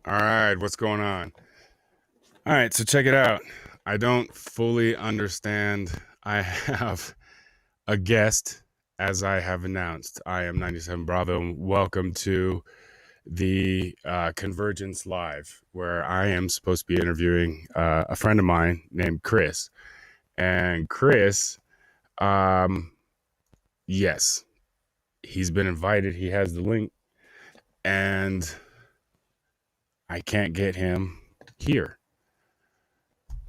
All right, what's going on? All right, so check it out. I don't fully understand. I have a guest, as I have announced. I am 97 Bravo. Welcome to the Convergence Live, where I am supposed to be interviewing a friend of mine named Chris. And Chris, um, yes, he's been invited. He has the link, and I can't get him here.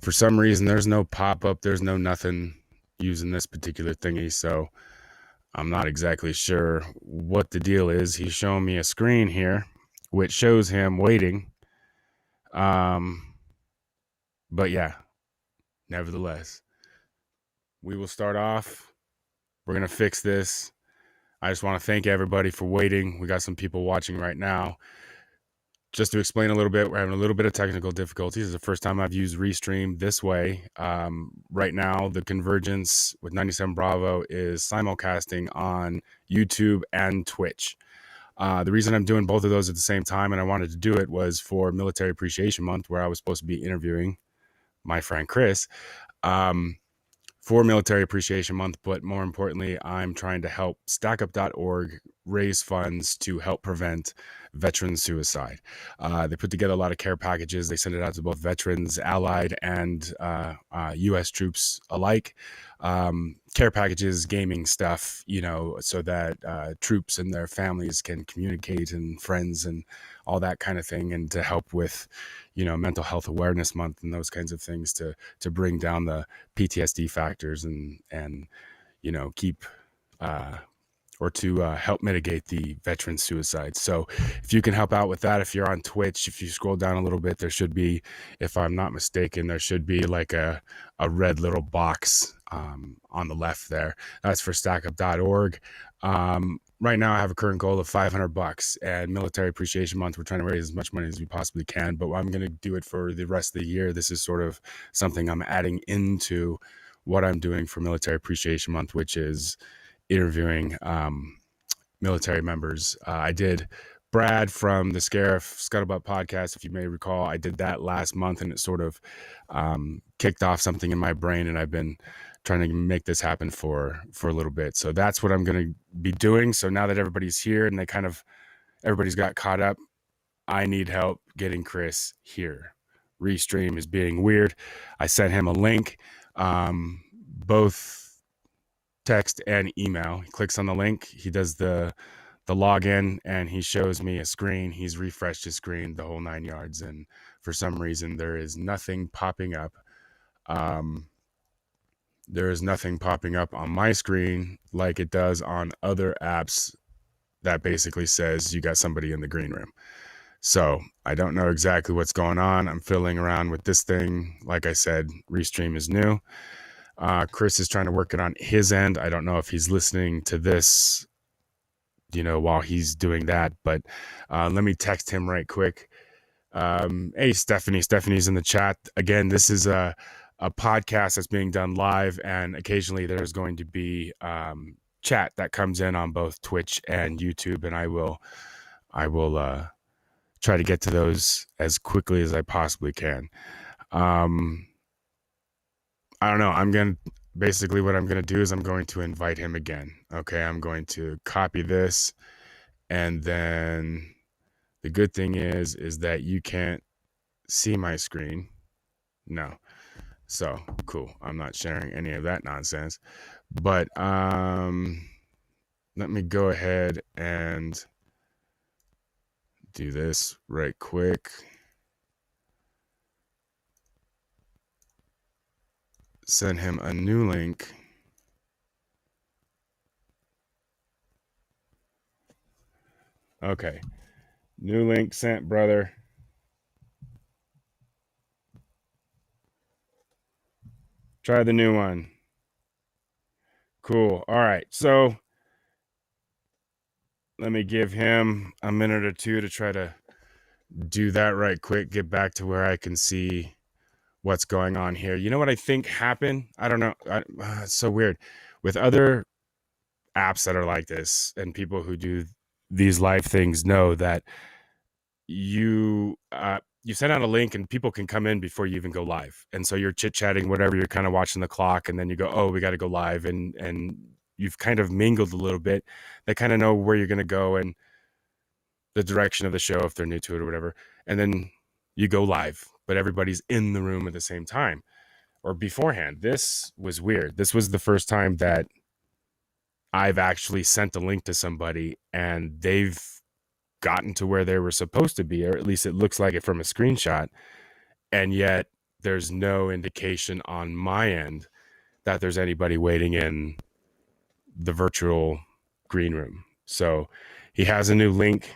For some reason, there's no pop-up, there's no nothing using this particular thingy, so I'm not exactly sure what the deal is. He's showing me a screen here which shows him waiting, um but yeah, nevertheless, we will start off. We're gonna fix this. I just want to thank everybody for waiting. We got some people watching right now. Just to explain a little bit, we're having a little bit of technical difficulties. It's the first time I've used Restream this way. Right now, the Convergence with 97 Bravo is simulcasting on YouTube and Twitch. The reason I'm doing both of those at the same time, and I wanted to do it, was for Military Appreciation Month, where I was supposed to be interviewing my friend Chris for Military Appreciation Month. But more importantly, I'm trying to help Stackup.org raise funds to help prevent veteran suicide. They put together a lot of care packages. They send it out to both veterans, allied, and U.S. troops alike. Care packages, gaming stuff, so that troops and their families can communicate, and friends and all that kind of thing, and to help with, Mental Health Awareness Month and those kinds of things to bring down the PTSD factors and keep or to help mitigate the veteran suicide. So if you can help out with that, if you're on Twitch, if you scroll down a little bit, there should be, if I'm not mistaken, there should be like a red little box on the left there. That's for stackup.org. Right now I have a current goal of $500, and Military Appreciation Month, we're trying to raise as much money as we possibly can, but I'm going to do it for the rest of the year. This is sort of something I'm adding into what I'm doing for Military Appreciation Month, which is interviewing military members. I did Brad from the Scuttlebutt podcast, if you may recall. I did that last month, and it sort of kicked off something in my brain, and I've been trying to make this happen for a little bit. So that's what I'm going to be doing. So now that everybody's here and everybody's got caught up, I need help getting Chris here. Restream is being weird. I sent him a link, both text and email. He clicks on the link, he does the login, and he shows me a screen. He's refreshed his screen, the whole 9 yards, and for some reason there is nothing popping up. There is nothing popping up on my screen like it does on other apps that basically says you got somebody in the green room. So I don't know exactly what's going on. I'm fiddling around with this thing. Like I said, Restream is new. Chris is trying to work it on his end. I don't know if he's listening to this, while he's doing that, but let me text him right quick. Hey, Stephanie. Stephanie's in the chat. Again, this is a podcast that's being done live, and occasionally there's going to be chat that comes in on both Twitch and YouTube, and I will try to get to those as quickly as I possibly can. I don't know. Basically what I'm going to do is I'm going to invite him again. Okay. I'm going to copy this, and then the good thing is that you can't see my screen. No. So cool. I'm not sharing any of that nonsense, but let me go ahead and do this right quick. Send him a new link. Okay. New link sent, brother. Try the new one. Cool. All right. So let me give him a minute or two to try to do that right quick, get back to where I can see what's going on here. You know what I think happened? I don't know. It's so weird. With other apps that are like this, and people who do these live things know that you send out a link and people can come in before you even go live. And so you're chit-chatting, whatever, you're kind of watching the clock, and then you go, oh, we got to go live. And you've kind of mingled a little bit. They kind of know where you're going to go and the direction of the show if they're new to it or whatever. And then you go live, but everybody's in the room at the same time or beforehand. This was weird. This was the first time that I've actually sent a link to somebody and they've gotten to where they were supposed to be, or at least it looks like it from a screenshot. And yet there's no indication on my end that there's anybody waiting in the virtual green room. So he has a new link.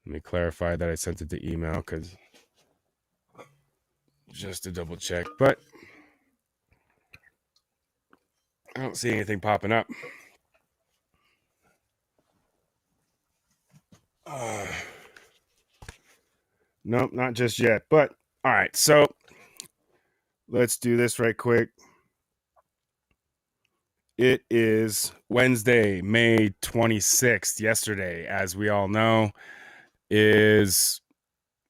Let me clarify that I sent it to email because just to double check, but I don't see anything popping up. Nope, not just yet. But all right, so let's do this right quick. It is Wednesday, May 26th. Yesterday, as we all know, is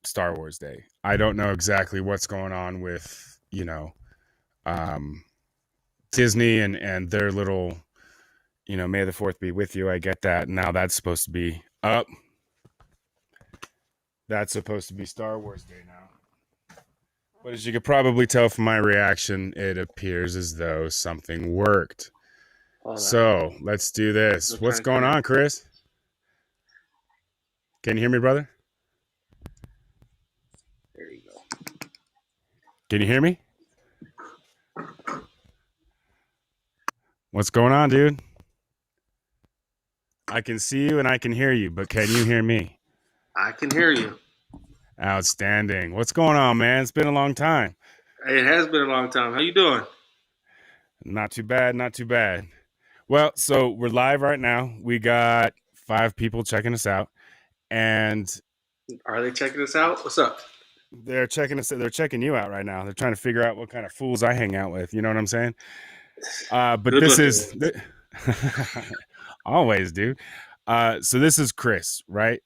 Star Wars Day. I don't know exactly what's going on with, Disney and their little, May the 4th be with you. I get that. Now that's supposed to be up. That's supposed to be Star Wars Day now. But as you could probably tell from my reaction, it appears as though something worked. So let's do this. What's going on, Chris? Can you hear me, brother? There you go. Can you hear me? What's going on, dude? I can see you and I can hear you, but can you hear me? I can hear you. Outstanding. What's going on, man? It's been a long time. It has been a long time. How you doing? Not too bad, not too bad. Well, so we're live right now. We got 5 people checking us out. And are they checking us out? What's up? They're checking us. They're checking you out right now. They're trying to figure out what kind of fools I hang out with. You know what I'm saying? But Good this is always, dude. So this is Chris, right?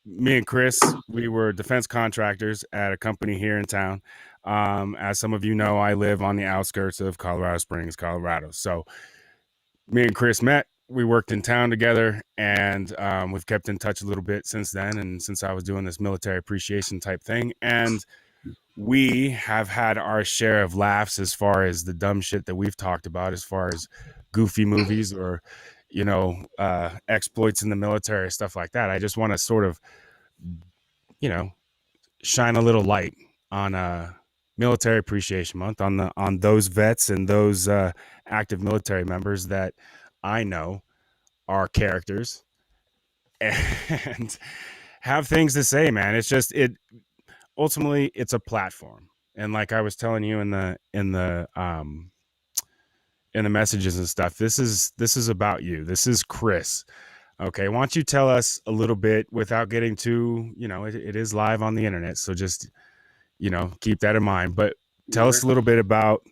Me and Chris, we were defense contractors at a company here in town. As some of you know, I live on the outskirts of Colorado Springs, Colorado. So me and Chris met. We worked in town together, and we've kept in touch a little bit since then, and since I was doing this military appreciation type thing. And we have had our share of laughs as far as the dumb shit that we've talked about, as far as goofy movies or, exploits in the military, stuff like that. I just want to sort of, shine a little light on Military Appreciation Month, on those vets and those active military members that I know are characters and have things to say, man. It's just ultimately it's a platform. And like I was telling you in the messages and stuff, this is about you. This is Chris. Okay, why don't you tell us a little bit without getting too, it is live on the internet, so just keep that in mind. But tell us a little bit about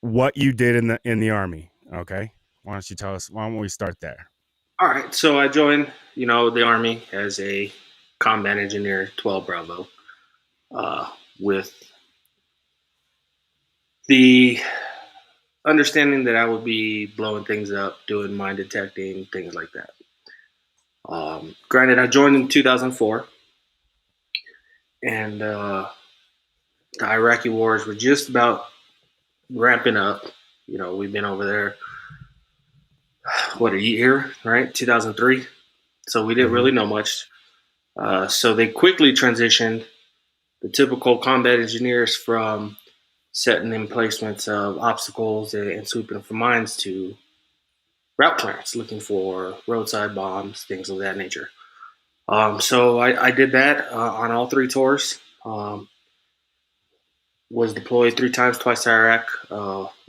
what you did in the Army. Okay, why don't you tell us? Why don't we start there? All right, so I joined, the Army as a combat engineer, 12 Bravo, with the understanding that I would be blowing things up, doing mine detecting, things like that. Granted, I joined in 2004, and the Iraqi wars were just about ramping up. We've been over there, a year, right? 2003. So we didn't really know much. So they quickly transitioned the typical combat engineers from setting emplacements of obstacles and sweeping for mines to route clearance, looking for roadside bombs, things of that nature. So I did that on all 3 tours. Was deployed 3 times, twice to Iraq,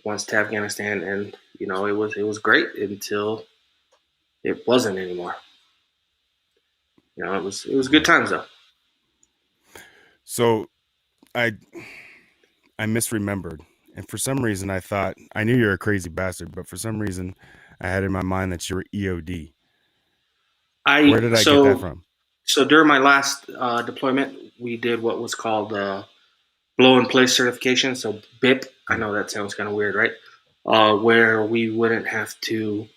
once to Afghanistan, and it was great until it wasn't anymore. It was good times though. So I misremembered, and for some reason I thought I knew you're a crazy bastard, but for some reason I had in my mind that you were EOD. Where did I get that from? So during my last deployment, we did what was called blow in place certification. So BIP. I know that sounds kind of weird, right? Where we wouldn't have to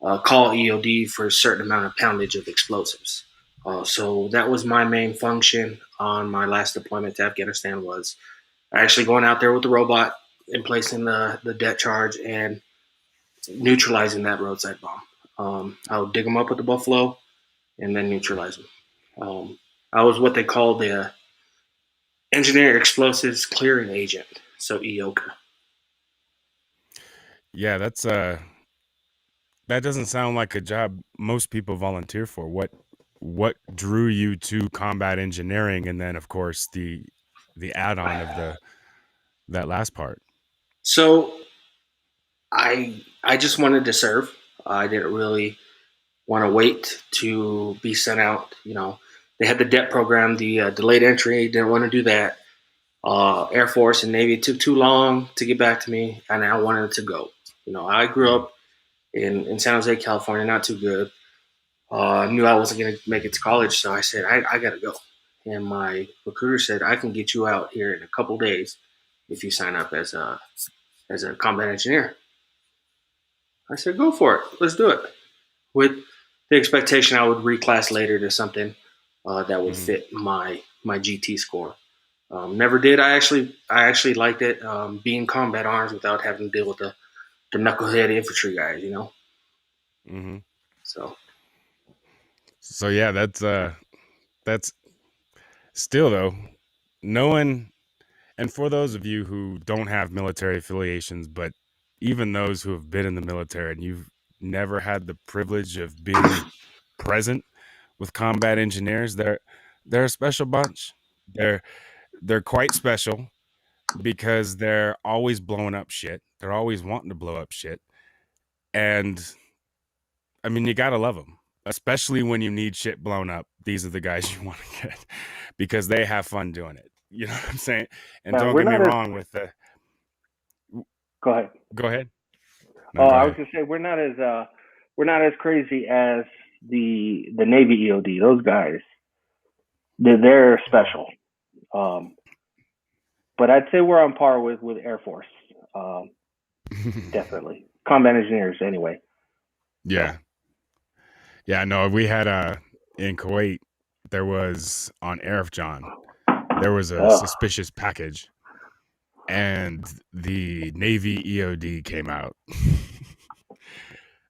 call EOD for a certain amount of poundage of explosives. So that was my main function on my last deployment to Afghanistan, was actually going out there with the robot and placing the det charge and neutralizing that roadside bomb. I would dig them up with the Buffalo and then neutralize them. I was what they call the Engineer Explosives Clearing Agent, so EOCA. Yeah, that's that doesn't sound like a job most people volunteer for. What drew you to combat engineering, and then of course the add-on of that last part? So I just wanted to serve. I didn't really want to wait to be sent out. You know, they had the DEP program, the delayed entry. Didn't want to do that. Air Force and Navy, it took too long to get back to me, and I wanted to go. You know, I grew up in San Jose, California, not too good. I knew I wasn't going to make it to college, so I said, I got to go. And my recruiter said, I can get you out here in a couple days if you sign up as a combat engineer. I said, go for it. Let's do it. With the expectation I would reclass later to something that would fit my GT score. Never did. I actually liked it, being combat arms without having to deal with the knucklehead infantry guys, you know. Mm-hmm. So yeah, that's still though, knowing, and for those of you who don't have military affiliations, but even those who have been in the military and you've never had the privilege of being present with combat engineers, they're a special bunch. They're quite special because they're always blowing up shit. They're always wanting to blow up shit. And I mean, you gotta love them, especially when you need shit blown up. These are the guys you want to get because they have fun doing it. You know what I'm saying? And don't get me wrong with the. Go ahead. Go ahead. No, I was gonna say we're not as crazy as the Navy EOD. Those guys, they're special. But I'd say we're on par with Air Force. Definitely combat engineers anyway. Yeah. Yeah, no, we had in Kuwait, there was on Arif John, there was a suspicious package, and the Navy EOD came out.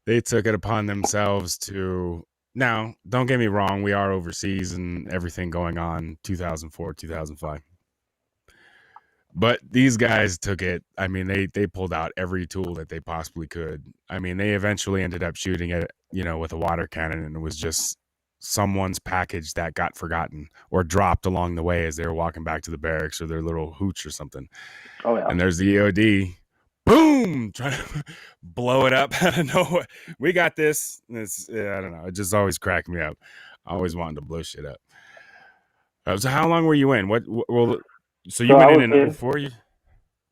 They took it upon themselves to, now, don't get me wrong, we are overseas and everything going on 2004, 2005. But these guys took it. I mean, they pulled out every tool that they possibly could. I mean, they eventually ended up shooting it, you know, with a water cannon, and it was just someone's package that got forgotten or dropped along the way as they were walking back to the barracks or their little hooch or something. Oh yeah. And there's the EOD, boom, trying to blow it up out of nowhere. We got this. It's, I don't know. It just always cracked me up. I always wanted to blow shit up. So how long were you in? So you went in 04?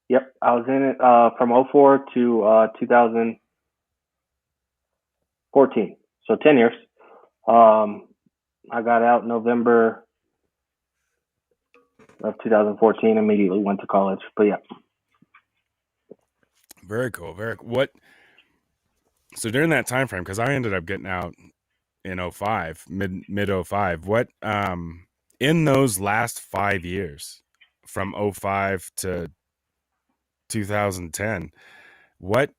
Yep, I was in it from 04 to 2014. So 10 years. I got out November of 2014. Immediately went to college. But yeah. Very cool. So during that time frame, because I ended up getting out in 05, mid 05. What in those last 5 years, from 05 to 2010, what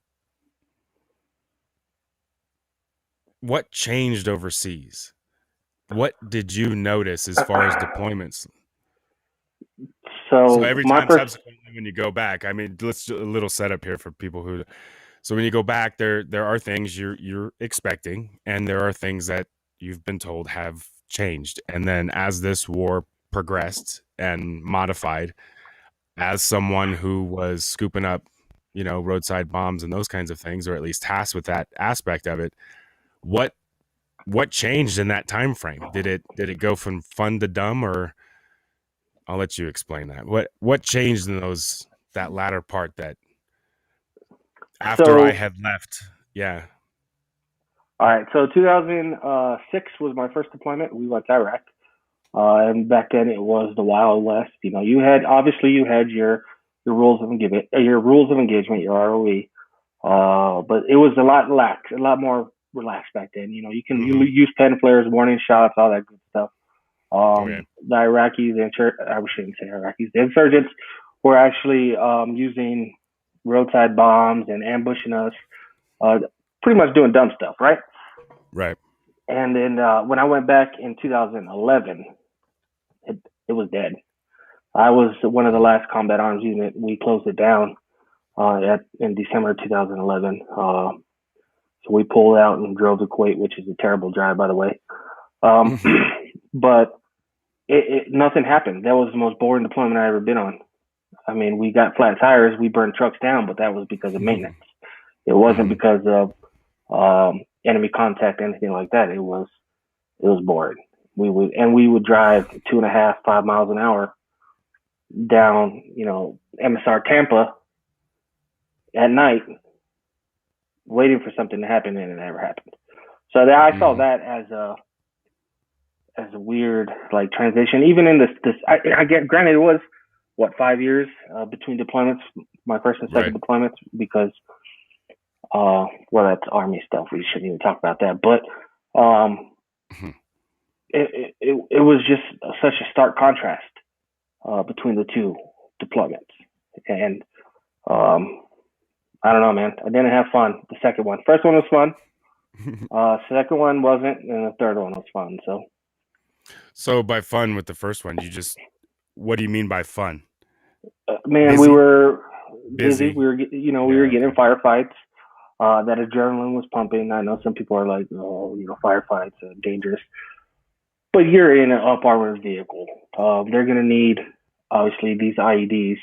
changed overseas? What did you notice as far as deployments? So every time subsequently when you go back, I mean, let's do a little setup here for people who. So when you go back, there are things you're expecting, and there are things that you've been told have changed. And then as this war progressed and modified, as someone who was scooping up, you know, roadside bombs and those kinds of things, or at least tasked with that aspect of it, what changed in that time frame? Did it go from fun to dumb, or I'll let you explain that. What changed in that latter part that after I had left? Yeah. All right, so 2006 was my first deployment. We went to Iraq, and back then it was the Wild West. You know, you had your rules of engagement, your ROE, but it was a lot more relaxed back then. You know, you use pen flares, warning shots, all that good stuff. The Iraqis, I shouldn't say Iraqis, the insurgents were actually using roadside bombs and ambushing us, pretty much doing dumb stuff, right? Right. And then when I went back in 2011, it was dead. I was one of the last combat arms unit. We closed it down in December 2011. So we pulled out and drove to Kuwait, which is a terrible drive, by the way. But nothing happened. That was the most boring deployment I ever been on. I mean, we got flat tires, we burned trucks down, but that was because of maintenance. It wasn't because of enemy contact, anything like that. It was boring. We would drive 2.5, 5 miles an hour down, you know, MSR Tampa at night, waiting for something to happen, and it never happened. So I saw that as a weird like transition. Even in this, I get granted it was 5 years between deployments, my first and second deployments, because well, that's Army stuff. We shouldn't even talk about that. But it was just such a stark contrast between the two deployments, and I don't know, man. I didn't have fun. The second one, first one was fun. Second one wasn't, and the third one was fun. So by fun with the first one, what do you mean by fun? Man, busy? We were busy. We were getting firefights. That adrenaline was pumping. I know some people are like, oh, you know, firefights are dangerous. But you're in an up-armored vehicle. They're going to need, obviously, these IEDs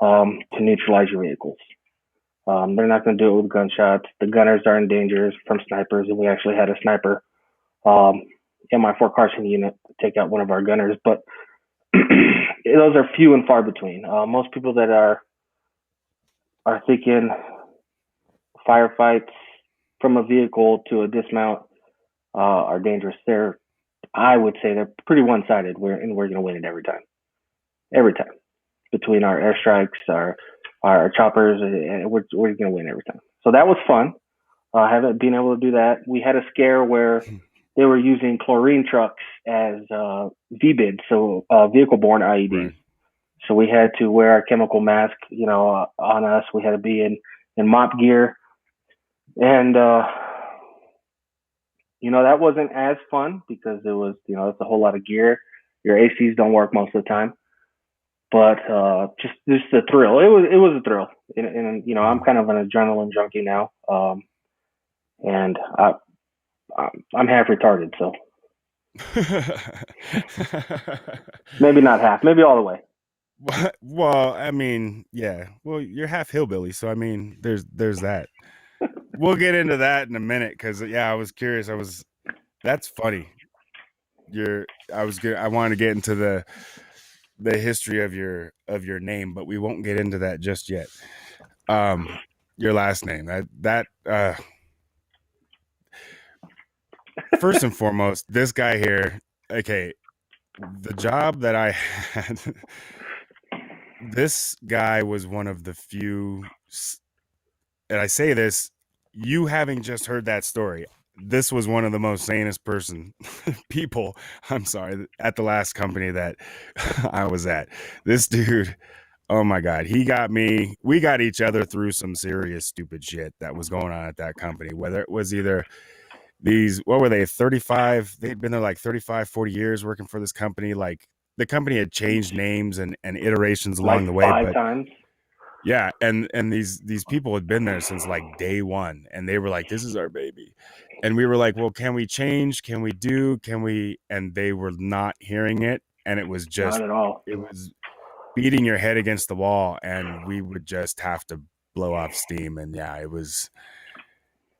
to neutralize your vehicles. They're not going to do it with gunshots. The gunners are in danger from snipers, and we actually had a sniper in my Fort Carson unit to take out one of our gunners. But those are few and far between. Most people that are thinking firefights from a vehicle to a dismount are dangerous. I would say they're pretty one-sided. We're going to win it every time. Every time. Between our airstrikes, our choppers, and we're going to win every time. So that was fun. Haven't been able to do that. We had a scare where they were using chlorine trucks as VBID, so vehicle-borne IEDs. Right. So we had to wear our chemical mask, you know, on us. We had to be in MOP gear. And, you know, that wasn't as fun because it was, you know, it's a whole lot of gear. Your ACs don't work most of the time. But just the thrill. It was a thrill. And you know, I'm kind of an adrenaline junkie now. And I'm half retarded, so. Maybe not half, maybe all the way. Well, I mean, yeah. Well, you're half hillbilly, so I mean, there's that. We'll get into that in a minute because I was curious. That's funny. I wanted to get into the history of your name, but we won't get into that just yet. Your last name, that first and foremost, this guy here. Okay, the job that I had. This guy was one of the few, and I say this, you having just heard that story, this was one of the most sanest people, I'm sorry, at the last company that I was at. This dude, oh my God, we got each other through some serious stupid shit that was going on at that company, whether it was either these, what were they, 35, they'd been there like 35, 40 years working for this company, like, the company had changed names and iterations along the way. 5 times. Yeah, and these people had been there since like day one, and they were like, "This is our baby," and we were like, "Well, can we change? Can we?" And they were not hearing it, and it was just not at all. It was beating your head against the wall, and we would just have to blow off steam. And yeah, it was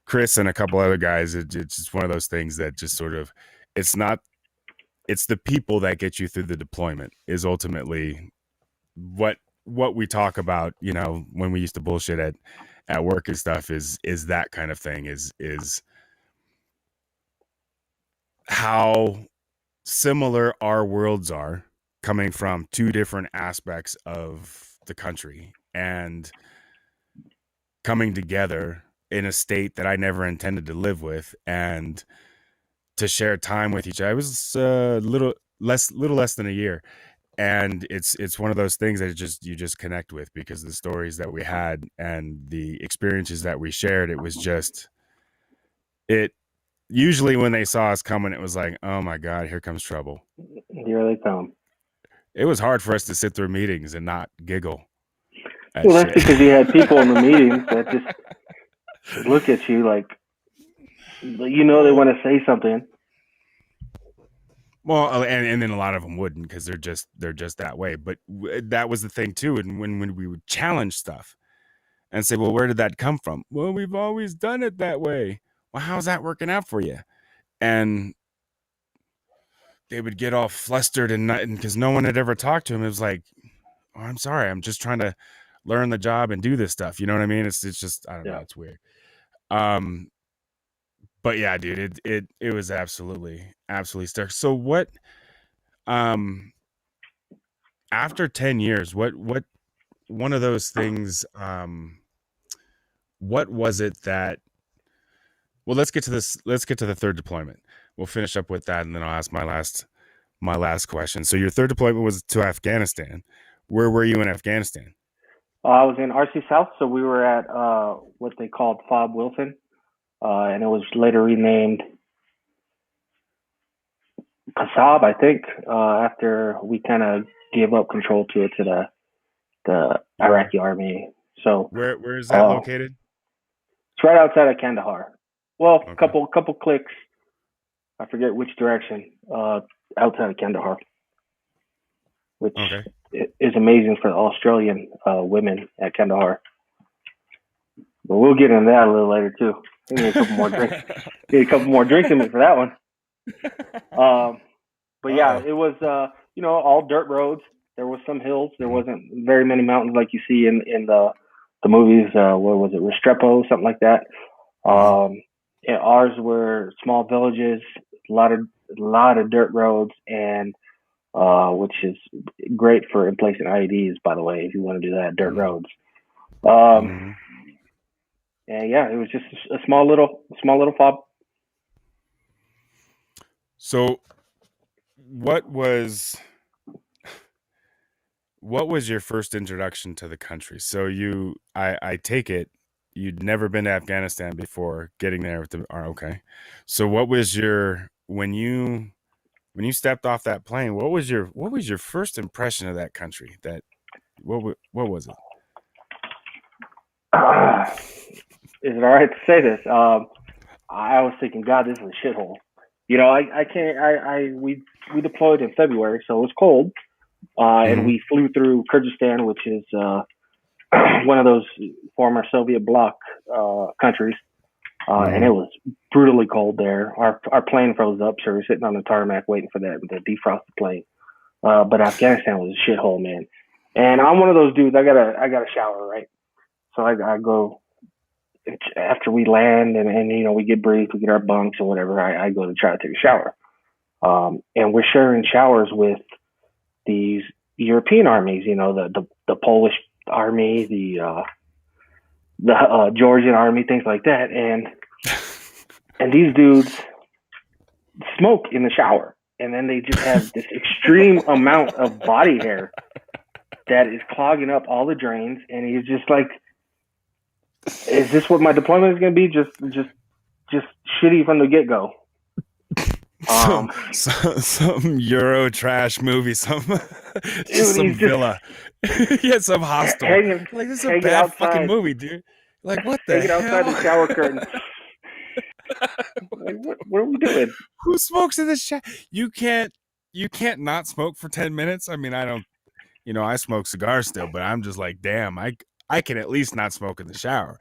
Chris and a couple other guys. It's just one of those things that just sort of, it's the people that get you through the deployment is ultimately what we talk about, you know, when we used to bullshit at work and stuff is that kind of thing is how similar our worlds are, coming from two different aspects of the country and coming together in a state that I never intended to live with, and to share time with each other. It was a little less than a year, and it's one of those things that you just connect with, because the stories that we had and the experiences that we shared, it was just it. Usually when they saw us coming, it was like, oh my God, here comes trouble. Here they come. It was hard for us to sit through meetings and not giggle. Well, that's because you had people in the meetings that just look at you like, they want to say something. Well, and then a lot of them wouldn't, because they're just that way. But that was the thing too. And when we would challenge stuff and say, well, where did that come from? Well, we've always done it that way. Well, how's that working out for you? And they would get all flustered, and because no one had ever talked to him. It was like, oh, I'm sorry, I'm just trying to learn the job and do this stuff. You know what I mean? It's just, I don't know. It's weird. But yeah, dude, it was absolutely stuck. So what, after 10 years, what one of those things, what was it that, well, let's get to the third deployment. We'll finish up with that, and then I'll ask my last question. So your third deployment was to Afghanistan. Where were you in Afghanistan? I was in RC South, so we were at what they called Fob Wilson, and it was later renamed Kasab, I think, after we kind of gave up control to the Iraqi army. So where is that located? It's right outside of Kandahar. Well, a couple clicks. I forget which direction. Outside of Kandahar, which is amazing for the Australian women at Kandahar. But we'll get into that a little later too. Need a couple more drinks. Need a couple more drinks in me for that one. But yeah, it was all dirt roads. There was some hills. There wasn't very many mountains like you see in the movies. What was it, Restrepo, something like that. And ours were small villages, a lot of dirt roads, and which is great for emplacing IEDs, by the way, if you want to do that, dirt roads. And yeah, it was just a small little fob. So what was your first introduction to the country? So I take it you'd never been to Afghanistan before getting there with the okay. So what was when you stepped off that plane, what was your first impression of that country? What was it? Is it all right to say this? I was thinking, God, this is a shithole. We deployed in February, so it was cold. And we flew through Kyrgyzstan, which is one of those former Soviet bloc countries. And it was brutally cold there. Our plane froze up, so we're sitting on the tarmac waiting for that to defrost the plane. But Afghanistan was a shithole, man. And I'm one of those dudes. I got a shower, right? So I go after we land, and we get briefed, we get our bunks or whatever. I go to try to take a shower, and we're sharing showers with these European armies. The Polish army, the Georgian army, things like that, and these dudes smoke in the shower, and then they just have this extreme amount of body hair that is clogging up all the drains, and he's just like, is this what my deployment is going to be? Just shitty from the get-go. Some Euro trash movie, some villa. Yeah, some hostel. Like, this is a bad outside, fucking movie, dude. Like, what the hell? Outside the shower curtain. Like, what are we doing? Who smokes in the shower? You can't not smoke for 10 minutes. I mean, I don't, I smoke cigars still, but I'm just like, damn, I can at least not smoke in the shower.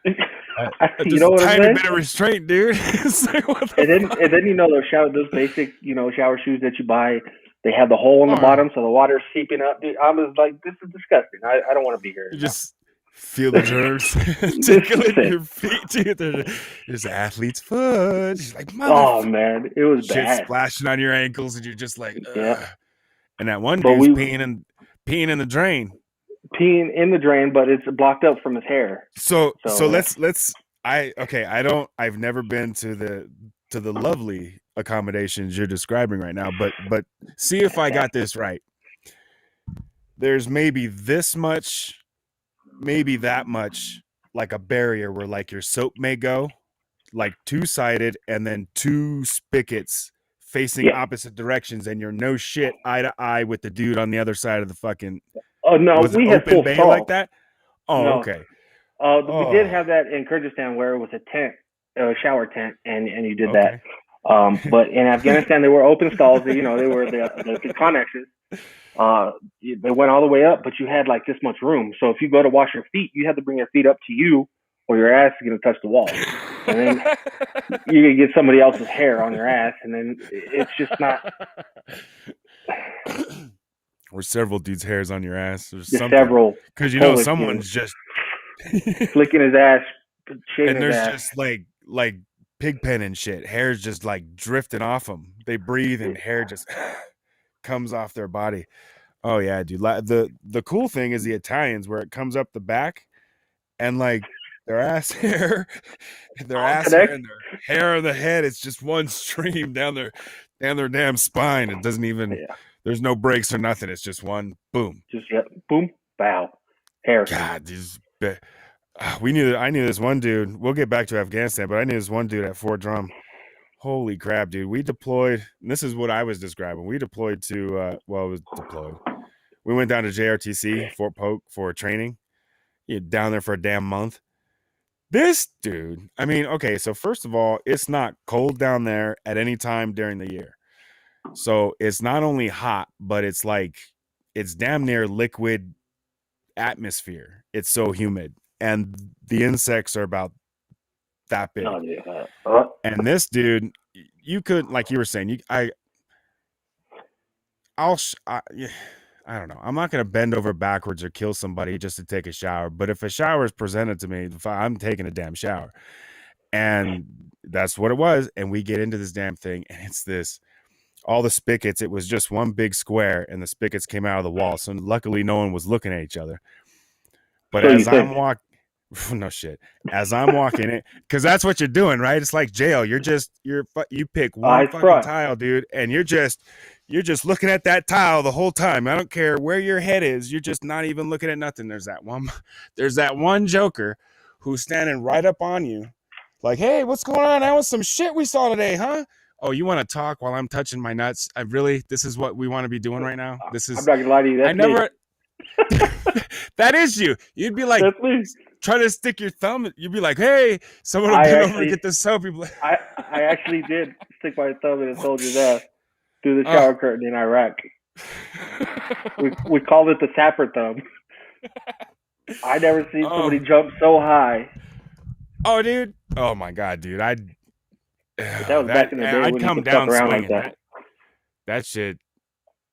Just a tiny bit of restraint, dude. Like, and then those basic shower shoes that you buy, they have the hole in the bottom so the water's seeping up. Dude, I was like, this is disgusting. I don't want to be here. Feel the germs tickling your feet, dude. There's athlete's foot. She's like, oh man, it was shit bad. splashing on your ankles, and you're just like, ugh. Yeah. And that one But dude's peeing in the drain. Peeing in the drain, but it's blocked up from his hair. So let's. I've never been to the lovely accommodations you're describing right now, but see if I got this right. There's maybe this much, maybe that much, like a barrier where like your soap may go, like two-sided, and then two spigots facing opposite directions, and you're no shit eye to eye with the dude on the other side of the fucking. Oh no, we had full bay stall like that. Oh, no. Okay. We did have that in Kyrgyzstan where it was a tent, a shower tent, and you did that. But in Afghanistan, there were open stalls. They were the connexes. They went all the way up, but you had like this much room. So if you go to wash your feet, you had to bring your feet up to you, or your ass is going to touch the wall. And then you're going to get somebody else's hair on your ass, and then it's just not. Or several dudes' hairs on your ass. Or something. Several. Because someone's just flicking his ass, shaving and there's his ass. just like pig pen and shit. Hair's just like drifting off them. They breathe and hair just comes off their body. Oh yeah, dude. The cool thing is the Italians, where it comes up the back, and like their ass hair, and their hair on the head, it's just one stream down their damn spine. It doesn't even. Yeah. There's no breaks or nothing. It's just one boom. Just boom, bow, hair. God, these. I knew this one dude. We'll get back to Afghanistan, but I knew this one dude at Fort Drum. Holy crap, dude. We deployed. And this is what I was describing. We deployed to, it was deployed. We went down to JRTC, Fort Polk, for training. Down there for a damn month. This dude, I mean, okay, so first of all, it's not cold down there at any time during the year. So it's not only hot, but it's like, it's damn near liquid atmosphere. It's so humid. And the insects are about that big. Oh, yeah. And this dude, you could, like you were saying, I don't know. I'm not going to bend over backwards or kill somebody just to take a shower. But if a shower is presented to me, I'm taking a damn shower. And that's what it was. And we get into this damn thing, and it's all the spigots. It was just one big square, and the spigots came out of the wall. So luckily no one was looking at each other. But as I'm walking, no shit. As I'm walking it, because that's what you're doing, right? It's like jail. You pick one fucking tile, dude, and you're just looking at that tile the whole time. I don't care where your head is. You're just not even looking at nothing. There's that one joker who's standing right up on you, like, hey, what's going on? That was some shit we saw today, huh? Oh, you want to talk while I'm touching my nuts? This is what we want to be doing right now. I'm not gonna lie to you. That's me. That is you. You'd be like, try to stick your thumb. You'd be like, hey, someone will get over and get the soap. Like, I actually did stick my thumb in a soldier's ass through the shower curtain in Iraq. We called it the sapper thumb. I never seen somebody jump so high. Oh, dude. Oh my God, dude. That was back in the day. I'd when come down swinging. Like that shit.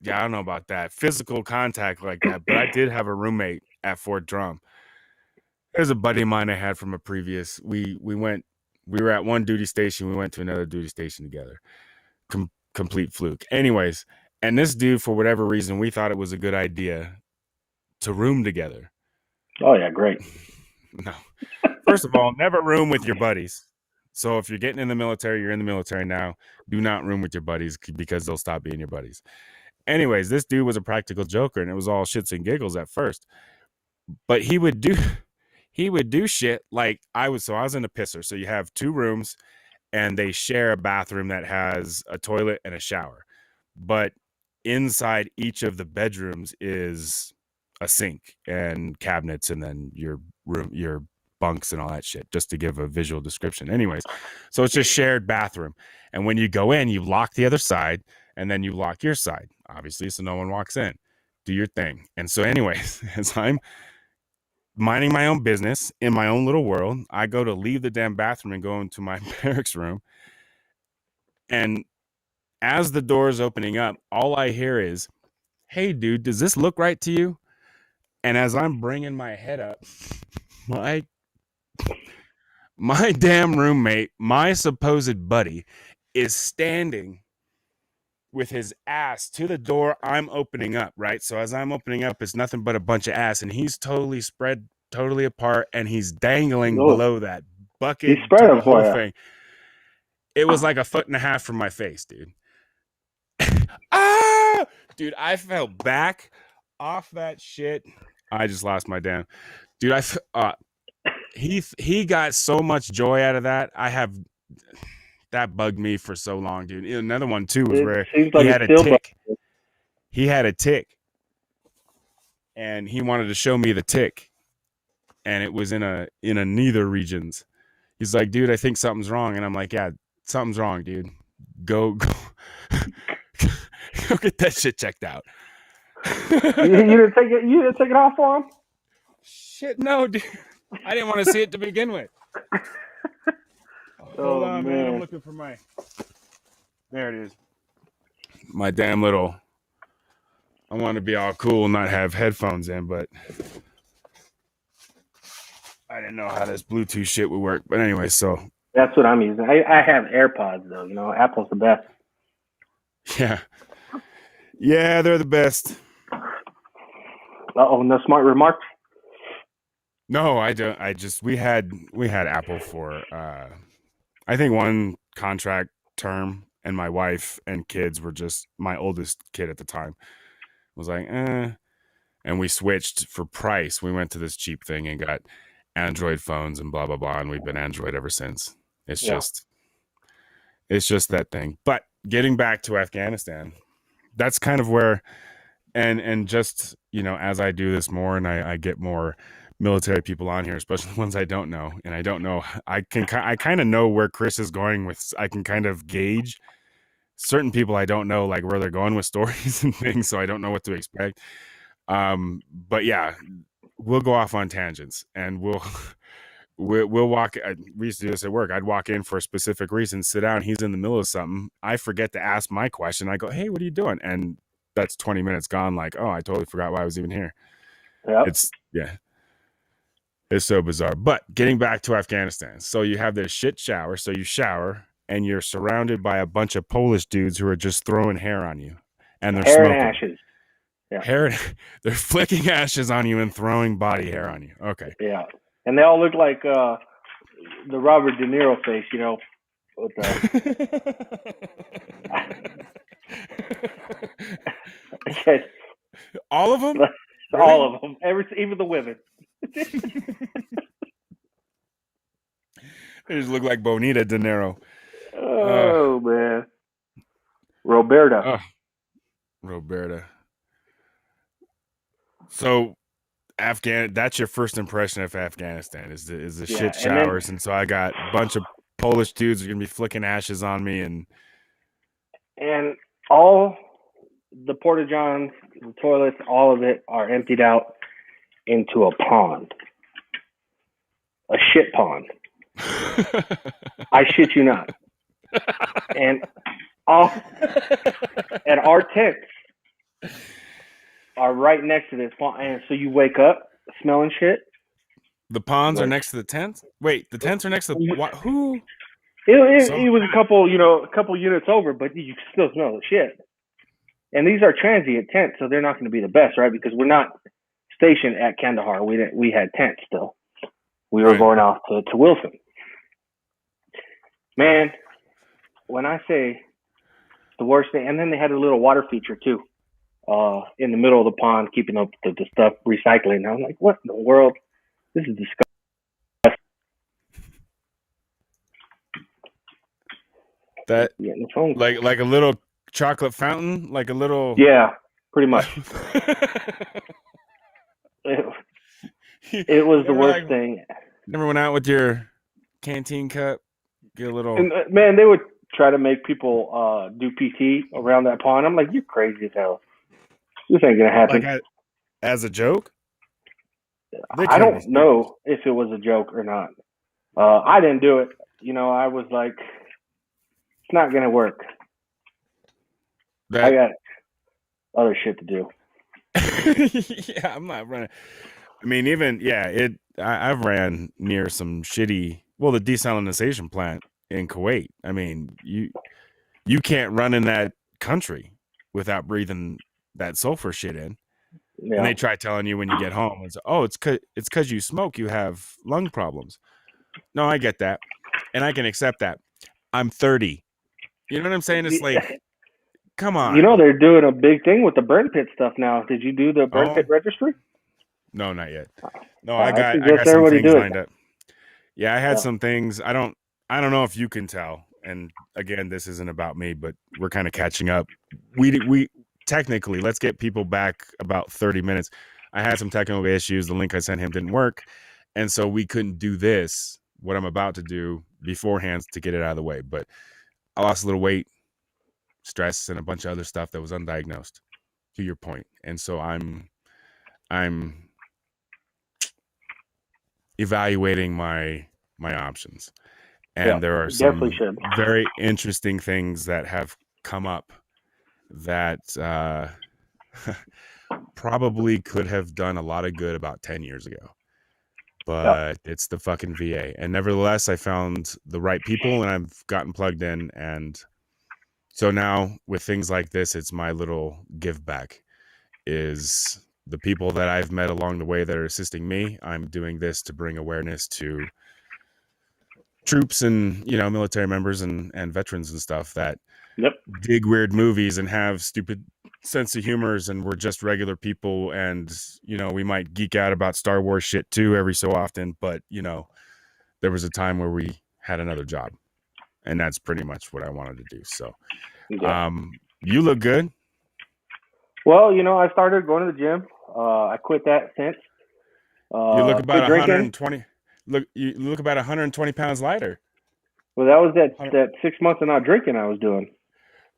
Yeah, I don't know about that physical contact like that, but I did have a roommate at Fort Drum. There's a buddy of mine I had from a previous. We were at one duty station. We went to another duty station together. Complete fluke. Anyways, and this dude, for whatever reason, we thought it was a good idea to room together. Oh yeah, great. No. First of all, never room with your buddies. So if you're getting in the military, you're in the military now. Do not room with your buddies because they'll stop being your buddies. Anyways, this dude was a practical joker, and it was all shits and giggles at first. But he would do shit like I was in a pisser. So you have two rooms, and they share a bathroom that has a toilet and a shower. But inside each of the bedrooms is a sink and cabinets, and then your bunks and all that shit, just to give a visual description. Anyways, so it's just shared bathroom. And when you go in, you lock the other side, and then you lock your side, obviously, so no one walks in. Do your thing. And so anyways, as I'm minding my own business in my own little world, I go to leave the damn bathroom and go into my barracks room. And as the door is opening up, all I hear is, hey, dude, does this look right to you? And as I'm bringing my head up, my damn roommate, my supposed buddy, is standing with his ass to the door I'm opening up, right? So as I'm opening up, it's nothing but a bunch of ass, and he's totally spread totally apart, and he's dangling below that bucket, He spread them the whole for you. thing. It was like 1.5 feet from my face, dude. Ah! Dude, I fell back off that shit. I just lost my damn... Dude, he got so much joy out of that. That bugged me for so long, dude. Another one too was where he had a tick. He had a tick, and he wanted to show me the tick, and it was in a neither regions. He's like, dude, I think something's wrong, and I'm like, yeah, something's wrong, dude. Go go get that shit checked out. You didn't take it. You didn't take it off for him. Shit, no, dude. I didn't want to see it to begin with. Hold on, man. I'm looking for my... There it is. My damn little... I want to be all cool and not have headphones in, but... I didn't know how this Bluetooth shit would work. But anyway, so... That's what I'm using. I have AirPods, though. You know, Apple's the best. Yeah. Yeah, they're the best. Uh-oh, no smart remarks? No, I don't. We had Apple for... I think one contract term, and my wife and kids were just, my oldest kid at the time was like, and we switched for price. We went to this cheap thing and got Android phones and blah, blah, blah. And we've been Android ever since. It's just that thing. But getting back to Afghanistan, that's kind of where, and just, you know, as I do this more and I get more military people on here, especially the ones I don't know, and I don't know, I kind of know where Chris is going with. I can kind of gauge certain people I don't know, like where they're going with stories and things, so I don't know what to expect. But yeah, we'll go off on tangents, and we'll walk. We used to do this at work. I'd walk in for a specific reason, sit down. He's in the middle of something. I forget to ask my question. I go, "Hey, what are you doing?" And that's 20 minutes gone. Like, oh, I totally forgot why I was even here. Yep. It's so bizarre. But getting back to Afghanistan. So you have this shit shower. So you shower and you're surrounded by a bunch of Polish dudes who are just throwing hair on you. And they're hair smoking. And ashes. Yeah. They're flicking ashes on you and throwing body hair on you. Okay. Yeah. And they all look like the Robert De Niro face, you know. With the... All of them? All of them. Even the women. They just look like Bonita De Niro. Oh, man. Roberta. Roberta. So, that's your first impression of Afghanistan is the shit showers. And so I got a bunch of Polish dudes who are going to be flicking ashes on me. And all the porta-johns, the toilets, all of it are emptied out into a pond. A shit pond. I shit you not. And our tents are right next to this pond. And so you wake up smelling shit. The ponds are next to the tents? Wait, the tents are next to what? Who? It was a couple units over, but you can still smell the shit. And these are transient tents, so they're not going to be the best, right? Because we're not stationed at Kandahar. We had tents still. We were going off to Wilson. Man, when I say the worst thing, and then they had a little water feature too, in the middle of the pond, keeping up the stuff, recycling. I'm like, what in the world? This is disgusting. That like a little chocolate fountain, like a little. Yeah, pretty much. It was the worst thing. Never went out with your canteen cup, get a little. And, man, they would try to make people do PT around that pond. I'm like, you're crazy as hell. This ain't gonna happen. Like as a joke? I don't know if it was a joke or not. I didn't do it. You know, I was like, it's not gonna work. I got other shit to do. Yeah, I'm not running. I mean, even I've ran near some shitty. Well, the desalinization plant in Kuwait. I mean, you can't run in that country without breathing that sulfur shit in. And they try telling you when you get home, it's because you smoke, you have lung problems. No, I get that, and I can accept that. I'm 30. You know what I'm saying? It's like, come on. You know, they're doing a big thing with the burn pit stuff now. Did you do the burn pit registry? No, not yet. No, I got some things lined up. Yeah, I had some things. I don't know if you can tell. And again, this isn't about me, but we're kind of catching up. We technically, let's get people back about 30 minutes. I had some technical issues. The link I sent him didn't work. And so we couldn't do this, what I'm about to do, beforehand to get it out of the way. But I lost a little weight, stress, and a bunch of other stuff that was undiagnosed, to your point. And so I'm evaluating my options. And there are some very interesting things that have come up that probably could have done a lot of good about 10 years ago. But it's the fucking VA. And nevertheless, I found the right people and I've gotten plugged in. And so now with things like this, it's my little give back is the people that I've met along the way that are assisting me. I'm doing this to bring awareness to troops and, military members and veterans and stuff that dig weird movies and have stupid sense of humors, and we're just regular people, and we might geek out about Star Wars shit too every so often, but there was a time where we had another job, and that's pretty much what I wanted to do. So you look good. Well, I started going to the gym. I quit that since. You look about 120. You look about 120 pounds lighter. Well, that was that 6 months of not drinking I was doing.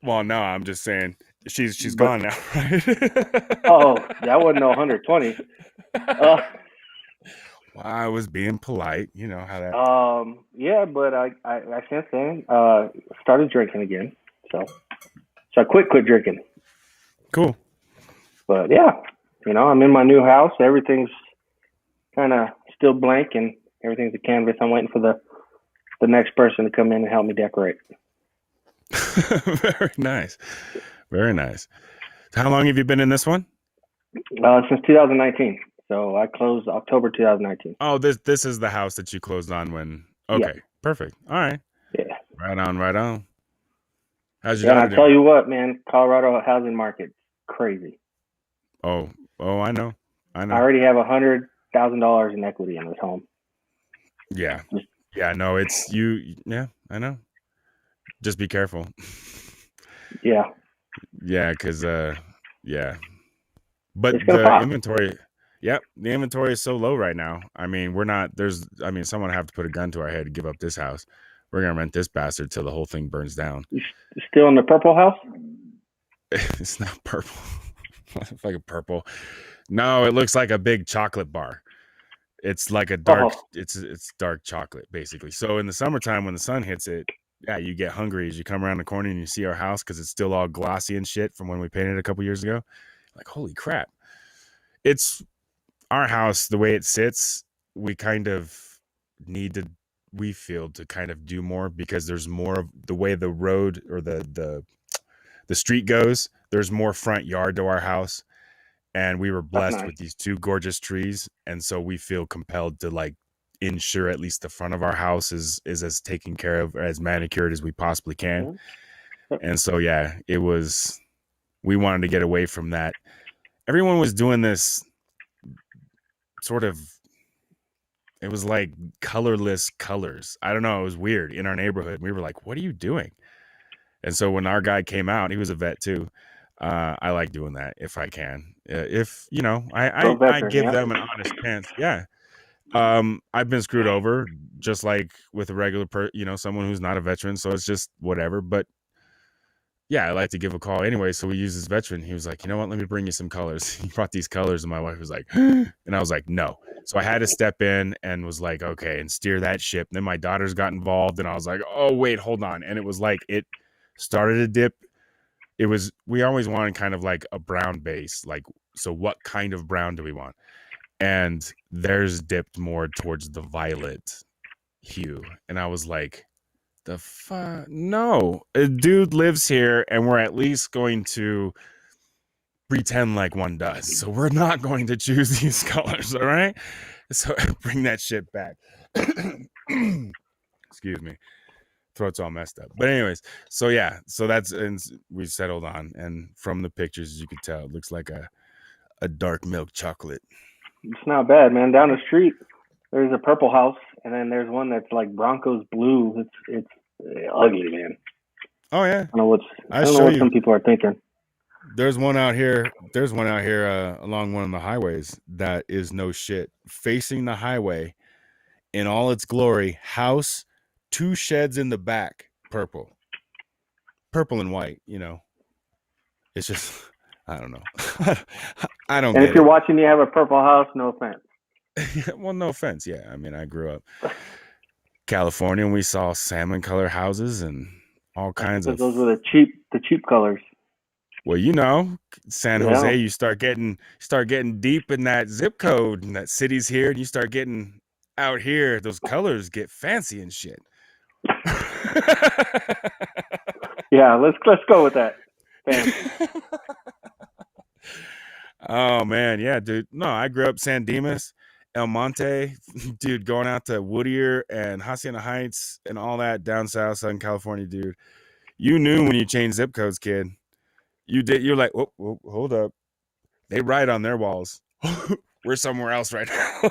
Well, no, I'm just saying she's gone now, right? Oh, that wasn't 120. Well, I was being polite. You know how that. Yeah, but I since then started drinking again. So I quit drinking. Cool. But yeah, I'm in my new house. Everything's kind of still blank and everything's a canvas. I'm waiting for the next person to come in and help me decorate. Very nice. Very nice. How long have you been in this one? Since 2019. So I closed October 2019. Oh, this is the house that you closed on when. Okay, yeah. Perfect. All right. Yeah. Right on. How's your job? I tell you what, man, Colorado housing market crazy. Oh, I know. I already have $100,000 in equity in this home. Yeah. Yeah. No, it's you. Yeah, I know. Just be careful. Yeah. Yeah, because yeah. But the inventory. Yep, the inventory is so low right now. I mean, someone have to put a gun to our head to give up this house. We're gonna rent this bastard till the whole thing burns down. You still in the purple house? It's not purple. It's like a purple. No, it looks like a big chocolate bar. It's like a dark. It's dark chocolate basically. So in the summertime when the sun hits it, yeah, you get hungry as you come around the corner and you see our house because it's still all glossy and shit from when we painted it a couple years ago. Like, holy crap! It's our house, the way it sits, we kind of we feel to kind of do more because there's more of the way the road or the street goes. There's more front yard to our house, and we were blessed with these two gorgeous trees, and so we feel compelled to like ensure at least the front of our house is as taken care of, as manicured as we possibly can. And so yeah, we wanted to get away from that. Everyone was doing this sort of, it was like colorless colors. I don't know. It was weird in our neighborhood. We were like, what are you doing? And so when our guy came out, he was a vet too. I like doing that if I can. If, I give them an honest chance. Yeah. I've been screwed over just like with a regular someone who's not a veteran. So it's just whatever. But yeah, I like to give a call anyway. So we use this veteran. He was like, you know what? Let me bring you some colors. He brought these colors, and my wife was like, and I was like, no. So I had to step in and was like, okay, and steer that ship. And then my daughters got involved, and I was like, oh, wait, hold on. And it was like, it started to dip. we always wanted kind of like a brown base. Like, so what kind of brown do we want? And theirs dipped more towards the violet hue. And I was like, the fuck? No, a dude lives here and we're at least going to pretend like one does. So we're not going to choose these colors. All right. So bring that shit back. Excuse me. Throat's all messed up. But anyways, so yeah, so that's, and we settled on, and from the pictures, as you could tell, it looks like a dark milk chocolate. It's not bad, man. Down the street, there's a purple house, and then there's one that's like Broncos blue. It's ugly, man. Oh yeah. I don't know what some people are thinking. There's one out here. Along one of the highways that is no shit, facing the highway in all its glory. House, 2 sheds in the back, purple and white. You know, it's just, I don't know. I don't. And if you're watching, you have a purple house. No offense. Well, no offense. Yeah, I mean, I grew up California, and we saw salmon color houses and all kinds of. Those were the cheap colors. Well, you know, San Jose, you start getting deep in that zip code, and that city's here, and you start getting out here. Those colors get fancy and shit. Yeah, let's go with that. Oh man, yeah, dude. No, I grew up San Dimas, El Monte, dude. Going out to Whittier and Hacienda Heights and all that down south, Southern California, dude. You knew when you changed zip codes, kid. You did. You're like, oh, hold up. They write on their walls. We're somewhere else right now.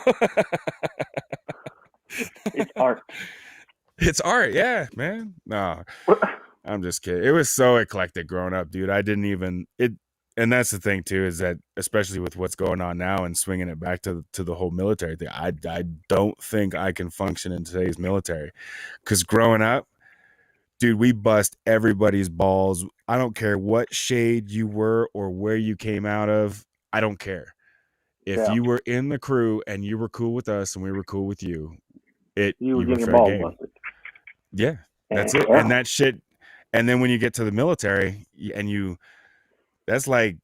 It's art. It's art, yeah, man. No, I'm just kidding. It was so eclectic growing up, dude. I didn't even it. And that's the thing too, is that especially with what's going on now and swinging it back to the whole military thing, I don't think I can function in today's military, because growing up, dude, we bust everybody's balls. I don't care what shade you were or where you came out of. I don't care. If you were in the crew and you were cool with us and we were cool with you, you were fair game. Busted. Yeah, that's it. And that shit. And then when you get to the military and that's like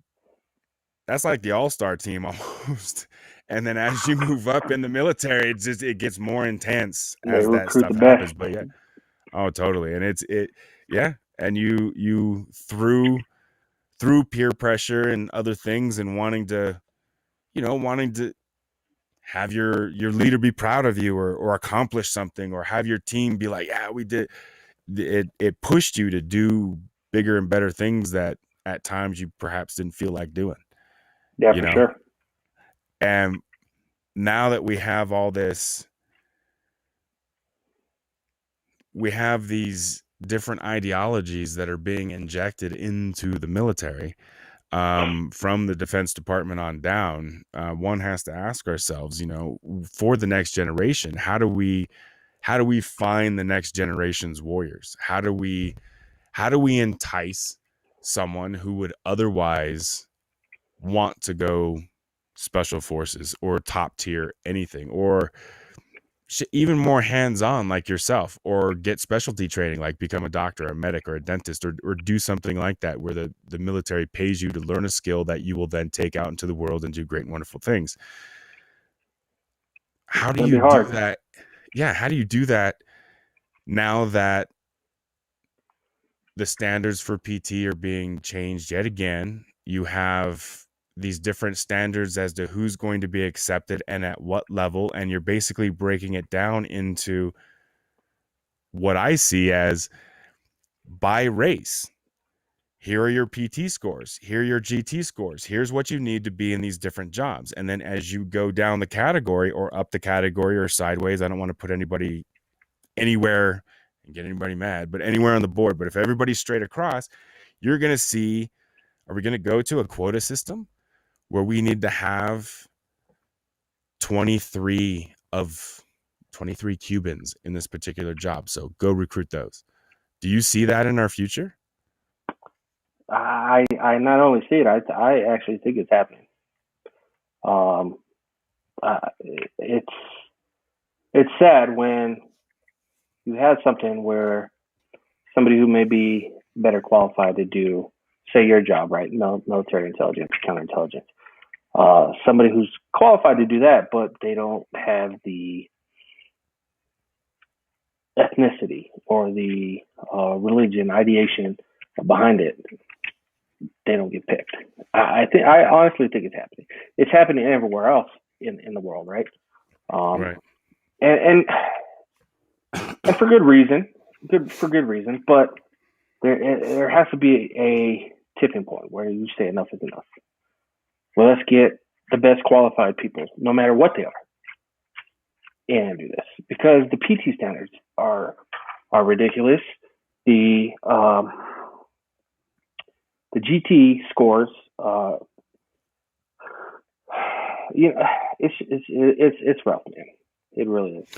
the all-star team almost. And then as you move up in the military, it gets more intense as that stuff happens. But yeah. Oh, totally. And and you through peer pressure and other things and wanting to have your leader be proud of you or accomplish something, or have your team be like, yeah, we did it pushed you to do bigger and better things that at times you perhaps didn't feel like doing. Yeah, for sure. And now that we have all this, we have these different ideologies that are being injected into the military, from the Defense Department on down. One has to ask ourselves, for the next generation, how do we find the next generation's warriors? How do we entice someone who would otherwise want to go special forces or top tier anything, or even more hands-on like yourself, or get specialty training, like become a doctor, a medic, or a dentist, or do something like that, where the military pays you to learn a skill that you will then take out into the world and do great and wonderful things. How do you do that? Yeah, how do you do that now that the standards for PT are being changed yet again? You have these different standards as to who's going to be accepted and at what level, and you're basically breaking it down into what I see as by race. Here are your PT scores. Here are your GT scores. Here's what you need to be in these different jobs. And then as you go down the category or up the category or sideways, I don't want to put anybody anywhere and get anybody mad, but anywhere on the board. But if everybody's straight across, you're going to see, are we going to go to a quota system where we need to have 23 Cubans in this particular job? So go recruit those. Do you see that in our future? I not only see it, I actually think it's happening. It's sad when you have something where somebody who may be better qualified to do say your job, right? Military intelligence, counterintelligence. Somebody who's qualified to do that, but they don't have the ethnicity or the religion, ideation behind it, they don't get picked. I honestly think it's happening. It's happening everywhere else in the world, right? Right. And for good reason. For good reason, but there has to be a tipping point where you say enough is enough. Well, let's get the best qualified people, no matter what they are, and do this, because the PT standards are ridiculous. The GT scores, it's rough, man. It really is.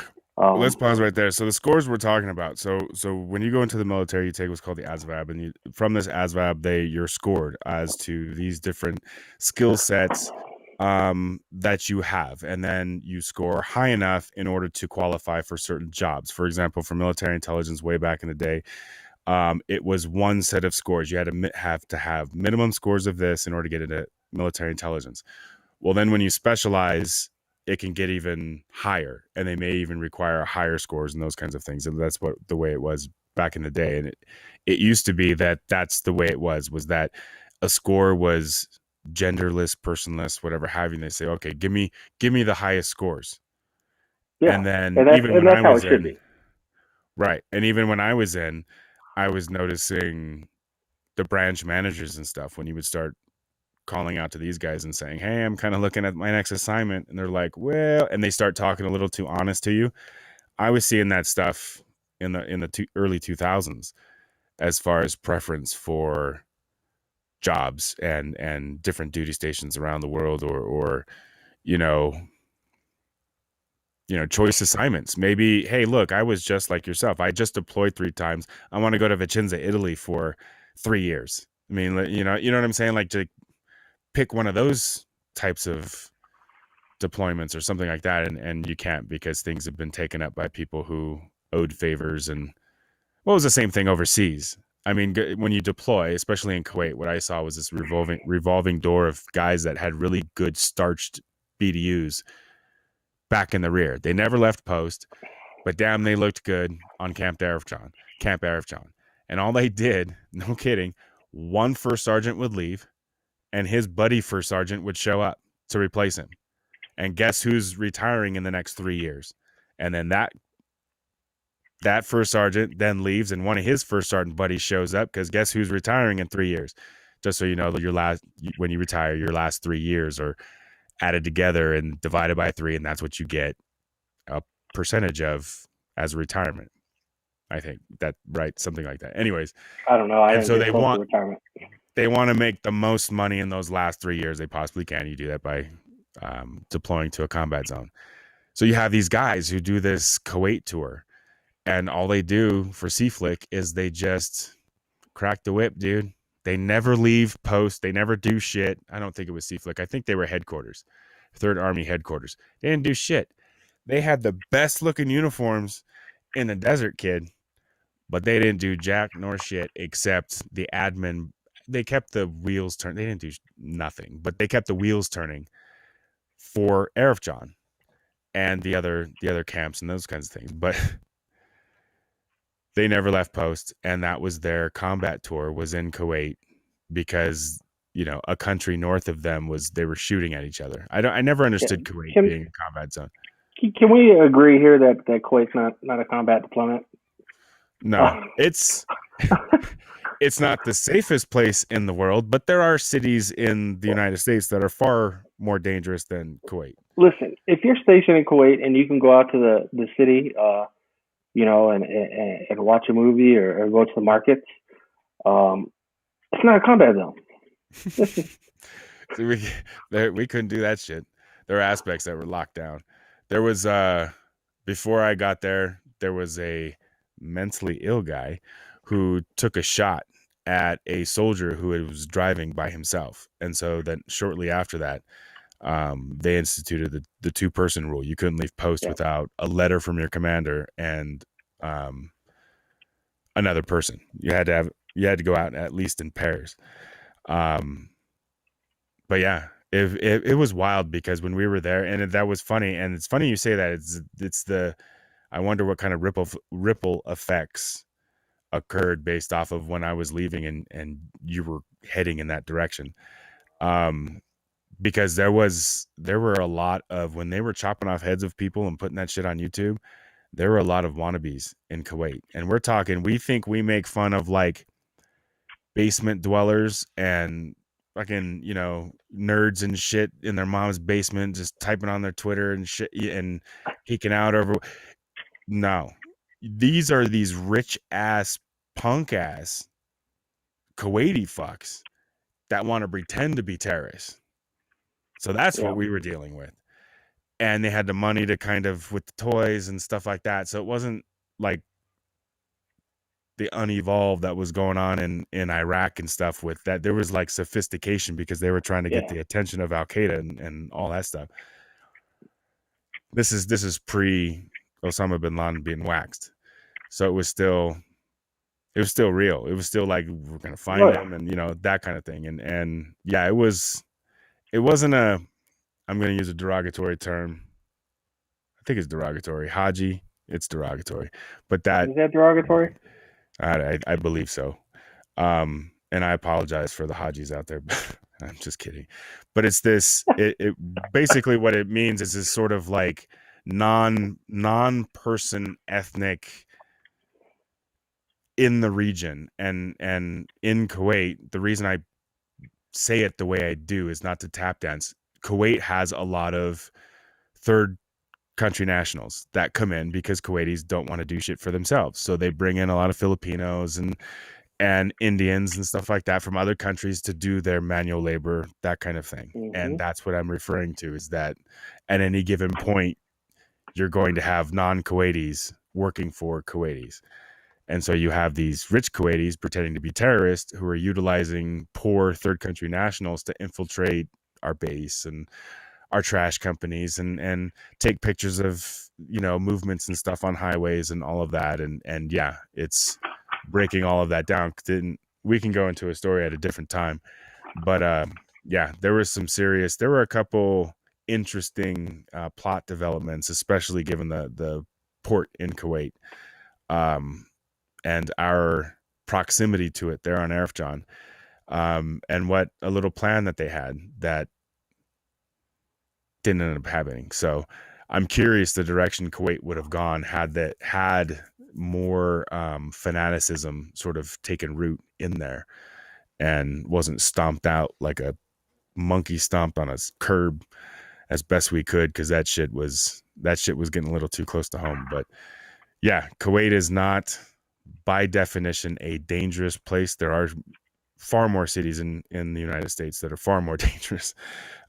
Let's pause right there. So the scores we're talking about. So when you go into the military, you take what's called the ASVAB, and from this ASVAB, you're scored as to these different skill sets that you have, and then you score high enough in order to qualify for certain jobs. For example, for military intelligence, way back in the day, it was one set of scores. You had to have minimum scores of this in order to get into military intelligence. Well, then when you specialize, it can get even higher, and they may even require higher scores and those kinds of things. And that's the way it was back in the day. And it used to be that's the way it was that a score was genderless, personless, whatever have you. And they say, okay, give me the highest scores. Yeah. And then even when I was in, right. And even when I was in, I was noticing the branch managers and stuff when you would start calling out to these guys and saying, hey, I'm kind of looking at my next assignment. And they're like, well, and they start talking a little too honest to you. I was seeing that stuff in the early 2000s as far as preference for jobs and different duty stations around the world, or choice assignments. Maybe, hey, look, I was just like yourself. I just deployed 3 times. I want to go to Vicenza, Italy for 3 years. I mean, you know what I'm saying? Like, to pick one of those types of deployments or something like that, and you can't, because things have been taken up by people who owed favors. And what was the same thing overseas? I mean, when you deploy, especially in Kuwait, what I saw was this revolving door of guys that had really good starched BDUs back in the rear. They never left post, but damn, they looked good on Camp Arifjan. And all they did, no kidding, one first sergeant would leave, and his buddy first sergeant would show up to replace him. And guess who's retiring in the next 3 years? And then that first sergeant then leaves, and one of his first sergeant buddies shows up, because guess who's retiring in 3 years? Just so you know, when you retire, your last 3 years are added together and divided by 3, and that's what you get a percentage of as a retirement. I think that, right? Something like that. Anyways, I don't know. And so they want to make the most money in those last 3 years they possibly can. You do that by deploying to a combat zone. So you have these guys who do this Kuwait tour, and all they do for CFLIC is they just crack the whip, dude. They never leave post. They never do shit. I don't think it was CFLIC. I think they were headquarters, 3rd Army headquarters. They didn't do shit. They had the best looking uniforms in the desert, kid, but they didn't do jack nor shit except the admin. They kept the wheels turning. They didn't do nothing, but they kept the wheels turning for Arifjan and the other camps and those kinds of things. But they never left post, and that was their combat tour, was in Kuwait, because a country north of them they were shooting at each other. I never understood Kuwait being a combat zone. Can we agree here that Kuwait's not a combat deployment? No, it's not the safest place in the world, but there are cities in the United States that are far more dangerous than Kuwait. Listen, if you're stationed in Kuwait and you can go out to the city, and watch a movie or go to the markets, it's not a combat zone. We couldn't do that shit. There are aspects that were locked down. There was before I got there was a mentally ill guy who took a shot at a soldier who was driving by himself, and so then shortly after that, they instituted the 2-person rule. You couldn't leave post without a letter from your commander and another person. You had to go out at least in pairs. But yeah, it was wild because when we were there, and that was funny, and it's funny you say that. It's the I wonder what kind of ripple effects occurred based off of when I was leaving and you were heading in that direction. Because there were a lot of, when they were chopping off heads of people and putting that shit on YouTube, there were a lot of wannabes in Kuwait. And we're talking, we think we make fun of like basement dwellers and fucking, nerds and shit in their mom's basement, just typing on their Twitter and shit and geeking out over. No, these are these rich ass, punk ass Kuwaiti fucks that want to pretend to be terrorists. So that's what we were dealing with. And they had the money to kind of, with the toys and stuff like that. So it wasn't like the unevolved that was going on in Iraq and stuff with that. There was like sophistication because they were trying to get the attention of Al Qaeda and all that stuff. This is pre Osama bin Laden being waxed. So it was still real. It was still like, we're going to find him and, that kind of thing. And yeah, it wasn't I'm going to use a derogatory term. I think it's derogatory. Haji, it's derogatory. But is that derogatory? I believe so. And I apologize for the Hajis out there. I'm just kidding. But it's this, it basically what it means is this sort of like non-person ethnic in the region. And in Kuwait, the reason I say it the way I do is not to tap dance. Kuwait has a lot of third country nationals that come in because Kuwaitis don't want to do shit for themselves. So they bring in a lot of Filipinos and Indians and stuff like that from other countries to do their manual labor, that kind of thing. Mm-hmm. And that's what I'm referring to, is that at any given point, you're going to have non-Kuwaitis working for Kuwaitis. And so you have these rich Kuwaitis pretending to be terrorists who are utilizing poor third country nationals to infiltrate our base and our trash companies and take pictures of, movements and stuff on highways and all of that. And yeah, it's breaking all of that down. We can go into a story at a different time, but yeah, there were a couple interesting plot developments, especially given the port in Kuwait and our proximity to it there on Arifjan. And what a little plan that they had that didn't end up happening. So I'm curious the direction Kuwait would have gone had more fanaticism sort of taken root in there and wasn't stomped out like a monkey stomped on a curb as best we could, because that shit was getting a little too close to home. But yeah, Kuwait is not by definition a dangerous place. There are far more cities in the United States that are far more dangerous.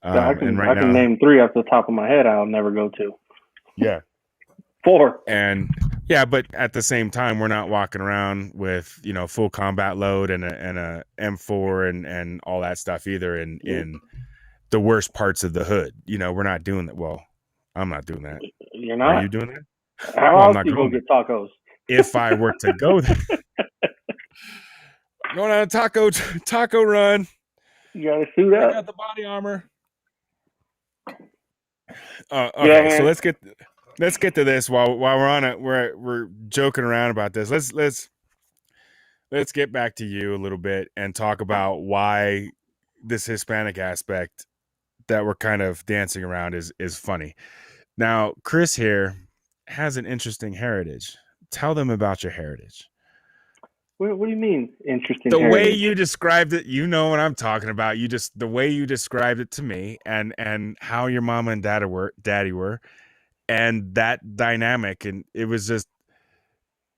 I can name 3 off the top of my head I'll never go to. Yeah. 4. And yeah, but at the same time, we're not walking around with, full combat load and a M4 and all that stuff either in the worst parts of the hood. We're not doing that. Well, I'm not doing that. You're not? Are you doing that? How else do you go get tacos? If I were to go there. Going on a taco run. You gotta suit up. I got the body armor. Okay, yeah, so let's get to this while we're on it. We're joking around about this. Let's get back to you a little bit and talk about why this Hispanic aspect that we're kind of dancing around is funny. Now, Chris here has an interesting heritage. Tell them about your heritage. What do you mean interesting? The way you described it, you know what I'm talking about. The way you described it to me, and how your mama and daddy were, and that dynamic, and it was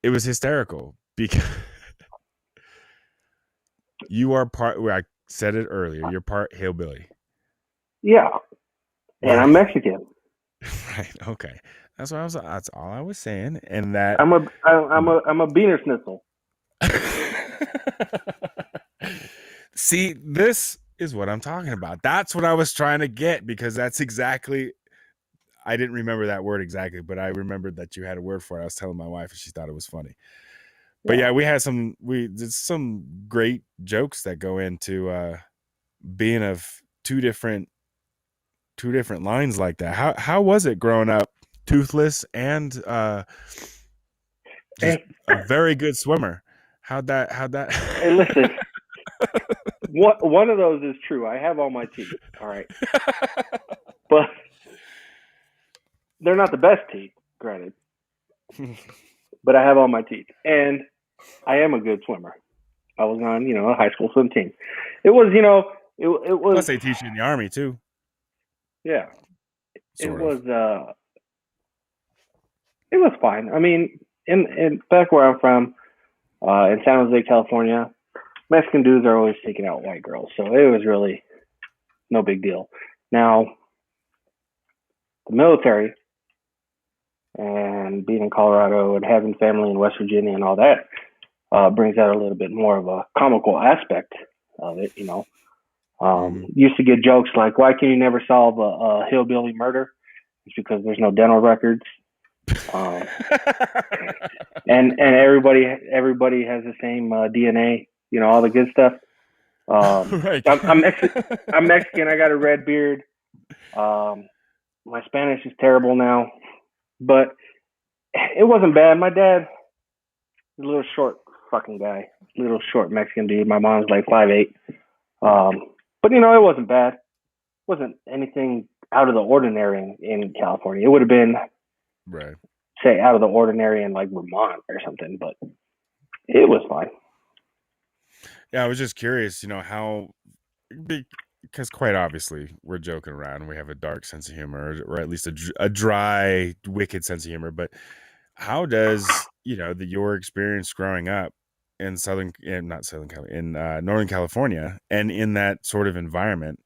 hysterical because you are part. Where I said it earlier, you're part hillbilly. Yeah, and I'm Mexican. Right. Okay. That's all I was saying, and that I'm a beaner schnitzel. See, this is what I'm talking about. That's what I was trying to get, because that's exactly, I didn't remember that word exactly, but I remembered that you had a word for it. I was telling my wife and she thought it was funny. But yeah, we did some great jokes that go into being of two different lines like that. How was it growing up toothless and just Hey, a very good swimmer? How'd that hey, listen. One of those is true. I have all my teeth. All right, but they're not the best teeth, granted. But I have all my teeth, and I am a good swimmer. I was on, a high school swim team. It was, it was. Plus they teach you in the Army too. Yeah, Sort it of. was. It was fine. I mean, in back where I'm from, in San Jose, California, Mexican dudes are always seeking out white girls, so it was really no big deal. Now, the military and being in Colorado and having family in West Virginia and all that brings out a little bit more of a comical aspect of it. Used to get jokes like, "Why can you never solve a hillbilly murder?" It's because there's no dental records. And everybody has the same DNA, all the good stuff. Right. I'm Mexican. I got a red beard. My Spanish is terrible now, but it wasn't bad. My dad, a little short fucking guy, little short Mexican dude. My mom's like 5'8". But it wasn't bad. It wasn't anything out of the ordinary in California. It would have been, Right. say, out of the ordinary in like Vermont or something, but it was fine. Yeah, I was just curious, how, because quite obviously we're joking around. We have a dark sense of humor, or at least a dry, wicked sense of humor. But how does your experience growing up in Northern California, and in that sort of environment,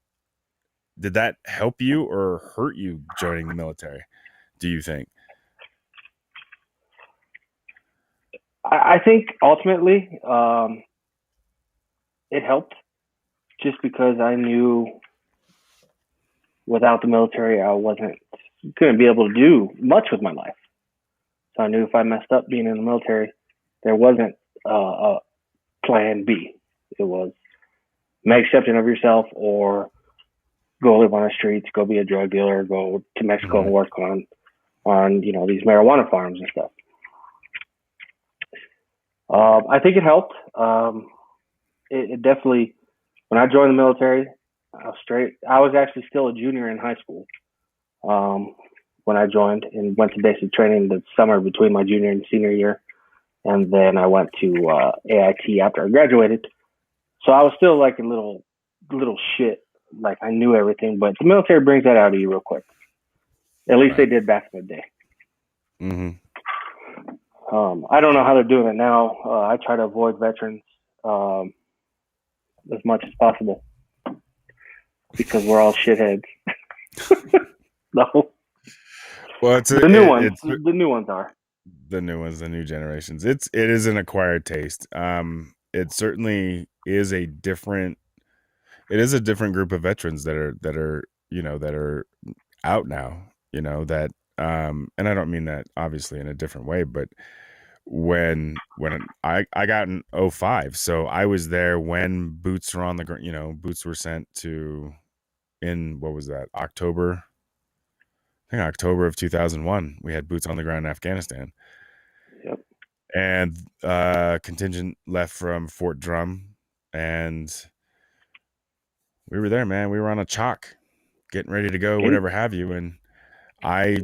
did that help you or hurt you joining the military, do you think? I think ultimately it helped, just because I knew without the military I wasn't going to be able to do much with my life. So I knew if I messed up being in the military, there wasn't a plan B. It was make accepting of yourself, or go live on the streets, go be a drug dealer, go to Mexico and work on these marijuana farms and stuff. I think it helped. It definitely, when I joined the military, I was actually still a junior in high school when I joined, and went to basic training the summer between my junior and senior year. And then I went to AIT after I graduated. So I was still like a little shit. Like, I knew everything, but the military brings that out of you real quick. At least they did back in the day. Mm-hmm. I don't know how they're doing it now. I try to avoid veterans as much as possible, because we're all shitheads. No. Well, The new ones are. The new ones, the new generations. It is an acquired taste. It certainly is a different group of veterans that are out now, that and I don't mean that obviously in a different way, but when I got in 2005, so I was there when boots were on the ground. Boots were sent to, in what was that, October? I think October of 2001, we had boots on the ground in Afghanistan. Yep. And contingent left from Fort Drum, and we were there, man. We were on a chalk, getting ready to go, whatever have you. And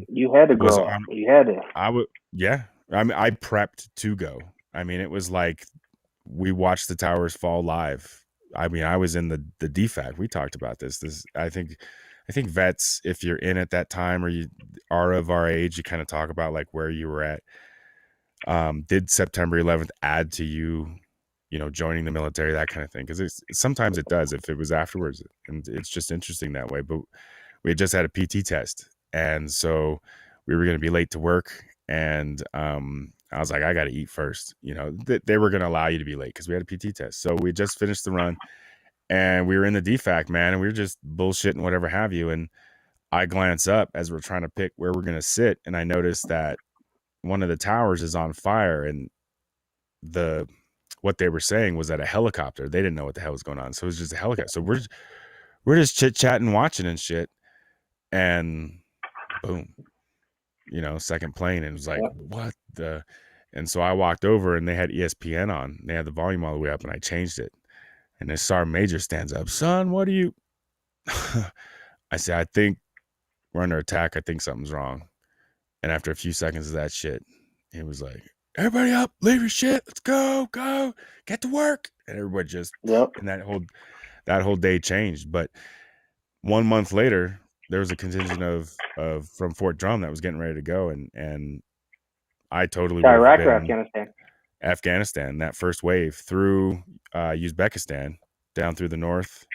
you had to grow up. You had to. Yeah. I mean, I prepped to go. I mean, it was like we watched the towers fall live. I mean, I was in the DFAC. We talked about this. I think vets, if you're in at that time or you are of our age, you kind of talk about like where you were at. Did September 11th add to you, joining the military, that kind of thing? Because sometimes it does if it was afterwards, and it's just interesting that way. But we had just had a PT test, and so we were going to be late to work, and I was like, I got to eat first. They were going to allow you to be late because we had a PT test. So we just finished the run, and we were in the DFAC, man, and we were just bullshitting, whatever have you. And I glance up as we're trying to pick where we're going to sit, and I noticed that one of the towers is on fire, and what they were saying was that a helicopter, they didn't know what the hell was going on. So it was just a helicopter. So we're just chit-chatting, watching and shit. And boom, second plane. And it was like, what the? And so I walked over and they had ESPN on. They had the volume all the way up and I changed it. And then Sergeant Major stands up. Son, what are you? I said, I think we're under attack. I think something's wrong. And after a few seconds of that shit, he was like, everybody up, leave your shit. Let's go, get to work. And everybody just, and that whole day changed. But 1 month later, there was a contingent of from Fort Drum that was getting ready to go. And I totally Iraq or Afghanistan? Afghanistan, that first wave through Uzbekistan, down through the north,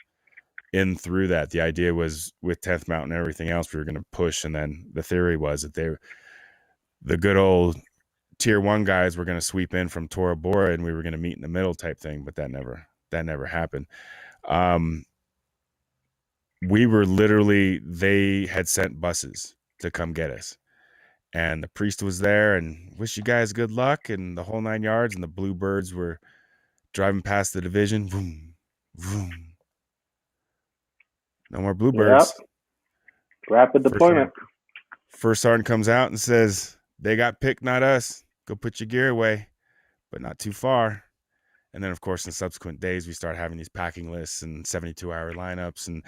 in through that. The idea was with 10th Mountain and everything else, we were going to push. And then the theory was that the good old tier 1 guys were going to sweep in from Tora Bora and we were going to meet in the middle type thing. But that never happened. We were literally, they had sent buses to come get us. And the priest was there and wish you guys good luck and the whole 9 yards. And the Bluebirds were driving past the division. Vroom, vroom. No more Bluebirds. Yep. Rapid deployment. First sergeant comes out and says, they got picked, not us. Go put your gear away, but not too far. And then, of course, in subsequent days, we started having these packing lists and 72-hour lineups. And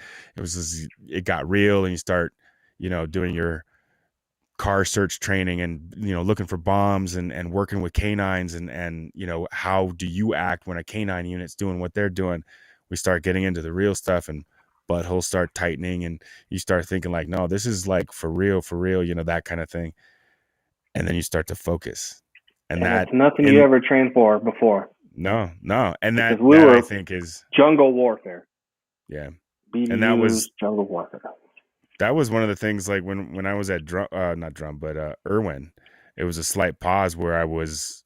it got real. And you start, doing your car search training and, looking for bombs and working with canines and, how do you act when a canine unit's doing what they're doing? We start getting into the real stuff and buttholes start tightening and you start thinking like, no, this is like for real, that kind of thing. And then you start to focus. And that's nothing you ever trained for before. No. And that I think is jungle warfare. Yeah. BDU, and that was jungle warfare. That was one of the things, like when I was at Irwin, it was a slight pause where I was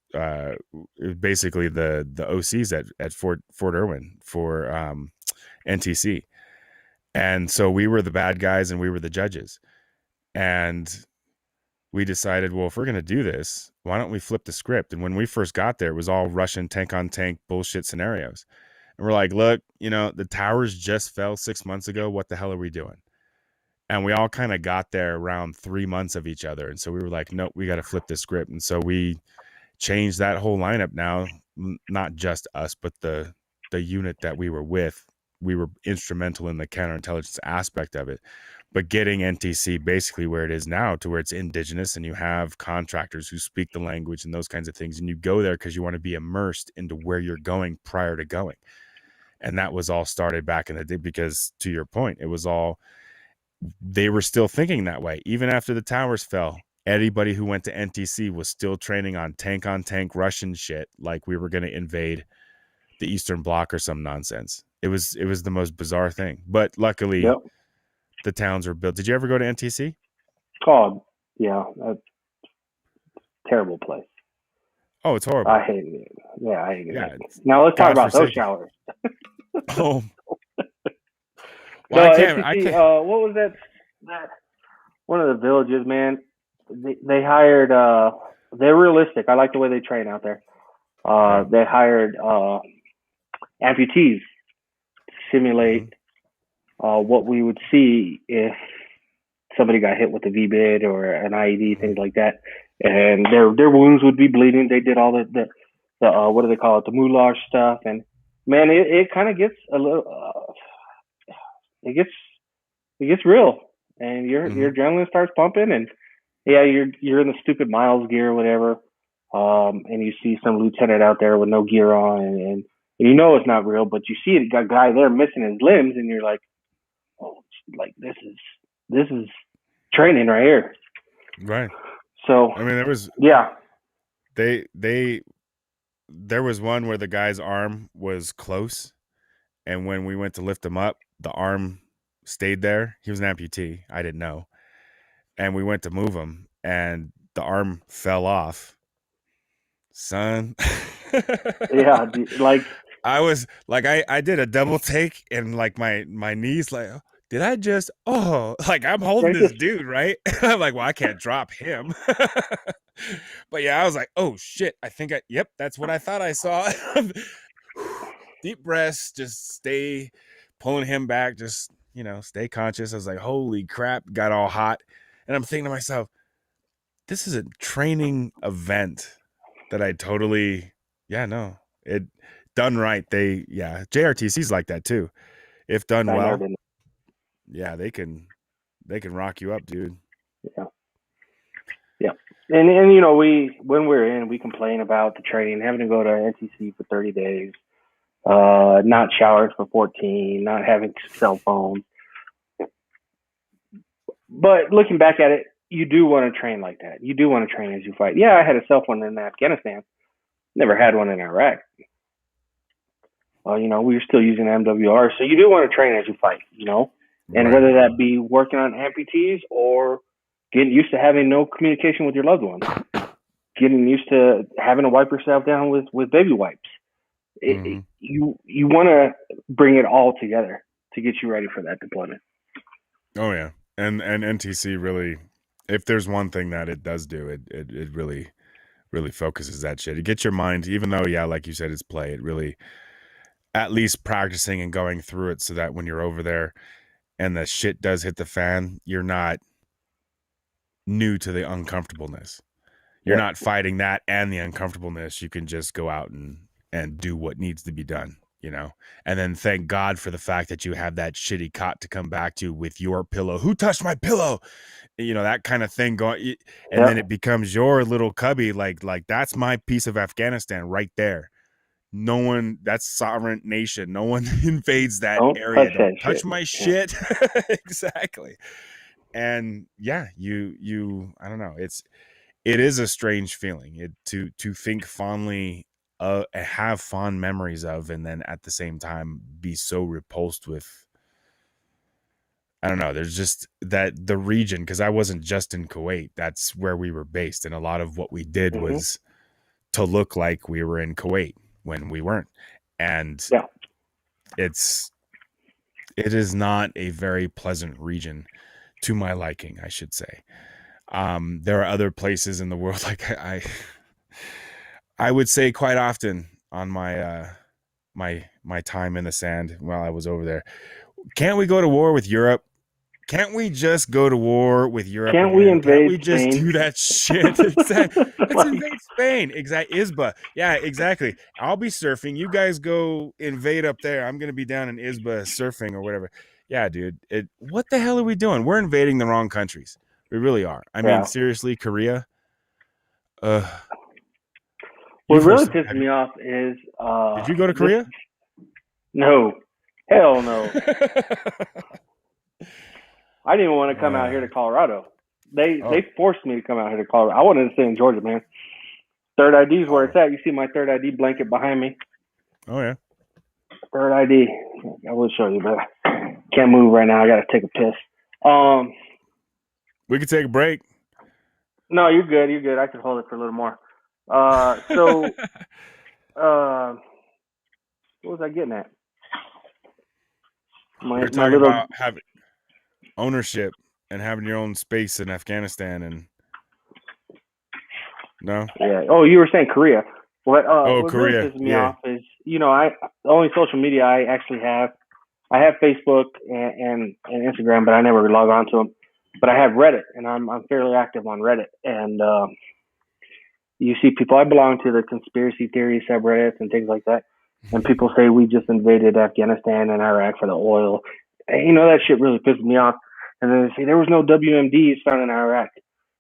basically the OCs at Fort Irwin for NTC. And so we were the bad guys and we were the judges. And we decided, well, if we're going to do this, why don't we flip the script? And when we first got there, it was all Russian tank on tank bullshit scenarios. And we're like, look, the towers just fell 6 months ago. What the hell are we doing? And we all kind of got there around 3 months of each other. And so we were like, nope, we got to flip this script. And so we changed that whole lineup now, not just us, but the unit that we were with. We were instrumental in the counterintelligence aspect of it. But getting NTC basically where it is now, to where it's indigenous and you have contractors who speak the language and those kinds of things. And you go there because you want to be immersed into where you're going prior to going. And that was all started back in the day because, to your point, it was all, they were still thinking that way. Even after the towers fell, anybody who went to NTC was still training on tank Russian shit, like we were going to invade the Eastern Bloc or some nonsense. It was the most bizarre thing. But luckily, the towns were built. Did you ever go to NTC? Oh, yeah. Terrible place. Oh, it's horrible. I hated it. Yeah, I hated it. Now let's talk about those showers. Oh. Well, I can't. What was that? One of the villages, man. They hired. They're realistic. I like the way they train out there. They hired amputees to simulate what we would see if somebody got hit with a V-bid or an IED, things like that, and their wounds would be bleeding. They did all the what do they call it? The moulage stuff, and man, it kind of gets a little. It gets real, and your adrenaline starts pumping, and you're in the stupid Miles gear or whatever, and you see some lieutenant out there with no gear on, and it's not real, but you see a guy there missing his limbs, and you're like, oh, like this is training right here, right? So I mean, there was there was one where the guy's arm was close. And when we went to lift him up, the arm stayed there. He was an amputee. I didn't know. And we went to move him, and the arm fell off. Son. Yeah, like I was like, I did a double take, and like my knees, like, did I just? Oh, like I'm holding this dude, right? I'm like, well, I can't drop him. But yeah, I was like, oh shit, yep, that's what I thought I saw. Deep breaths, just stay pulling him back, just stay conscious. I was like, holy crap, got all hot. And I'm thinking to myself, this is a training event that I totally, it done right. JRTC's like that too. If done well, they can rock you up, dude. Yeah. Yeah. And when we're in, we complain about the training, having to go to NTC for 30 days, not showered for 14, not having cell phones. But looking back at it, you do want to train like that. You do want to train as you fight. Yeah, I had a cell phone in Afghanistan. Never had one in Iraq. We were still using MWR. So you do want to train as you fight, and whether that be working on amputees or getting used to having no communication with your loved ones, getting used to having to wipe yourself down with baby wipes. You want to bring it all together to get you ready for that deployment. Oh yeah, and NTC really, if there's one thing that it does do, it really focuses that shit. It gets your mind, even though like you said, it's play. It really, at least practicing and going through it, so that when you're over there and the shit does hit the fan, you're not new to the uncomfortableness. You're not fighting that and the uncomfortableness. You can just go out and do what needs to be done, and then thank God for the fact that you have that shitty cot to come back to with your pillow. Who touched my pillow? That kind of thing going. And then it becomes your little cubby. Like that's my piece of Afghanistan right there. No one, that's sovereign nation. No one invades that area. Don't touch my shit. Exactly. And you I don't know. It is a strange feeling to think fondly, have fond memories of, and then at the same time be so repulsed with. I don't know. There's just that the region, because I wasn't just in Kuwait. That's where we were based, and a lot of what we did was to look like we were in Kuwait when we weren't. And it is not a very pleasant region to my liking, I should say. There are other places in the world, like I would say quite often on my my time in the sand while I was over there, can't we go to war with Europe? Can't we just go to war with Europe? Can't we invade Can't we just Spain? do that shit? Exactly. Let's invade Spain. Exactly. Isba. Yeah, exactly. I'll be surfing. You guys go invade up there. I'm going to be down in Isba surfing or whatever. Yeah, dude. What the hell are we doing? We're invading the wrong countries. We really are. I mean, seriously, Korea. What really pisses me off is... did you go to Korea? No. Hell no. I didn't even want to come out here to Colorado. They forced me to come out here to Colorado. I wanted to stay in Georgia, man. Third ID is where it's at. You see my third ID blanket behind me. Oh, yeah. Third ID. I will show you, but can't move right now. I got to take a piss. We could take a break. No, you're good. You're good. I can hold it for a little more. What was I getting at? You're talking about having ownership and having your own space in Afghanistan, and no. Yeah. Oh, you were saying Korea. What Korea. Really pisses me off is, the only social media I actually have. I have Facebook and Instagram, but I never log on to them. But I have Reddit, and I'm fairly active on Reddit. And you see people. I belong to the conspiracy theory subreddits and things like that. And people say we just invaded Afghanistan and Iraq for the oil. And, that shit really pisses me off. And then they say there was no WMDs found in Iraq,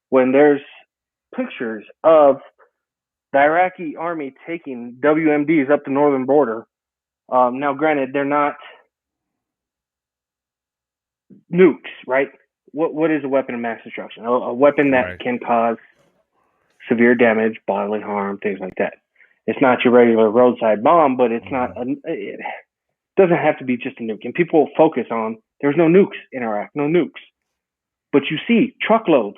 when there's pictures of the Iraqi army taking WMDs up the northern border. Now, granted, they're not nukes, right? What is a weapon of mass destruction? A weapon that can cause severe damage, bodily harm, things like that. It's not your regular roadside bomb, but it's not. It doesn't have to be just a nuke. And people focus on there's no nukes in Iraq, no nukes. But you see truckloads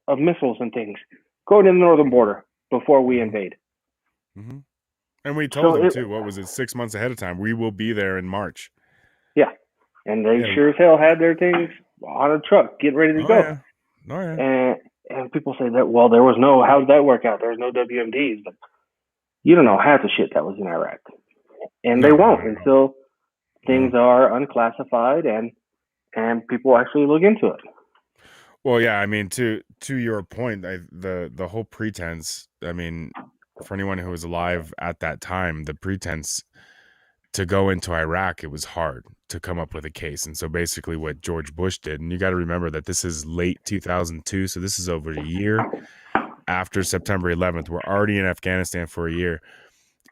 of missiles and things going to the northern border before we invade. Mm-hmm. And we told them too. What was it? 6 months ahead of time. We will be there in March. Yeah, and they sure as hell had their things on a truck, getting ready to go. Yeah. Oh, yeah. And people say that, well, there was no. How did that work out? There's no WMDs, but you don't know half the shit that was in Iraq, and they won't until things are unclassified and and people actually look into it. Well, yeah, I mean, to your point, the whole pretense, I mean, for anyone who was alive at that time, the pretense to go into Iraq, it was hard to come up with a case. And so basically what George Bush did, and you got to remember that this is late 2002, so this is over a year after September 11th. We're already in Afghanistan for a year,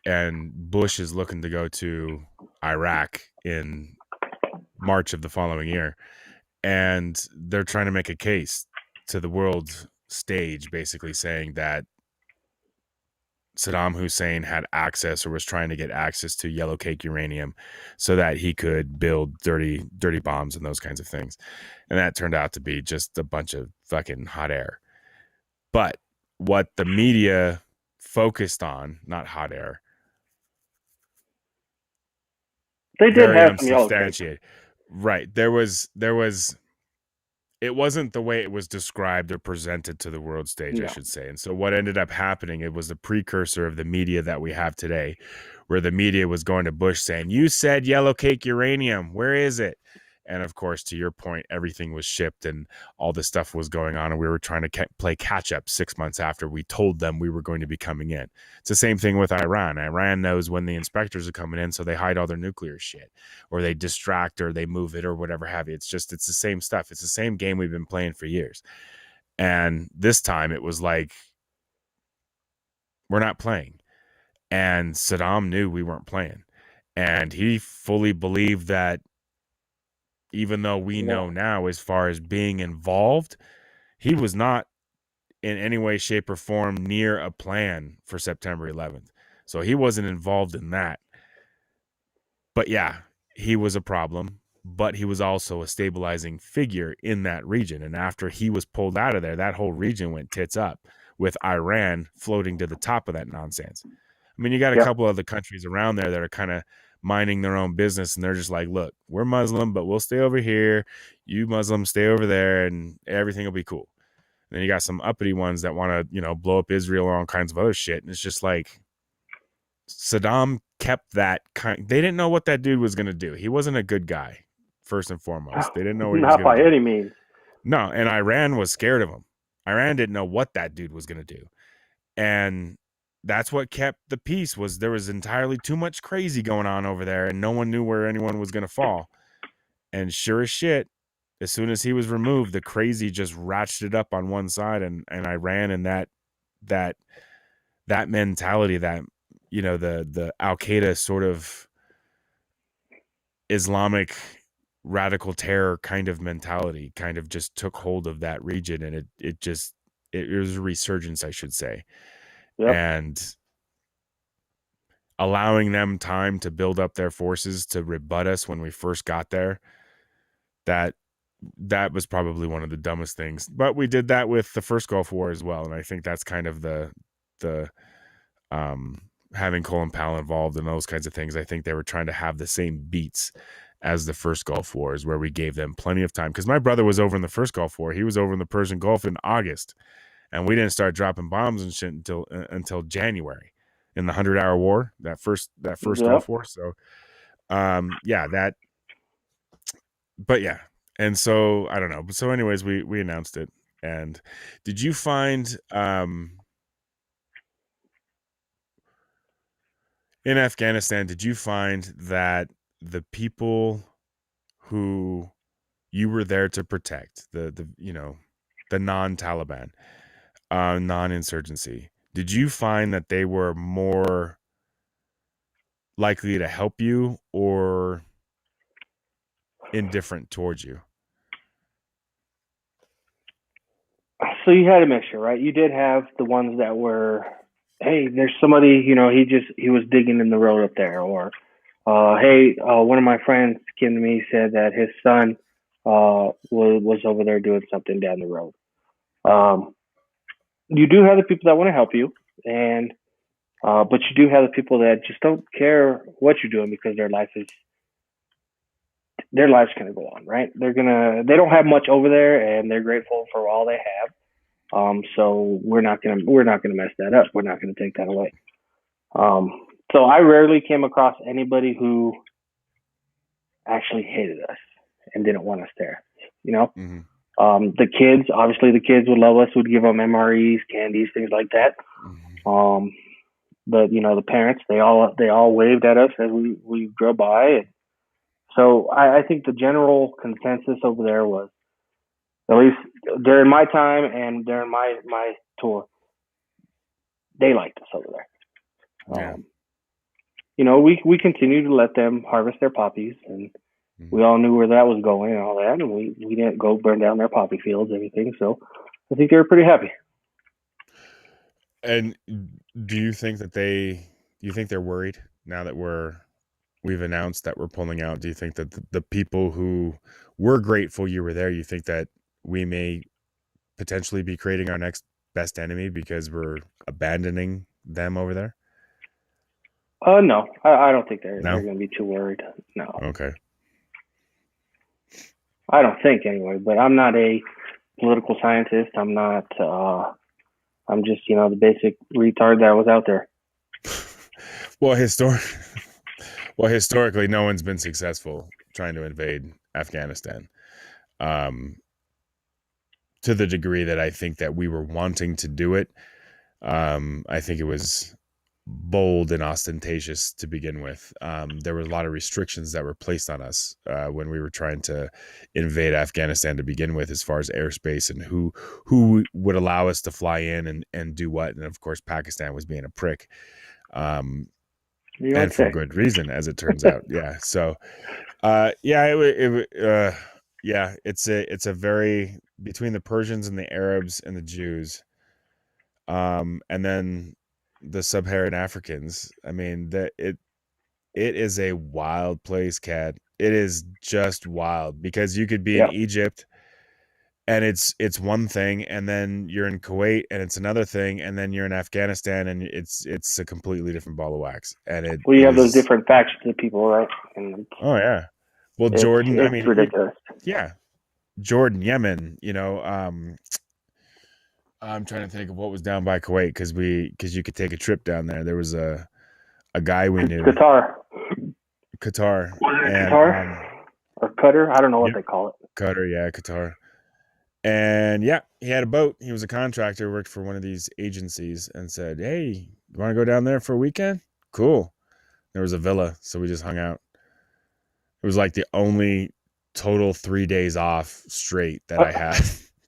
and Bush is looking to go to Iraq in March of the following year. And they're trying to make a case to the world stage, basically saying that Saddam Hussein had access or was trying to get access to yellow cake uranium so that he could build dirty bombs and those kinds of things. And that turned out to be just a bunch of fucking hot air. But what the media focused on, not hot air, They did have some yellow unsubstantiated. Right. There was it wasn't the way it was described or presented to the world stage, I should say. And so what ended up happening, it was the precursor of the media that we have today, where the media was going to Bush saying, you said yellow cake uranium, where is it? And of course, to your point, everything was shipped and all this stuff was going on. And we were trying to play catch up 6 months after we told them we were going to be coming in. It's the same thing with Iran. Iran knows when the inspectors are coming in, so they hide all their nuclear shit, or they distract, or they move it, or whatever have you. It's the same stuff. It's the same game we've been playing for years. And this time it was like, we're not playing. And Saddam knew we weren't playing. And he fully believed that, even though we know now, as far as being involved, he was not in any way, shape, or form near a plan for September 11th. So he wasn't involved in that. But yeah, he was a problem, but he was also a stabilizing figure in that region. And after he was pulled out of there, that whole region went tits up, with Iran floating to the top of that nonsense. I mean, you got a couple other countries around there that are kind of minding their own business, and they're just like, look, we're Muslim, but we'll stay over here. You Muslims stay over there, and everything will be cool. And then you got some uppity ones that want to, blow up Israel or all kinds of other shit. And it's just like, Saddam kept that kind. They didn't know what that dude was going to do. He wasn't a good guy, first and foremost. They didn't know what he was going to do. Not by any means. No, and Iran was scared of him. Iran didn't know what that dude was going to do. And that's what kept the peace, was there was entirely too much crazy going on over there, and no one knew where anyone was going to fall. And sure as shit, as soon as he was removed, the crazy just ratcheted up on one side, and Iran and that mentality, that, the Al-Qaeda sort of Islamic radical terror kind of mentality kind of just took hold of that region, and it was a resurgence, I should say. And allowing them time to build up their forces to rebut us when we first got there, that was probably one of the dumbest things. But we did that with the first Gulf War as well, and I think that's kind of the having Colin Powell involved in those kinds of things. I think they were trying to have the same beats as the first Gulf Wars, where we gave them plenty of time. Because my brother was over in the first Gulf War. He was over in the Persian Gulf in August. And we didn't start dropping bombs and shit until January, in the 100-Hour War, that first Gulf War. So, but yeah. And so, I don't know. So anyways, we announced it. And did you find, in Afghanistan, did you find that the people who you were there to protect, the non-Taliban, non-insurgency, did you find that they were more likely to help you or indifferent towards you? So you had a mixture, right? You did have the ones that were, hey, there's somebody, he was digging in the road up there, or hey, one of my friends came to me, said that his son was over there doing something down the road. You do have the people that want to help you, and but you do have the people that just don't care what you're doing, because their life's gonna go on, right? They don't have much over there, and they're grateful for all they have. So we're not gonna mess that up. We're not gonna take that away. So I rarely came across anybody who actually hated us. and didn't want us there. You know, Mm-hmm. the kids would love us. Would give them MREs, candies, things like that. Mm-hmm. But the parents, they all waved at us as we drove by. And so I think the general consensus over there was, at least during my time and during my tour, they liked us over there. Yeah. We continued to let them harvest their poppies, and we all knew where that was going and all that, and we didn't go burn down their poppy fields, everything. So I think they were pretty happy. And do you think that they're worried now that we've announced that we're pulling out? Do you think that the people who were grateful you were there, you think that we may potentially be creating our next best enemy because we're abandoning them over there? No, I don't think they're No? going to be too worried. No. Okay. I don't think anyway, but I'm not a political scientist. I'm not, I'm just, the basic retard that was out there. Well, historically, no one's been successful trying to invade Afghanistan. To the degree that I think that we were wanting to do it. I think it was bold and ostentatious to begin with. There were a lot of restrictions that were placed on us when we were trying to invade Afghanistan to begin with, as far as airspace and who would allow us to fly in and do what. And of course, Pakistan was being a prick. And for good reason, as it turns out. Yeah. So, it's a very, between the Persians and the Arabs and the Jews, and then the sub-Saharan Africans. I mean, it is a wild place, Kat. It is just wild, because you could be in Egypt and it's one thing, and then you're in Kuwait and it's another thing, and then you're in Afghanistan and it's a completely different ball of wax. And you have those different factions of people, right? And oh yeah. Well, Jordan, it's ridiculous. Jordan, Yemen, I'm trying to think of what was down by Kuwait, because you could take a trip down there. There was a guy we knew. Qatar. Qatar. Qatar? Or Qatar? I don't know what they call it. Qatar, yeah, Qatar. And he had a boat. He was a contractor, worked for one of these agencies, and said, "Hey, you want to go down there for a weekend? Cool." There was a villa, so we just hung out. It was like the only total 3 days off straight that I had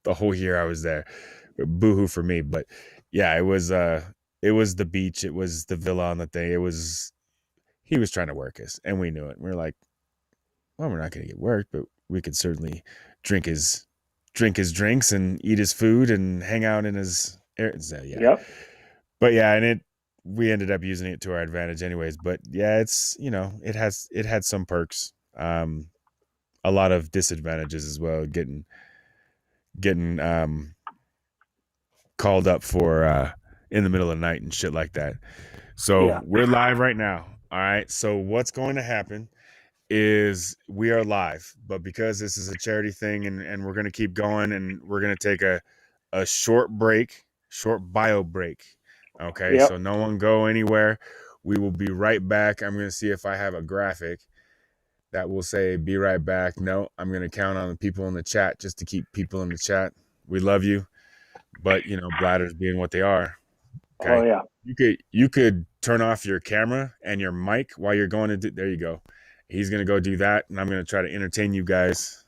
the whole year I was there. Boohoo for me. But yeah, it was the beach. It was the villa on the thing. He was trying to work us, and we knew it. We were like, well, we're not going to get worked, but we could certainly drink his drinks and eat his food and hang out in his air. So, yeah. Yep. But yeah, and we ended up using it to our advantage anyways. But yeah, it's, it had some perks. A lot of disadvantages as well. Getting called up for in the middle of the night and shit like that. So we're live right now. All right. So what's going to happen is we are live, but because this is a charity thing and we're going to keep going, and we're going to take a short bio break. Okay. Yep. So no one go anywhere. We will be right back. I'm going to see if I have a graphic that will say be right back. No, I'm going to count on the people in the chat just to keep people in the chat. We love you, but bladders being what they are. Okay. Oh yeah. You could turn off your camera and your mic while you're going to do, there you go. He's going to go do that, and I'm going to try to entertain you guys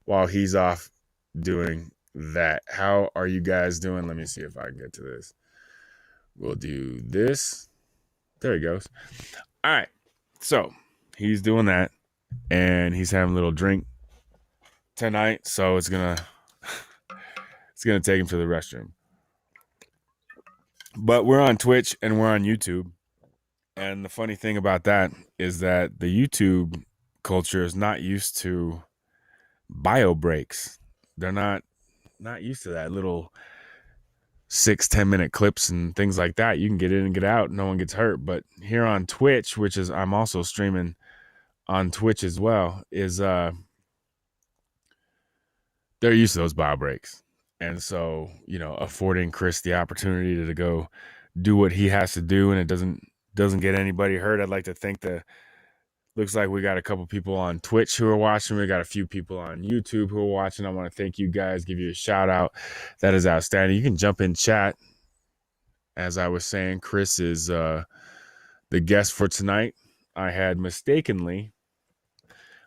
while he's off doing that. How are you guys doing? Let me see if I can get to this. We'll do this. There he goes. All right. So he's doing that, and he's having a little drink tonight. So it's going to take him to the restroom. But we're on Twitch and we're on YouTube. And the funny thing about that is that the YouTube culture is not used to bio breaks. They're not used to that little 6-10 minute clips and things like that. You can get in and get out. No one gets hurt. But here on Twitch, which is, I'm also streaming on Twitch as well, is they're used to those bio breaks. And so, affording Chris the opportunity to go do what he has to do, and it doesn't get anybody hurt. I'd like to thank the Looks like we got a couple people on Twitch who are watching. We got a few people on YouTube who are watching. I want to thank you guys, give you a shout out. That is outstanding. You can jump in chat. As I was saying, Chris is the guest for tonight. I had mistakenly,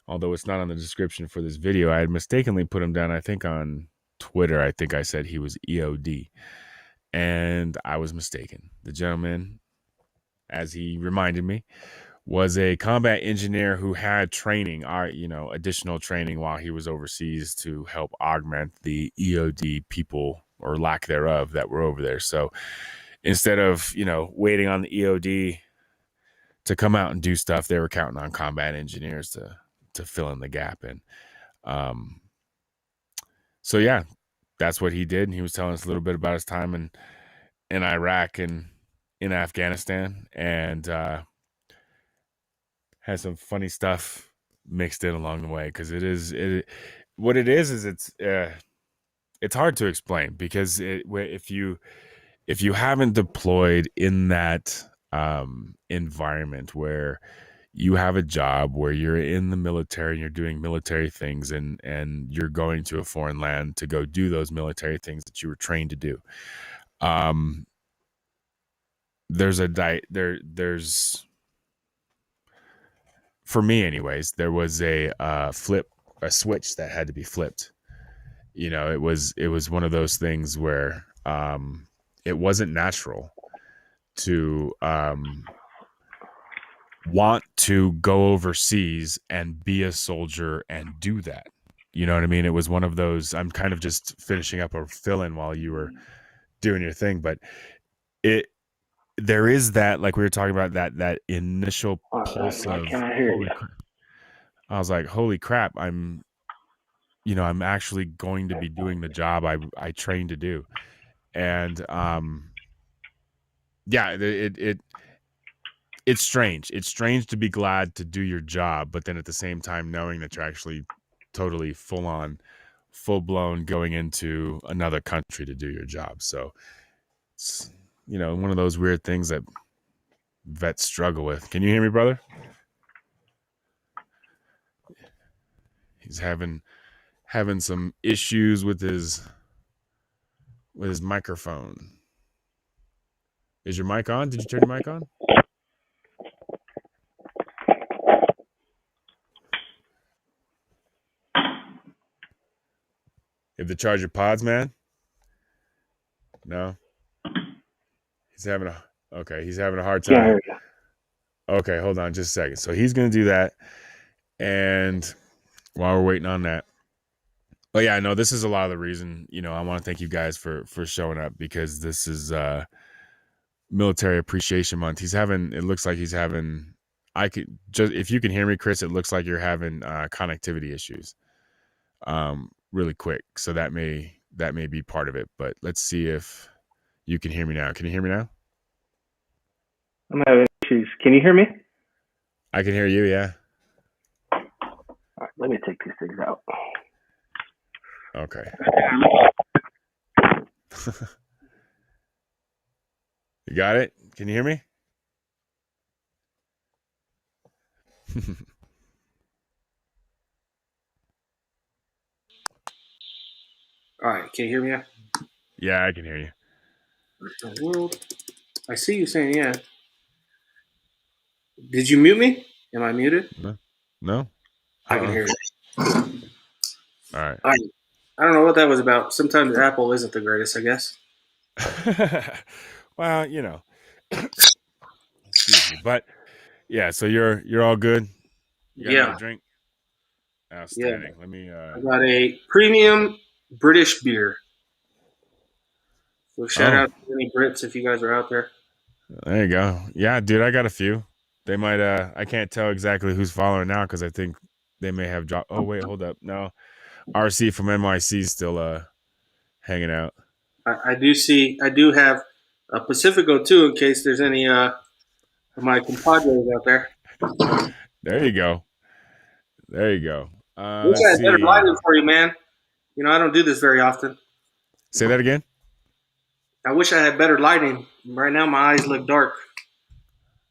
although it's not on the description for this video, I had mistakenly put him down, I think on Twitter. I think I said he was EOD. And I was mistaken. The gentleman, as he reminded me, was a combat engineer who had training, additional training while he was overseas to help augment the EOD people or lack thereof that were over there. So instead of, waiting on the EOD to come out and do stuff, they were counting on combat engineers to fill in the gap. And so, yeah, that's what he did. And he was telling us a little bit about his time in Iraq and in Afghanistan, and has some funny stuff mixed in along the way, because it's hard to explain, because if you haven't deployed in that environment where you have a job, where you're in the military and you're doing military things, and you're going to a foreign land to go do those military things that you were trained to do, there's for me anyways, there was a switch that had to be flipped. It was one of those things where it wasn't natural to want to go overseas and be a soldier and do that. You know what I mean? It was one of those, I'm kind of just finishing up a fill-in while you were doing your thing, but there is that, like we were talking about, that initial pulse of, I was like, holy crap, I'm actually going to be doing the job I trained to do. And it's strange. It's strange to be glad to do your job, but then at the same time knowing that you're actually totally full-blown going into another country to do your job. So it's one of those weird things that vets struggle with. Can you hear me, brother? He's having some issues with his microphone. Is your mic on? Did you turn your mic on? You have to charge your pods, man? No? He's having a hard time. Okay, hold on just a second. So he's going to do that. And while we're waiting on that. But yeah, no, this is a lot of the reason, I want to thank you guys for showing up, because this is Military Appreciation Month. It looks like he's having, if you can hear me, Chris, it looks like you're having connectivity issues really quick. So that may be part of it, but let's see if you can hear me now. Can you hear me now? I'm having issues. Can you hear me? I can hear you, yeah. All right, let me take these things out. Okay. You got it? Can you hear me? All right, can you hear me now? Yeah, I can hear you. What the world? I see you saying yeah. Did you mute me? Am I muted? No. I can hear you. All right. I don't know what that was about. Sometimes Apple isn't the greatest, I guess. Well, excuse me, but yeah. So you're all good. You got another drink? Outstanding. Yeah. Let me. I got a premium British beer. So shout out to any Brits if you guys are out there. There you go. Yeah, dude, I got a few. They might. I can't tell exactly who's following now, because I think they may have dropped. Oh wait, hold up. No, RC from NYC is still hanging out. I do have a Pacifico too, in case there's any of my compadres out there. There you go. Wish I had better lighting for you, man. I don't do this very often. Say that again. I wish I had better lighting. Right now, my eyes look dark.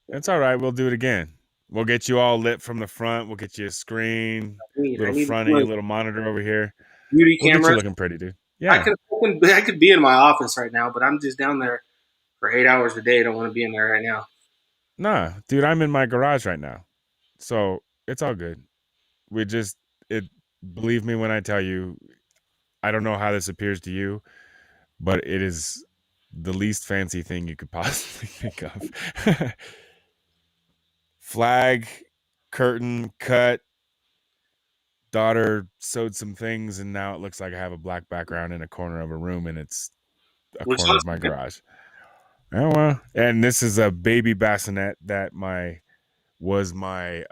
That's all right. We'll do it again. We'll get you all lit from the front. We'll get you a screen, I little need fronty, little monitor over here. beauty We'll get you cameras. looking pretty, dude. I Yeah. could be in my office right now, but I'm just down there for 8 hours a day. I don't want to be in there right now. Nah, dude, I'm in my garage right now. So it's all good. Believe me when I tell you, I don't know how this appears to you, but it is the least fancy thing you could possibly think of. Flag, curtain, cut, daughter sewed some things, and now it looks like I have a black background in a corner of a room, and it's a Which corner of my garage. Oh well, and this is a baby bassinet that was my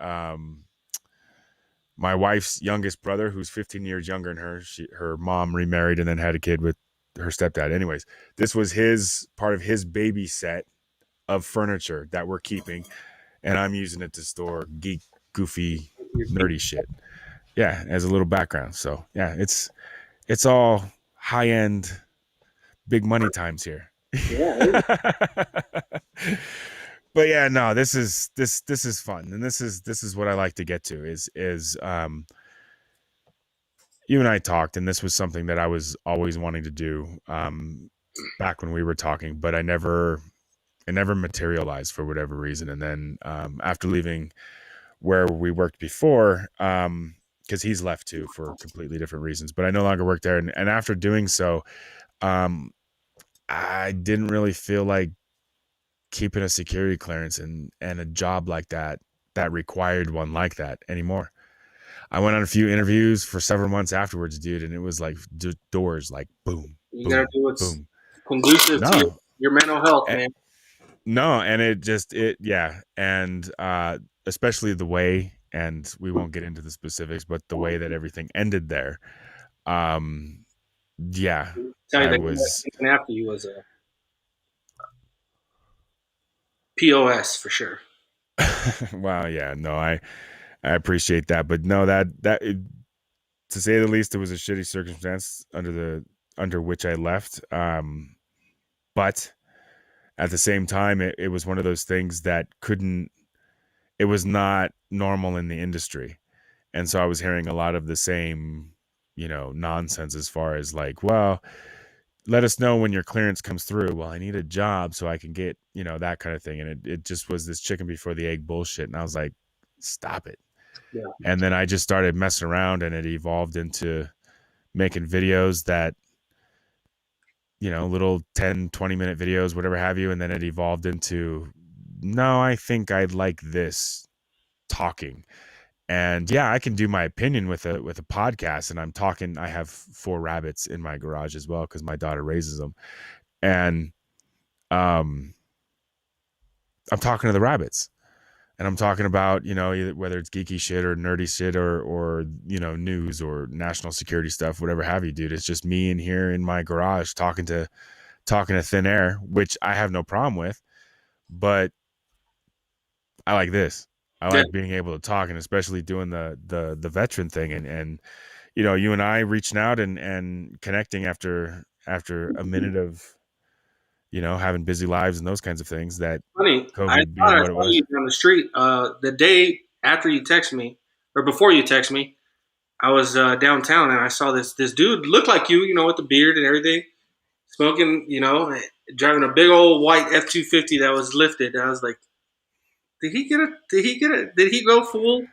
my wife's youngest brother, who's 15 years younger than her. Her mom remarried and then had a kid with her stepdad. Anyways, this was part of his baby set of furniture that we're keeping, and I'm using it to store geek, goofy, nerdy shit. Yeah, as a little background. So yeah, it's all high end, big money times here. Yeah. But yeah, no, this is fun, and this is what I like to get to is you and I talked, and this was something that I was always wanting to do back when we were talking, but it never materialized for whatever reason. And then after leaving where we worked before, because he's left too for completely different reasons, but I no longer work there, and after doing so, I didn't really feel like keeping a security clearance and a job like that required one like that anymore. I went on a few interviews for several months afterwards, dude, and it was like doors like boom, You boom, gotta do what's boom. conducive to your mental health, man. No, and and especially the way, and we won't get into the specifics, but the way that everything ended there. Yeah, Tell you I that was after you was a POS for sure. wow, yeah, no, I appreciate that, but no, to say the least, it was a shitty circumstance under which I left. But at the same time, it was one of those things that it was not normal in the industry. And so I was hearing a lot of the same, nonsense as far as like, well, let us know when your clearance comes through. Well, I need a job so I can get, that kind of thing. And it just was this chicken before the egg bullshit. And I was like, stop it. Yeah. And then I just started messing around, and it evolved into making videos that, little 10, 20-minute videos, whatever have you. And then it evolved into, no, I think I'd like this talking. And yeah, I can do my opinion with a podcast, and I'm talking. I have 4 rabbits in my garage as well because my daughter raises them, and I'm talking to the rabbits, and I'm talking about either whether it's geeky shit or nerdy shit or news or national security stuff, whatever have you, dude. It's just me in here in my garage talking to thin air, which I have no problem with, but I like this. I like being able to talk, and especially doing the veteran thing, and you and I reaching out and connecting after a minute of having busy lives and those kinds of things. That Funny, COVID I being thought I what it saw was. you down the street the day after you text me, or before you text me. I was downtown and I saw this dude looked like you, with the beard and everything, smoking, driving a big old white F-250 that was lifted. And I was like, did he go full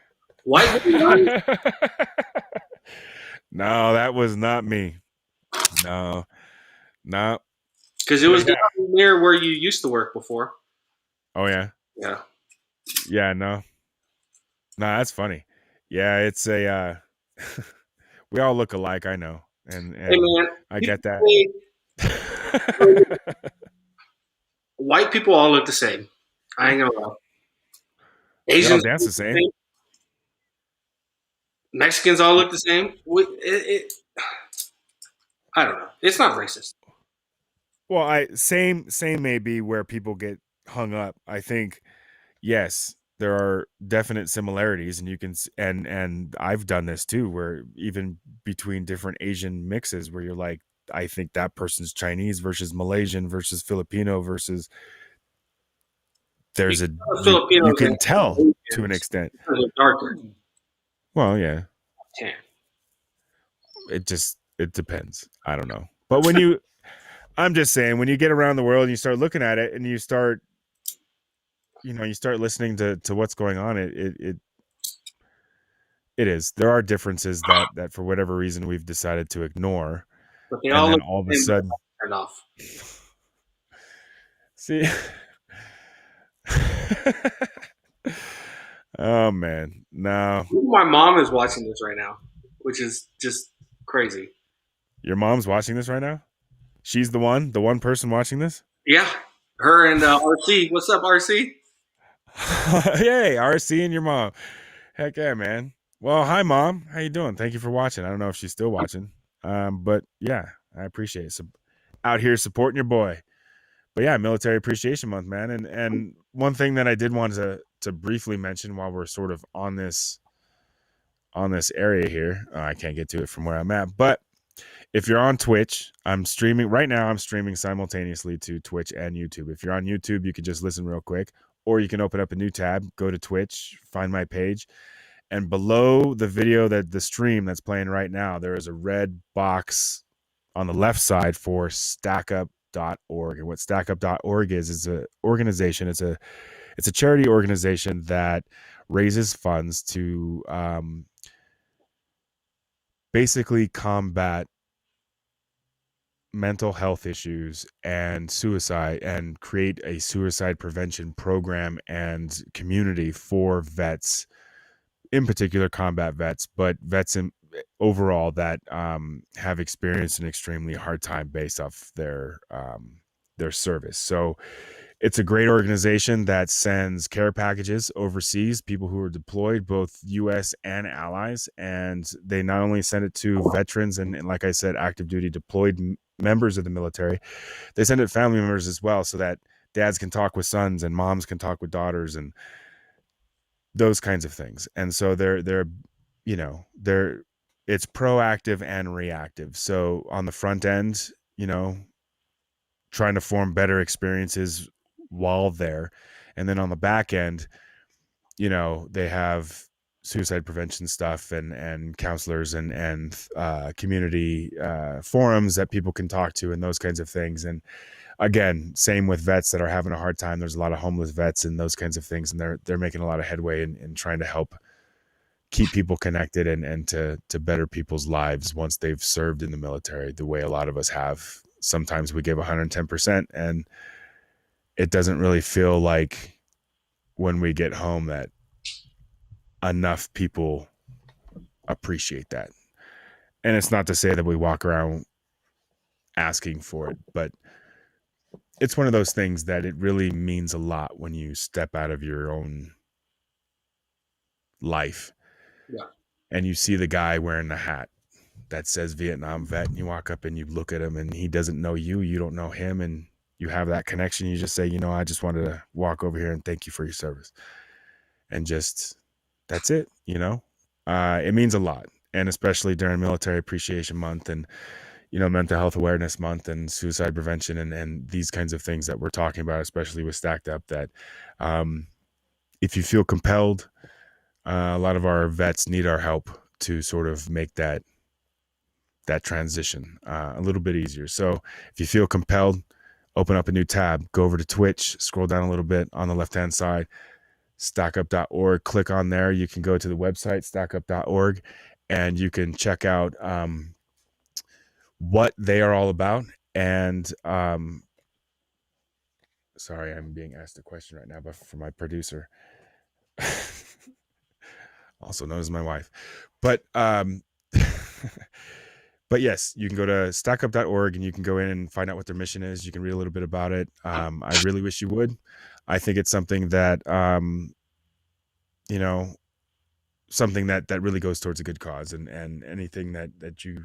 white? No, that was not me. No. Because it was near where you used to work before. Oh yeah. Yeah. Yeah. No, that's funny. Yeah, it's a. We all look alike, I know, and Hey man, I get that. White people all look the same. I ain't gonna lie. They all Asians dance the same. Mexicans all look the same. I don't know. It's not racist. Well, same may be where people get hung up. I think yes, there are definite similarities, and you can and I've done this too, where even between different Asian mixes, where you're like, I think that person's Chinese versus Malaysian versus Filipino versus there's a you Filipinos can and tell to an Asians, extent. because they're darker. Well, yeah, Tan. it depends. I don't know, but I'm just saying, when you get around the world and you start looking at it and you start listening to what's going on, it is. There are differences that for whatever reason we've decided to ignore, But they and all then look all of the a same, but sudden, turn off. see. Oh man, no. My mom is watching this right now, which is just crazy. Your mom's watching this right now? She's the one person watching this? Yeah, her and RC. What's up, RC? Hey, RC and your mom. Heck yeah, man. Well, hi mom. How you doing? Thank you for watching. I don't know if she's still watching. But yeah, I appreciate it. So, out here supporting your boy. But yeah, Military Appreciation Month, man. And one thing that I did want to briefly mention while we're sort of on this area here, I can't get to it from where I'm at, but if you're on Twitch, I'm streaming simultaneously to Twitch and YouTube. If you're on YouTube, you can just listen real quick, or you can open up a new tab, go to Twitch, find my page, and below the video, the stream that's playing right now, there is a red box on the left side for Stackup.org. And what Stackup.org is a organization. It's a charity organization that raises funds to basically combat mental health issues and suicide, and create a suicide prevention program and community for vets, in particular combat vets, but vets overall that have experienced an extremely hard time based off their service. So it's a great organization that sends care packages overseas, people who are deployed, both U.S. and allies. And they not only send it to veterans and like I said, active duty deployed members of the military, they send it to family members as well, so that dads can talk with sons and moms can talk with daughters and those kinds of things. And so they're it's proactive and reactive. So on the front end, trying to form better experiences while there, and then on the back end, they have suicide prevention stuff and counselors and community forums that people can talk to and those kinds of things. And again, same with vets that are having a hard time. There's a lot of homeless vets and those kinds of things, and they're making a lot of headway in trying to help keep people connected and to better people's lives once they've served in the military, the way a lot of us have. Sometimes we give 110%, and it doesn't really feel like when we get home that enough people appreciate that. And it's not to say that we walk around asking for it, but it's one of those things that it really means a lot when you step out of your own life. Yeah. And you see the guy wearing the hat that says Vietnam vet, and you walk up and you look at him and he doesn't know you, you don't know him, and you have that connection. You just say, I just wanted to walk over here and thank you for your service. And just, that's it, it means a lot. And especially during Military Appreciation Month and, Mental Health Awareness Month and suicide prevention and these kinds of things that we're talking about, especially with Stacked Up, that if you feel compelled, a lot of our vets need our help to sort of make that transition a little bit easier. So if you feel compelled, open up a new tab, go over to Twitch, scroll down a little bit on the left-hand side, stackup.org, click on there. You can go to the website, stackup.org, and you can check out what they are all about. And sorry, I'm being asked a question right now, but from my producer, also known as my wife. But but yes, you can go to stackup.org and you can go in and find out what their mission is. You can read a little bit about it. I really wish you would. I think it's something that, something that really goes towards a good cause, and anything that you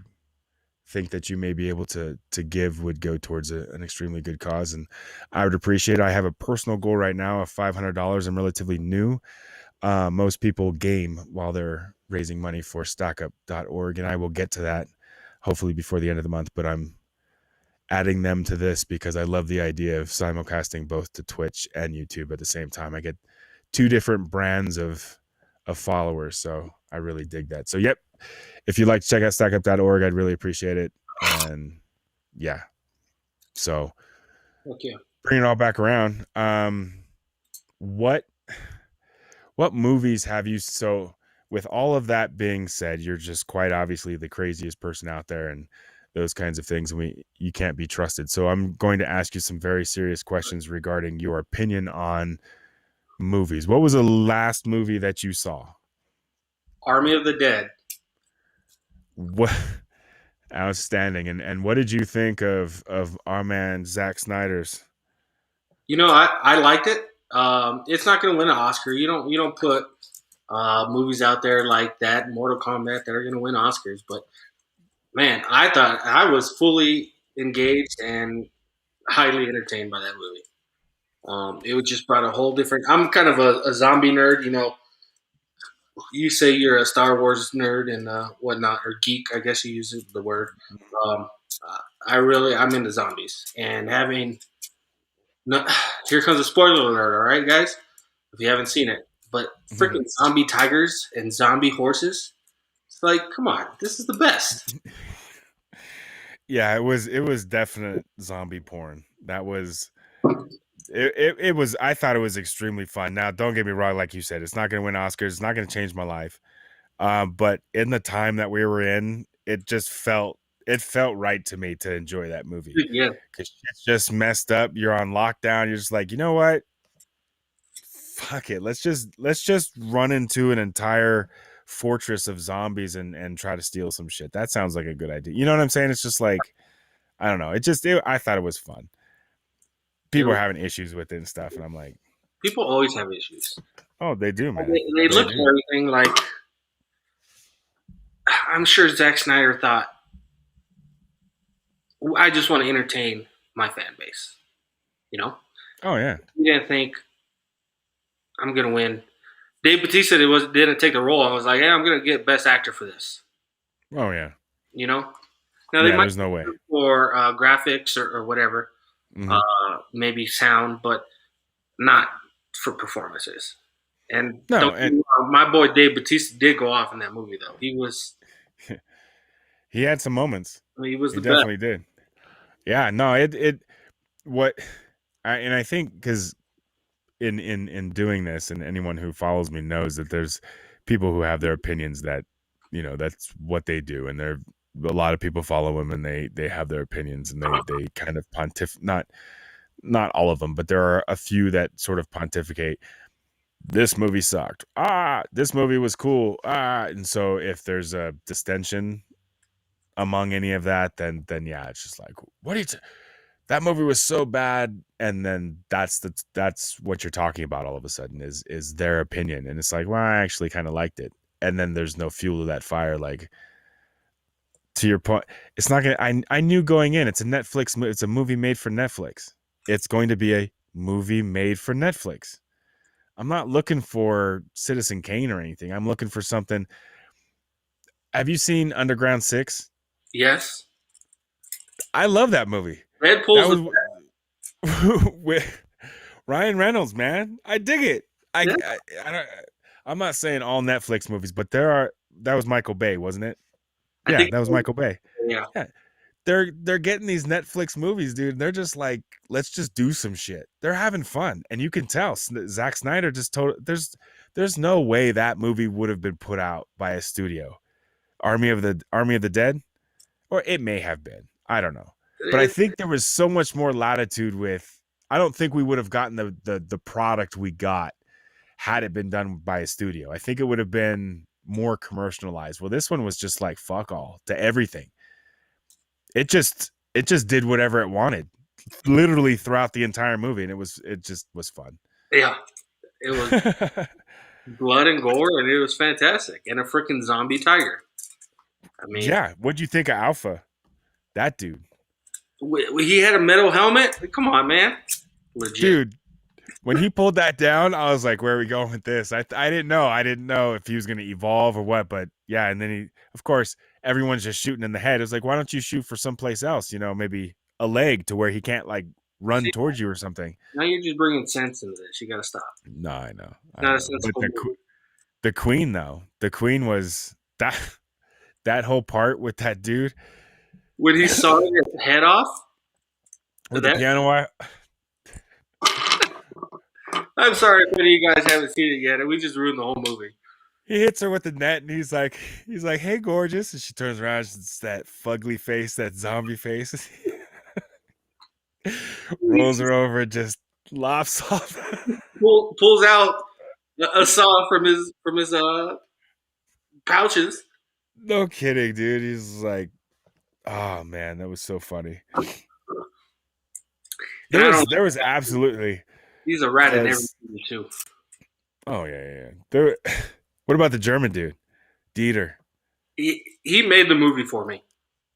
think that you may be able to give would go towards an extremely good cause. And I would appreciate it. I have a personal goal right now of $500. I'm relatively new. Most people game while they're raising money for stackup.org, and I will get to that hopefully before the end of the month, but I'm adding them to this because I love the idea of simulcasting both to Twitch and YouTube at the same time. I get two different brands of followers, so I really dig that. So yep, if you'd like to check out stackup.org, I'd really appreciate it. And yeah, so Okay. bring it all back around. What movies have you, so with all of that being said, you're just quite obviously the craziest person out there and those kinds of things. You can't be trusted. So I'm going to ask you some very serious questions regarding your opinion on movies. What was the last movie that you saw? Army of the Dead. What? Outstanding. And what did you think of our man Zack Snyder's? You know, I liked it. It's not going to win an Oscar. You don't put movies out there like that, Mortal Kombat, that are going to win Oscars. But man, I thought I was fully engaged and highly entertained by that movie. It just brought a whole different. I'm kind of a zombie nerd. You know, you say you're a Star Wars nerd and whatnot, or geek. I guess you use the word. Um, I'm into zombies, and having. No, here comes a spoiler alert. All right, guys, if you haven't seen it, but freaking zombie tigers and zombie horses. It's like, come on, this is the best. Yeah, it was definite zombie porn. That was it was. I thought it was extremely fun. Now, don't get me wrong, like you said, it's not going to win Oscars. It's not going to change my life. But in the time that we were in, it felt right to me to enjoy that movie. Yeah, because shit's just messed up. You're on lockdown. You're just like, you know what? Fuck it. Let's just run into an entire fortress of zombies and try to steal some shit. That sounds like a good idea. You know what I'm saying? It's just like, I don't know. I thought it was fun. People are having issues with it and stuff, and I'm like, people always have issues. oh, they do, man. They look at everything like. I'm sure Zack Snyder thought, I just want to entertain my fan base. You know? Oh yeah. He didn't think I'm gonna win. Dave Bautista didn't take the role. I was like, hey, I'm gonna get Best Actor for this. Oh yeah. You know? Now they might there's no way for graphics or whatever, maybe sound, but not for performances. And my boy Dave Bautista did go off in that movie, though. He had some moments. He was the best. Definitely did. Yeah, no, I think because in doing this, and anyone who follows me knows that there's people who have their opinions that, you know, that's what they do, and a lot of people follow him and they have their opinions and they kind of not all of them, but there are a few that sort of pontificate. This movie sucked. This movie was cool. And so if there's a distension among any of that, then yeah, it's just like, what are you? That movie was so bad, and then that's what you're talking about. All of a sudden, is their opinion, and it's like, well, I actually kind of liked it, and then there's no fuel to that fire. Like, to your point, it's not gonna. I knew going in, it's a Netflix. It's a movie made for Netflix. It's going to be a movie made for Netflix. I'm not looking for Citizen Kane or anything. I'm looking for something. Have you seen Underground 6? Yes. I love that movie. Deadpool's with Ryan Reynolds, man. I dig it. I'm not saying all Netflix movies, but that was Michael Bay, wasn't it? Yeah, that was Michael Bay. Yeah. They're getting these Netflix movies, dude. They're just like, let's just do some shit. They're having fun, and you can tell Zack Snyder just told. There's no way that movie would have been put out by a studio. Army of the Dead, or it may have been. I don't know, but I think there was so much more latitude with. I don't think we would have gotten the product we got had it been done by a studio. I think it would have been more commercialized. Well, this one was just like fuck all to everything. It just did whatever it wanted, literally throughout the entire movie, and it just was fun. Yeah, it was blood and gore, and it was fantastic, and a freaking zombie tiger. I mean, yeah. What'd you think of Alpha? That dude. He had a metal helmet. Come on, man. Legit. Dude, when he pulled that down, I was like, "Where are we going with this?" I didn't know. I didn't know if he was going to evolve or what, but yeah. And then of course, everyone's just shooting in the head. It was like, why don't you shoot for someplace else? You know, maybe a leg to where he can't like run See, towards you or something. now you're just bringing sense into this. You got to stop. No, I know. Not a But sensible movie. the Queen though, the Queen was that whole part with that dude When he saw his head off, with the piano wire. I'm sorry if any of you guys haven't seen it yet, and we just ruined the whole movie. He hits her with the net, and he's like, "Hey, gorgeous," and she turns around. It's that fugly face, that zombie face. Rolls her over and just lops off. Pulls out a saw from his pouches. No kidding, dude. He's like, oh man, that was so funny. There was absolutely. He's a rat in every movie too. Oh yeah. What about the German dude, Dieter? He made the movie for me.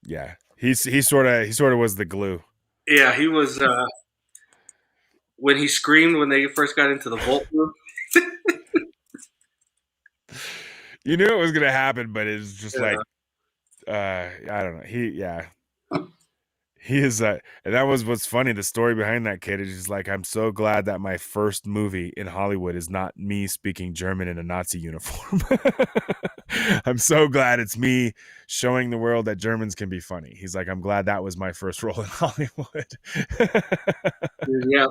Yeah, he sort of was the glue. Yeah, he was. When he screamed when they first got into the vault room. You knew it was gonna happen, but it was just like, I don't know. He is and that was what's funny. The story behind that kid is just like, I'm so glad that my first movie in Hollywood is not me speaking German in a Nazi uniform. I'm so glad it's me showing the world that Germans can be funny. He's like, I'm glad that was my first role in Hollywood. Yeah,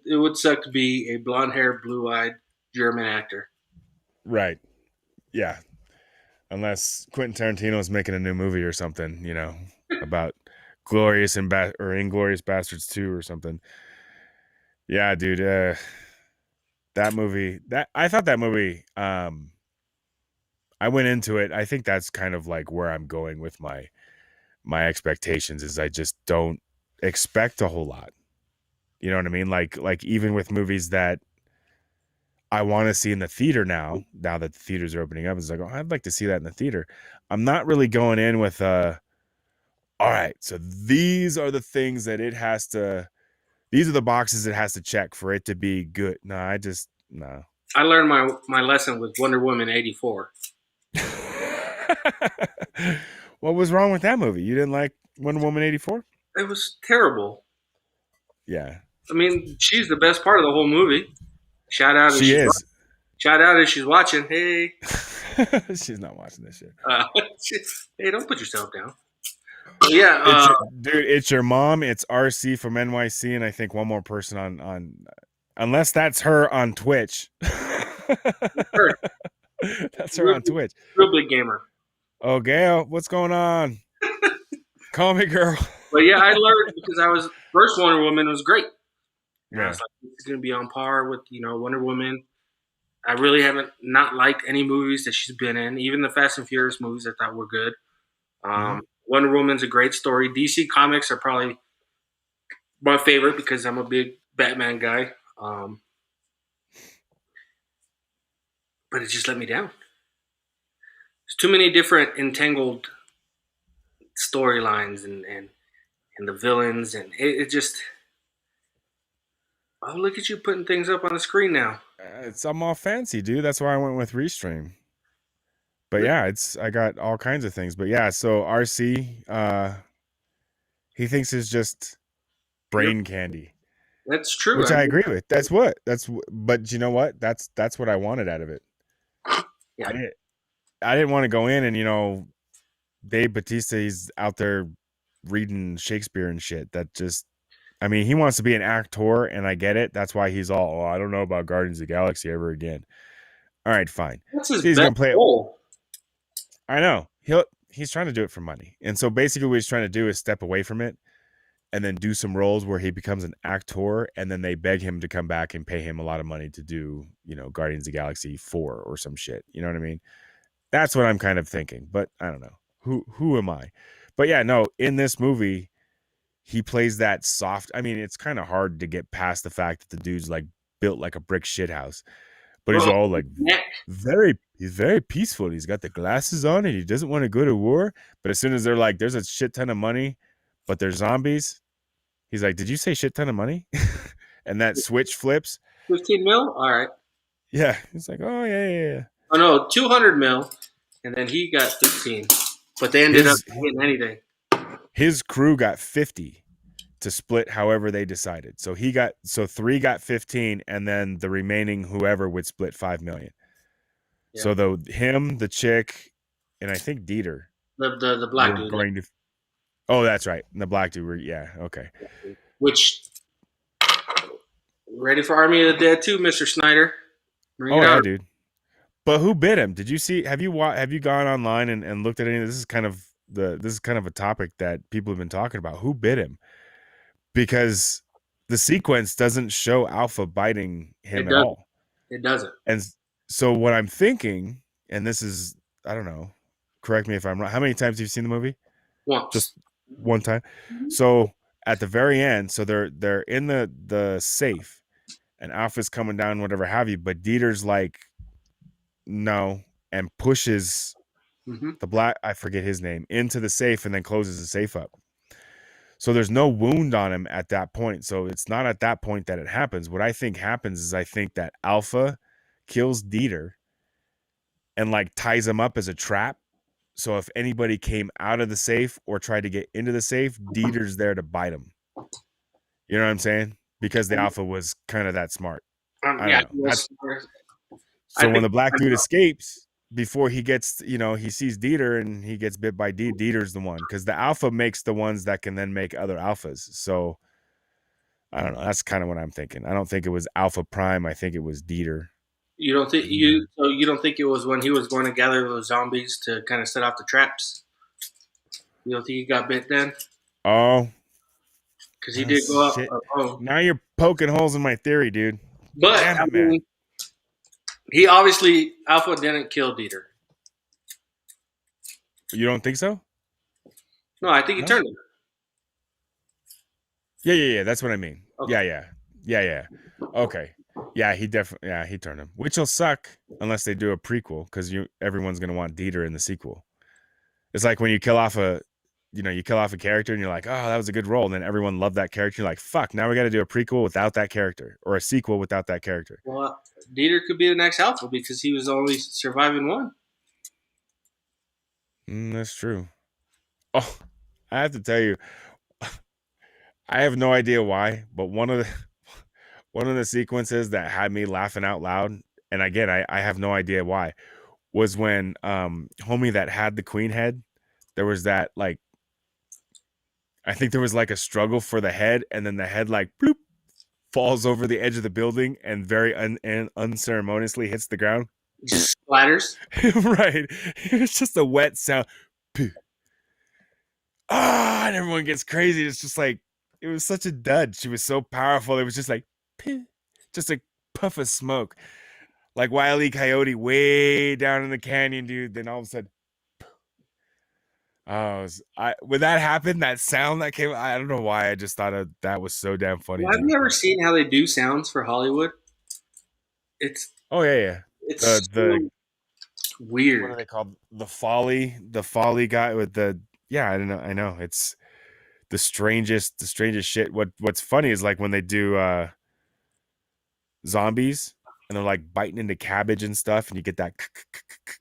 it would suck to be a blonde-haired, blue-eyed German actor. Right. Yeah. Unless Quentin Tarantino is making a new movie or something, about Glorious or Inglorious Bastards 2 or something. Yeah, dude. That movie. I thought that movie. I went into it. I think that's kind of like where I'm going with my expectations. Is I just don't expect a whole lot. You know what I mean? Like even with movies that I want to see in the theater now that the theaters are opening up, it's like, oh, I'd like to see that in the theater. I'm not really going in with all right, so these are the things that these are the boxes it has to check for it to be good. No. I learned my lesson with Wonder Woman 84. What was wrong with that movie? You didn't like Wonder Woman 84? It was terrible. Yeah. I mean, she's the best part of the whole movie. Shout out. She is. Shout out if she's watching. Hey. She's not watching this shit. Hey, don't put yourself down. Yeah. It's your mom. It's RC from NYC. And I think one more person on unless that's her on Twitch. That's her on Twitch. Real big gamer. Oh, Gail, what's going on? Call me, girl. But yeah, I learned because first Wonder Woman was great. Yeah. I was like, it's going to be on par with, Wonder Woman. I really haven't not liked any movies that she's been in. Even the Fast and Furious movies I thought were good. Wonder Woman's a great story. DC Comics are probably my favorite because I'm a big Batman guy. But it just let me down. There's too many different entangled storylines and the villains, and it just. Oh, look at you putting things up on the screen now. I'm all fancy, dude. That's why I went with Restream. But yeah, I got all kinds of things. But yeah, so RC, he thinks it's just brain candy. That's true. Which I agree with. But you know what? That's what I wanted out of it. Yeah. I didn't want to go in and, Dave Bautista, he's out there reading Shakespeare and shit. That just, I mean, he wants to be an actor, and I get it. That's why he's all, I don't know about Guardians of the Galaxy ever again. All right, fine. That's his he's best role. I know. He's trying to do it for money. And so basically what he's trying to do is step away from it and then do some roles where he becomes an actor, and then they beg him to come back and pay him a lot of money to do, Guardians of the Galaxy 4 or some shit. You know what I mean? That's what I'm kind of thinking, but I don't know. Who am I? But yeah, no, in this movie, he plays that soft. I mean, it's kind of hard to get past the fact that the dude's like built like a brick shithouse, but he's all like he's very peaceful. He's got the glasses on and he doesn't want to go to war. But as soon as they're like, there's a shit ton of money, but they're zombies. He's like, did you say shit ton of money? And that switch flips. 15 mil? All right. Yeah. He's like, oh yeah. Oh no, 200 mil. And then he got 15. But they ended up getting anything. His crew got 50 to split however they decided. So 3 got 15, and then the remaining whoever would split 5 million. Yeah. So the chick, and I think Dieter, the black dude. Going to. Oh, that's right. And the black dude. Okay. Which, ready for Army of the Dead too, Mr. Snyder? Bring it on. Dude. But who bit him? Did you see? Have you gone online and looked at any? This is kind of a topic that people have been talking about. Who bit him? Because the sequence doesn't show Alpha biting him at all. It doesn't. And so what I'm thinking, and this is, I don't know, correct me if I'm wrong. How many times have you seen the movie? Once. Just one time. So at the very end, so they're in the safe, and Alpha's coming down, whatever have you. But Dieter's like, no, and pushes the black, I forget his name, into the safe and then closes the safe up. So there's no wound on him at that point. So it's not at that point that it happens. What I think happens is I think that Alpha kills Dieter and like ties him up as a trap. So if anybody came out of the safe or tried to get into the safe, Dieter's there to bite him. You know what I'm saying? Because the Alpha was kind of that smart. So when the black dude escapes, before he gets, he sees Dieter and he gets bit by Dieter's the one, because the Alpha makes the ones that can then make other Alphas. So I don't know. That's kind of what I'm thinking. I don't think it was Alpha Prime. I think it was Dieter. You don't think you don't think it was when he was going to gather those zombies to kind of set off the traps? You don't think he got bit then? Oh, because he did go up. Now you're poking holes in my theory, dude. But I mean, he obviously Alpha didn't kill Dieter. You don't think so? No, I think he turned him. Yeah. That's what I mean. Okay. Yeah. Okay. Yeah, he turned him, which will suck unless they do a prequel, because everyone's gonna want Dieter in the sequel. It's like when you kill off a character and you're like, oh, that was a good role, and then everyone loved that character. You're like, fuck, now we got to do a prequel without that character or a sequel without that character. Well, Dieter could be the next Alpha because he was only surviving one. That's true. Oh, I have to tell you, I have no idea why, but one of the sequences that had me laughing out loud, and again, I have no idea why, was when homie that had the queen head, there was that, like, I think there was like a struggle for the head, and then the head like bloop falls over the edge of the building and very unceremoniously hits the ground. Just splatters. Right. It was just a wet sound. And everyone gets crazy. It's just like, it was such a dud. She was so powerful. It was just like, just a puff of smoke. Like Wile E. Coyote way down in the canyon, dude. Then all of a sudden, when that happened, that sound that came, I don't know why, I just thought that was so damn funny. Well, have you ever seen how they do sounds for Hollywood? It's It's so weird. What are they called? The Foley guy with the I don't know. I know, it's the strangest shit. What's funny is like when they do zombies and they're like biting into cabbage and stuff, and you get that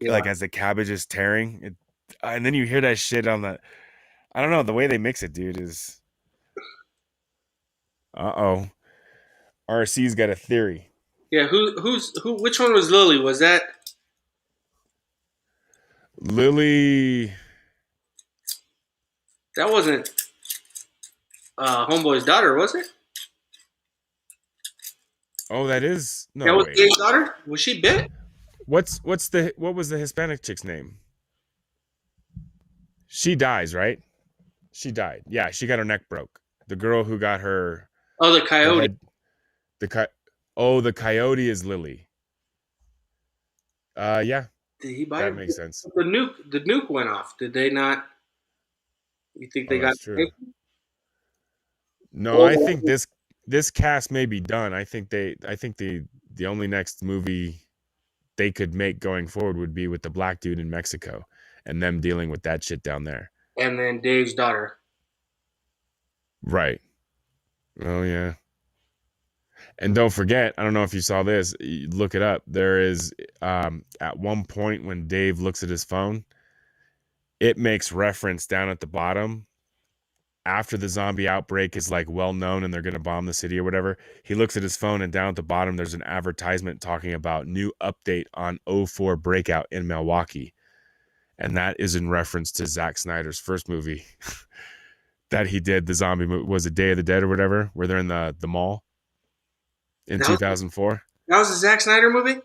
like as the cabbage is tearing it, and then you hear that shit on the, I don't know, the way they mix it, dude, is RC's got a theory. Yeah, which one was Lily? Was that Lily? That wasn't Homeboy's daughter, was it? Oh, that is no. That was Dave's daughter. Was she bit? What was the Hispanic chick's name? She dies, right? She died. Yeah, she got her neck broke. The girl who got her. Oh, the coyote. The coyote is Lily. Yeah. Did he bite her? That makes sense. The nuke went off. Did they not? You think they got? True. No, I think this cast may be done. I think the only next movie they could make going forward would be with the black dude in Mexico and them dealing with that shit down there. And then Dave's daughter. Right. Oh yeah. And don't forget, I don't know if you saw this, look it up. There is at one point when Dave looks at his phone, it makes reference down at the bottom after the zombie outbreak is like well known and they're going to bomb the city or whatever, he looks at his phone and down at the bottom there's an advertisement talking about new update on '04 breakout in Milwaukee. And that is in reference to Zack Snyder's first movie that he did. The zombie movie, was it Day of the Dead or whatever, where they're in the mall in 2004. That was a Zack Snyder movie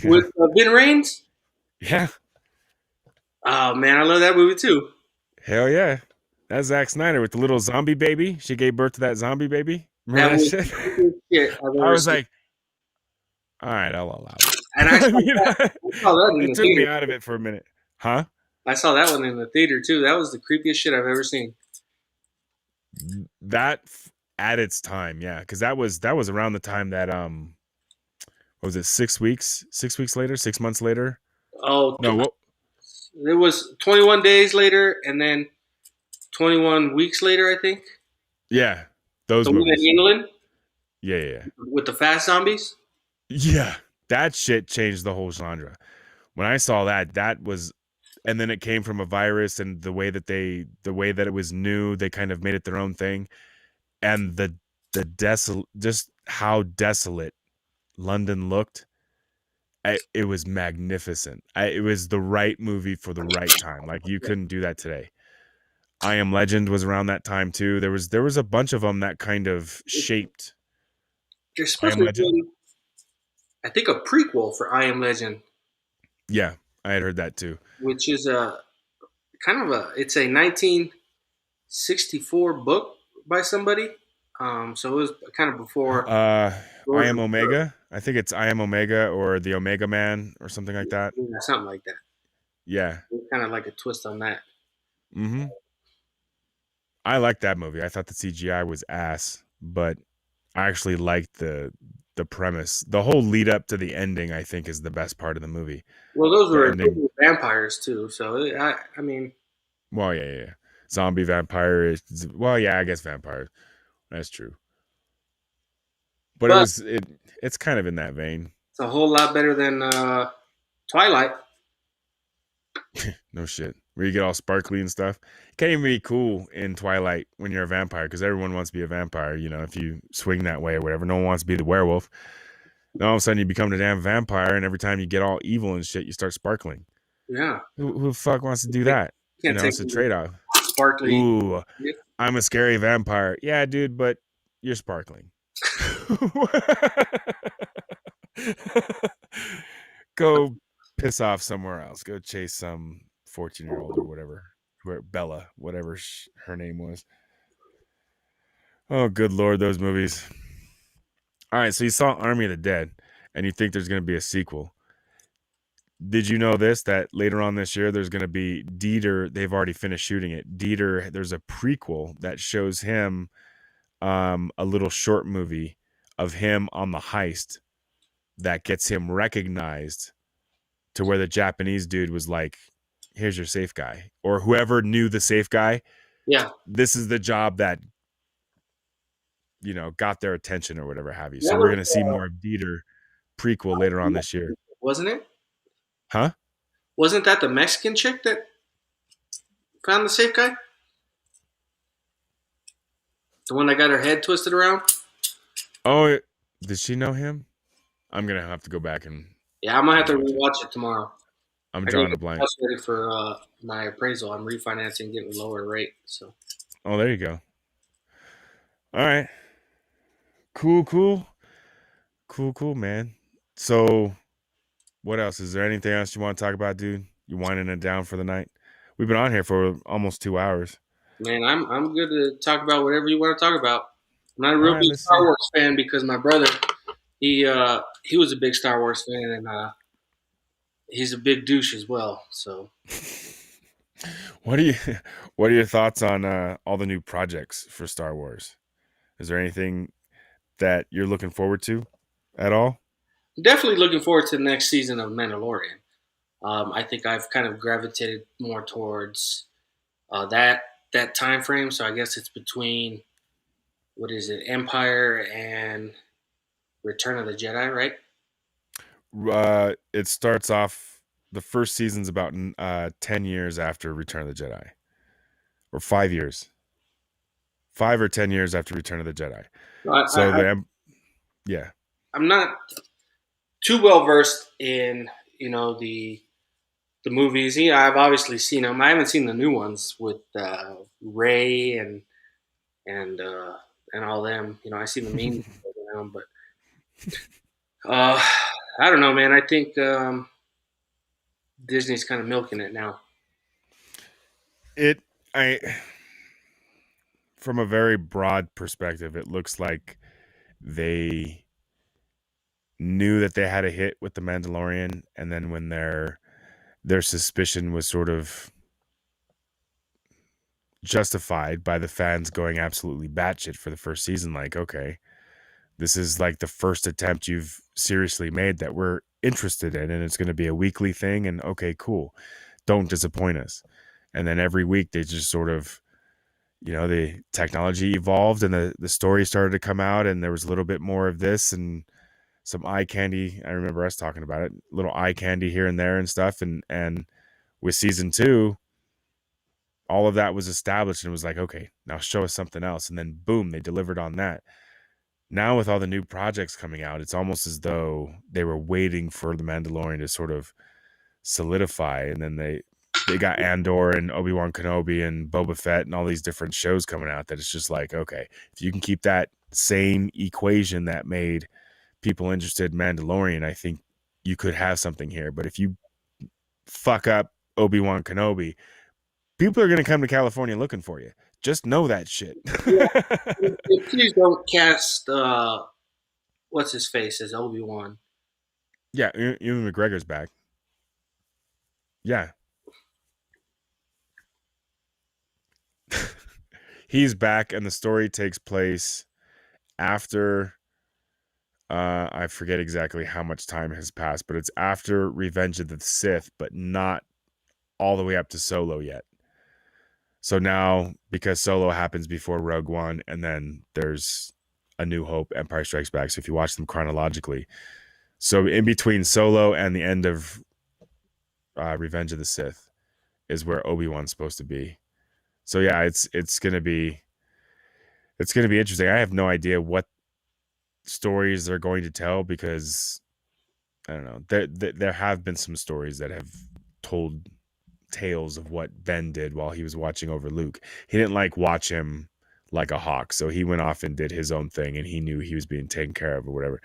with Ben Raines. Yeah. Oh man, I love that movie too. Hell yeah. That's Zack Snyder with the little zombie baby. She gave birth to that zombie baby. Remember that shit? I was like, all right, I'll allow it. And I saw that it took me out of it for a minute. Huh? I saw that one in the theater too. That was the creepiest shit I've ever seen. That at its time, yeah, because that was around the time that what was it, 6 weeks? 6 weeks later, 6 months later? Oh no, what? It was 21 days later, and then 21 weeks later, I think. Yeah, those the movies. One in England. Yeah. With the fast zombies. Yeah, that shit changed the whole genre. When I saw that was, and then it came from a virus, and the way that it was new, they kind of made it their own thing, and the just how desolate London looked. It was magnificent. It was the right movie for the right time. Like, you couldn't do that today. I Am Legend was around that time too. There was a bunch of them that kind of shaped. There's supposed to be, I think, a prequel for I Am Legend. Yeah, I had heard that too. Which is it's a 1964 book by somebody. So it was kind of before. I Am Omega. I think it's I Am Omega or the Omega Man or something like that. Yeah, something like that. Yeah. Kind of like a twist on that. Mm-hmm. I liked that movie. I thought the CGI was ass, but I actually liked the premise. The whole lead up to the ending, I think, is the best part of the movie. Well, those were vampires too. So I mean. Well, yeah. Zombie vampire. Well, yeah, I guess vampire. That's true. But it's kind of in that vein. It's a whole lot better than Twilight. No shit. Where you get all sparkly and stuff. It can't even be cool in Twilight when you're a vampire, because everyone wants to be a vampire, if you swing that way or whatever. No one wants to be the werewolf. Then all of a sudden you become a damn vampire, and every time you get all evil and shit, you start sparkling. Yeah. Who the fuck wants to do that? It's a trade-off. Sparkly. Ooh, I'm a scary vampire. Yeah, dude, but you're sparkling. Go piss off somewhere else. Go chase some 14-year-old or whatever. Bella, whatever her name was. Oh, good Lord, those movies. All right, so you saw Army of the Dead, and you think there's going to be a sequel. Did you know this, that later on this year, there's going to be Dieter, they've already finished shooting it. Dieter, there's a prequel that shows him a little short movie of him on the heist that gets him recognized to where the Japanese dude was like, here's your safe guy. Or whoever knew the safe guy. Yeah. This is the job that, got their attention or whatever have you. So we're going to see more of Dieter prequel later on this year. Wasn't it? Huh? Wasn't that the Mexican chick that found the safe guy? The one that got her head twisted around? Oh, did she know him? I'm going to have to go back and... Yeah, I'm going to have to rewatch it tomorrow. I'm drawing a blank. I was ready for my appraisal. I'm refinancing, getting a lower rate. So. Oh, there you go. All right. Cool, man. So, what else? Is there anything else you want to talk about, dude? You winding it down for the night? We've been on here for almost 2 hours. Man, I'm good to talk about whatever you want to talk about. I'm not a real big Star Wars fan because my brother, he was a big Star Wars fan, and he's a big douche as well. So, what are your thoughts on all the new projects for Star Wars? Is there anything that you're looking forward to at all? Definitely looking forward to the next season of Mandalorian. I think I've kind of gravitated more towards that time frame. So I guess it's between, what is it, Empire and Return of the Jedi, right? It starts off, the first season's about 10 years after Return of the Jedi, or 5 years. 5 or 10 years after Return of the Jedi. Yeah. I'm not too well versed in the movies. I've obviously seen them. I haven't seen the new ones with Ray and all them. I see the memes around, but I don't know, man. I think Disney's kind of milking it now. From a very broad perspective, it looks like they knew that they had a hit with The Mandalorian, and then when their suspicion was sort of justified by the fans going absolutely batshit for the first season, like, okay, this is like the first attempt you've seriously made that we're interested in, and it's going to be a weekly thing, and okay, cool, don't disappoint us. And then every week they just sort of, the technology evolved and the story started to come out, and there was a little bit more of this and some eye candy. I remember us talking about it, little eye candy here and there and stuff. And with season 2, all of that was established, and it was like, okay, now show us something else. And then boom, they delivered on that. Now with all the new projects coming out, it's almost as though they were waiting for The Mandalorian to sort of solidify. And then they got Andor and Obi-Wan Kenobi and Boba Fett and all these different shows coming out that it's just like, okay, if you can keep that same equation that made people interested in Mandalorian, I think you could have something here. But if you fuck up Obi-Wan Kenobi, people are going to come to California looking for you. Just know that shit. Yeah. Please don't cast what's his face as Obi-Wan. Yeah, Ewan McGregor's back. Yeah. He's back, and the story takes place after I forget exactly how much time has passed, but it's after Revenge of the Sith, but not all the way up to Solo yet. So now, because Solo happens before Rogue One, and then there's A New Hope, Empire Strikes Back. So if you watch them chronologically, so in between Solo and the end of Revenge of the Sith is where Obi-Wan's supposed to be. So yeah, it's gonna be interesting. I have no idea what stories they're going to tell, because I don't know. There have been some stories that have told tales of what Ben did while he was watching over Luke. He didn't watch him like a hawk, so he went off and did his own thing, and he knew he was being taken care of or whatever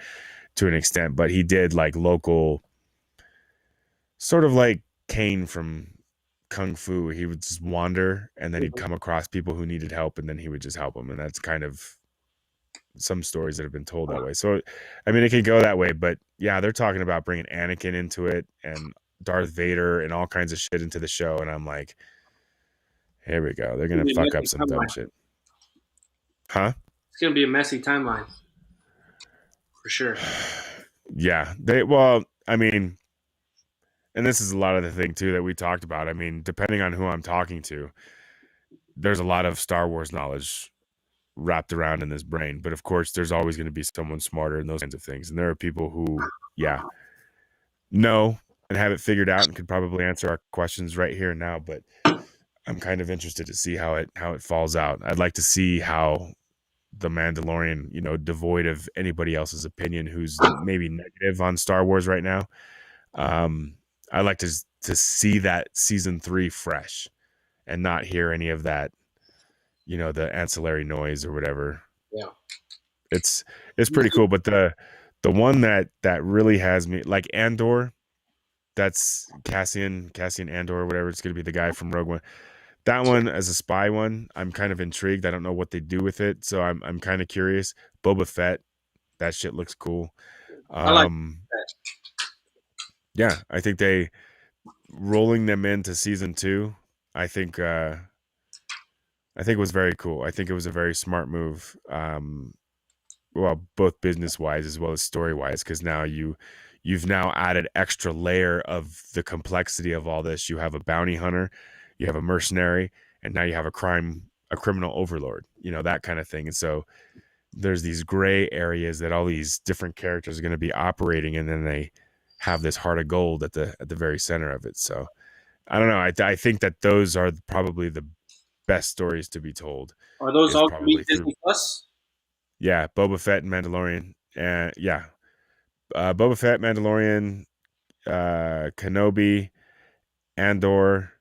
to an extent. But he did local, sort of like Kane from Kung Fu. He would just wander, and then he'd come across people who needed help, and then he would just help them. And that's kind of some stories that have been told that way. So, I mean, it can go that way, but yeah, they're talking about bringing Anakin into it and Darth Vader and all kinds of shit into the show. And I'm like, here we go. They're going to fuck up some dumb shit. Huh? It's going to be a messy timeline. For sure. Yeah. I mean, and this is a lot of the thing too that we talked about. I mean, depending on who I'm talking to, there's a lot of Star Wars knowledge wrapped around in this brain, but of course there's always going to be someone smarter and those kinds of things, and there are people who know and have it figured out and could probably answer our questions right here and now. But I'm kind of interested to see how it falls out. I'd like to see how the Mandalorian, devoid of anybody else's opinion who's maybe negative on Star Wars right now, I'd like to see that season 3 fresh and not hear any of that, the ancillary noise or whatever. Yeah. It's pretty cool. But the one that really has me, like Andor, that's Cassian Andor or whatever. It's going to be the guy from Rogue One. That one, as a spy one, I'm kind of intrigued. I don't know what they do with it, so I'm kind of curious. Boba Fett, that shit looks cool. I like that. Yeah, I think they rolling them into season 2. I think it was very cool. I think it was a very smart move. Well, both business wise as well as story wise, because now you've now added extra layer of the complexity of all this. You have a bounty hunter, you have a mercenary, and now you have a criminal overlord, that kind of thing. And so there's these gray areas that all these different characters are going to be operating, and then they have this heart of gold at the very center of it. So I don't know. I think that those are probably the best stories to be told. Are those Is all going to be probably through Disney Plus? yeah, Boba Fett and Mandalorian, and Boba Fett, Mandalorian, Kenobi, Andor,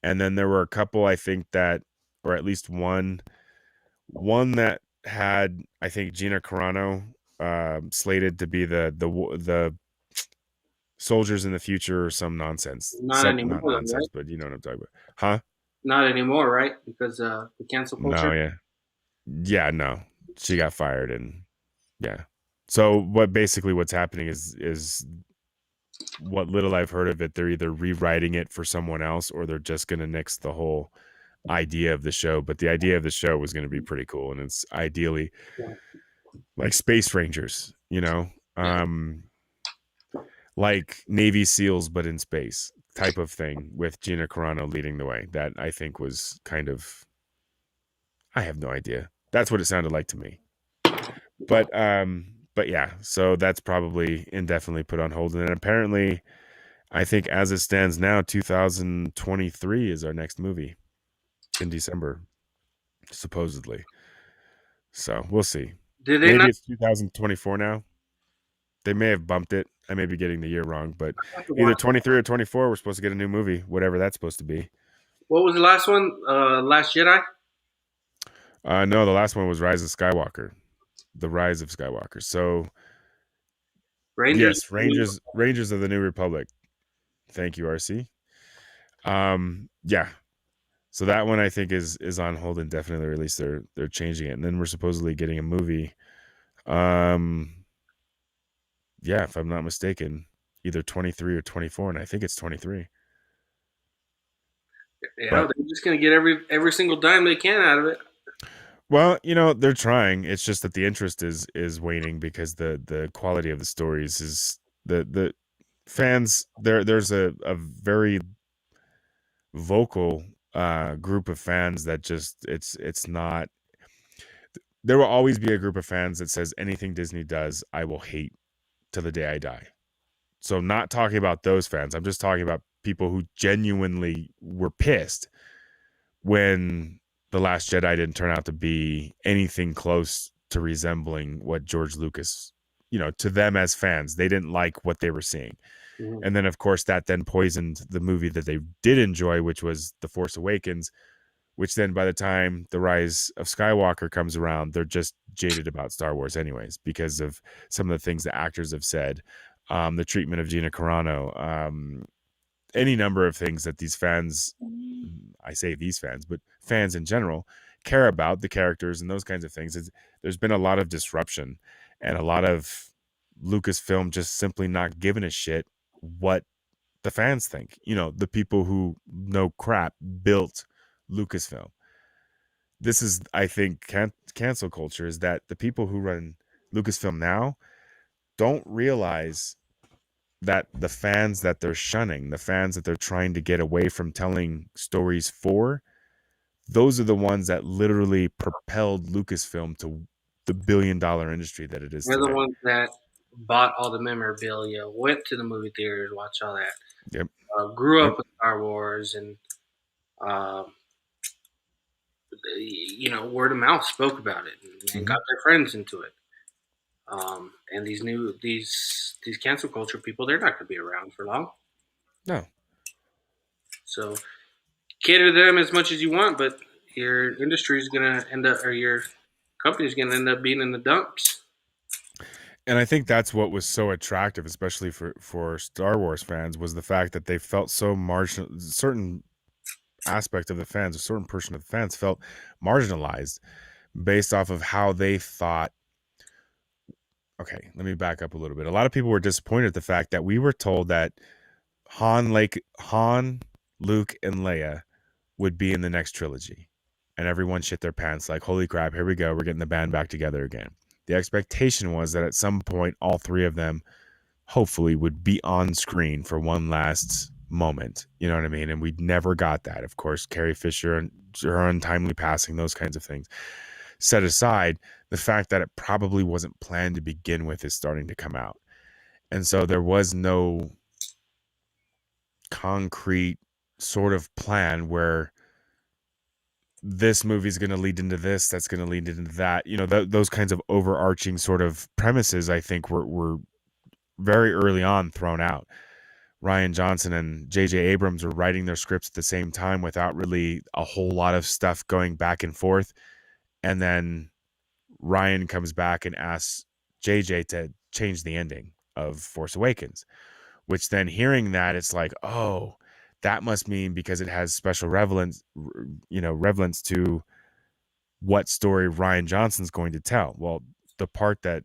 and then there were a couple I think that, or at least one that had I think Gina Carano slated to be the soldiers in the future or some nonsense. Not Some anymore, not though, nonsense, right? but you know what I'm talking about. Huh? Not anymore, right? Because the cancel No, culture. yeah, no. She got fired and yeah. So what's happening is what little I've heard of it, they're either rewriting it for someone else or they're just gonna nix the whole idea of the show. But the idea of the show was gonna be pretty cool, and it's ideally Yeah. like Space Rangers, Yeah. like Navy SEALs but in space type of thing with Gina Carano leading the way. That I think was kind of, I have no idea. That's what it sounded like to me. But yeah, so that's probably indefinitely put on hold. And then apparently, I think as it stands now, 2023 is our next movie in December, supposedly. So we'll see. Did they Maybe not? it's 2024 now. They may have bumped it. I may be getting the year wrong, but I have to either watch. 23 or 24, we're supposed to get a new movie, whatever that's supposed to be. What was the last one? Last Jedi. No, the last one was Rise of Skywalker, the Rise of Skywalker. So Rangers. yes, Rangers of the New Republic. Thank you, RC. Yeah. So that one I think is on hold indefinitely, or at least they're changing it, and then we're supposedly getting a movie. Yeah, if I'm not mistaken, either 23 or 24, and I think it's 23. Yeah, But they're just gonna get every single dime they can out of it. well, they're trying. It's just that the interest is waning because the quality of the stories is the fans there's a very vocal group of fans that just it's not, there will always be a group of fans that says anything Disney does I will hate till the day I die. So not talking about those fans, I'm just talking about people who genuinely were pissed when The Last Jedi didn't turn out to be anything close to resembling what George Lucas, to them as fans, they didn't like what they were seeing. Mm-hmm. And then, of course, that then poisoned the movie that they did enjoy, which was The Force Awakens, which then by the time The Rise of Skywalker comes around, they're just jaded about Star Wars anyways, because of some of the things the actors have said, the treatment of Gina Carano, any number of things that these fans, I say these fans, but fans in general, care about the characters and those kinds of things. There's been a lot of disruption and a lot of Lucasfilm just simply not giving a shit what the fans think. The people who know crap built Lucasfilm. This is, I think, cancel culture is that the people who run Lucasfilm now don't realize that the fans that they're shunning, the fans that they're trying to get away from telling stories for, those are the ones that literally propelled Lucasfilm to the billion-dollar industry that it is They're the today. ones that bought all the memorabilia, went to the movie theaters, watched all that. Yep. Grew up Yep. with Star Wars, and word of mouth spoke about it and got their friends into it. And these cancel culture people, they're not going to be around for long. No. So cater to them as much as you want, but your industry is going to end up, or your company is going to end up being in the dumps. And I think that's what was so attractive, especially for Star Wars fans, was the fact that they felt so marginal. Certain aspect of the fans, a certain portion of the fans felt marginalized based off of how they thought. Okay, let me back up a little bit. A lot of people were disappointed at the fact that we were told that Han, Luke, and Leia would be in the next trilogy. And everyone shit their pants like, holy crap, here we go. We're getting the band back together again. The expectation was that at some point, all three of them hopefully would be on screen for one last moment. You know what I mean? And we never got that. Of course, Carrie Fisher and her untimely passing, those kinds of things set aside, the fact that it probably wasn't planned to begin with is starting to come out. And so there was no concrete sort of plan where this movie's going to lead into this, that's going to lead into that. You know, those kinds of overarching sort of premises, I think, were very early on thrown out. Rian Johnson and J.J. Abrams were writing their scripts at the same time without really a whole lot of stuff going back and forth. And then Ryan comes back and asks J.J. to change the ending of Force Awakens, which then hearing that, it's like, oh, that must mean because it has special relevance to what story Rian Johnson's going to tell. Well, the part that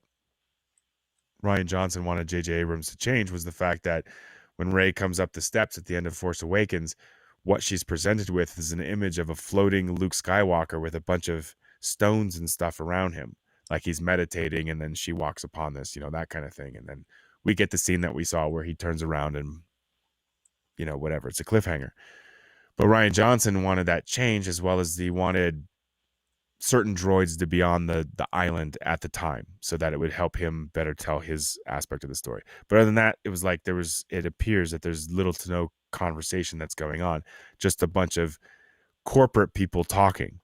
Rian Johnson wanted J.J. Abrams to change was the fact that when Rey comes up the steps at the end of Force Awakens, what she's presented with is an image of a floating Luke Skywalker with a bunch of stones and stuff around him, like he's meditating, and then she walks upon this, that kind of thing. And then we get the scene that we saw where he turns around and, whatever, it's a cliffhanger. But Rian Johnson wanted that change, as well as he wanted certain droids to be on the island at the time so that it would help him better tell his aspect of the story. But other than that, it was like it appears that there's little to no conversation that's going on, just a bunch of corporate people talking.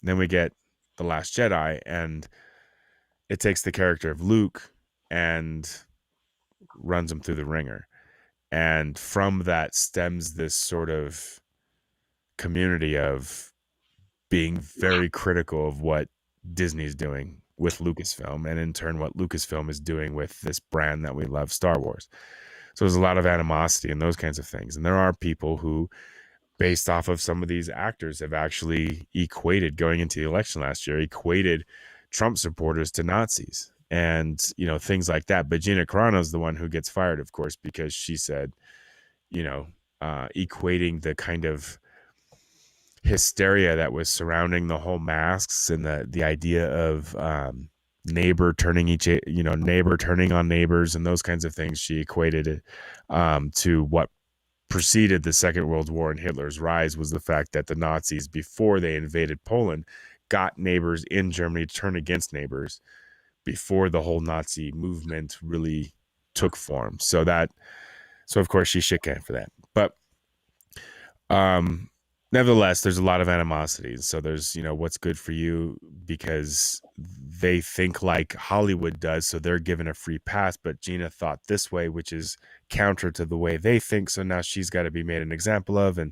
And then we get The Last Jedi, and it takes the character of Luke and runs him through the ringer. And from that stems this sort of community of being very critical of what Disney's doing with Lucasfilm, and in turn what Lucasfilm is doing with this brand that we love, Star Wars. So there's a lot of animosity and those kinds of things. And there are people who, based off of some of these actors, have actually going into the election last year, equated Trump supporters to Nazis and, things like that. But Gina Carano is the one who gets fired, of course, because she said, equating the kind of hysteria that was surrounding the whole masks and the idea of neighbor turning on neighbors and those kinds of things. She equated it to what preceded the Second World War and Hitler's rise, was the fact that the Nazis, before they invaded Poland, got neighbors in Germany to turn against neighbors before the whole Nazi movement really took form. So of course she shit canned for that. But nevertheless, there's a lot of animosity. So there's, what's good for you because they think like Hollywood does, so they're given a free pass. But Gina thought this way, which is counter to the way they think. So now she's got to be made an example of. And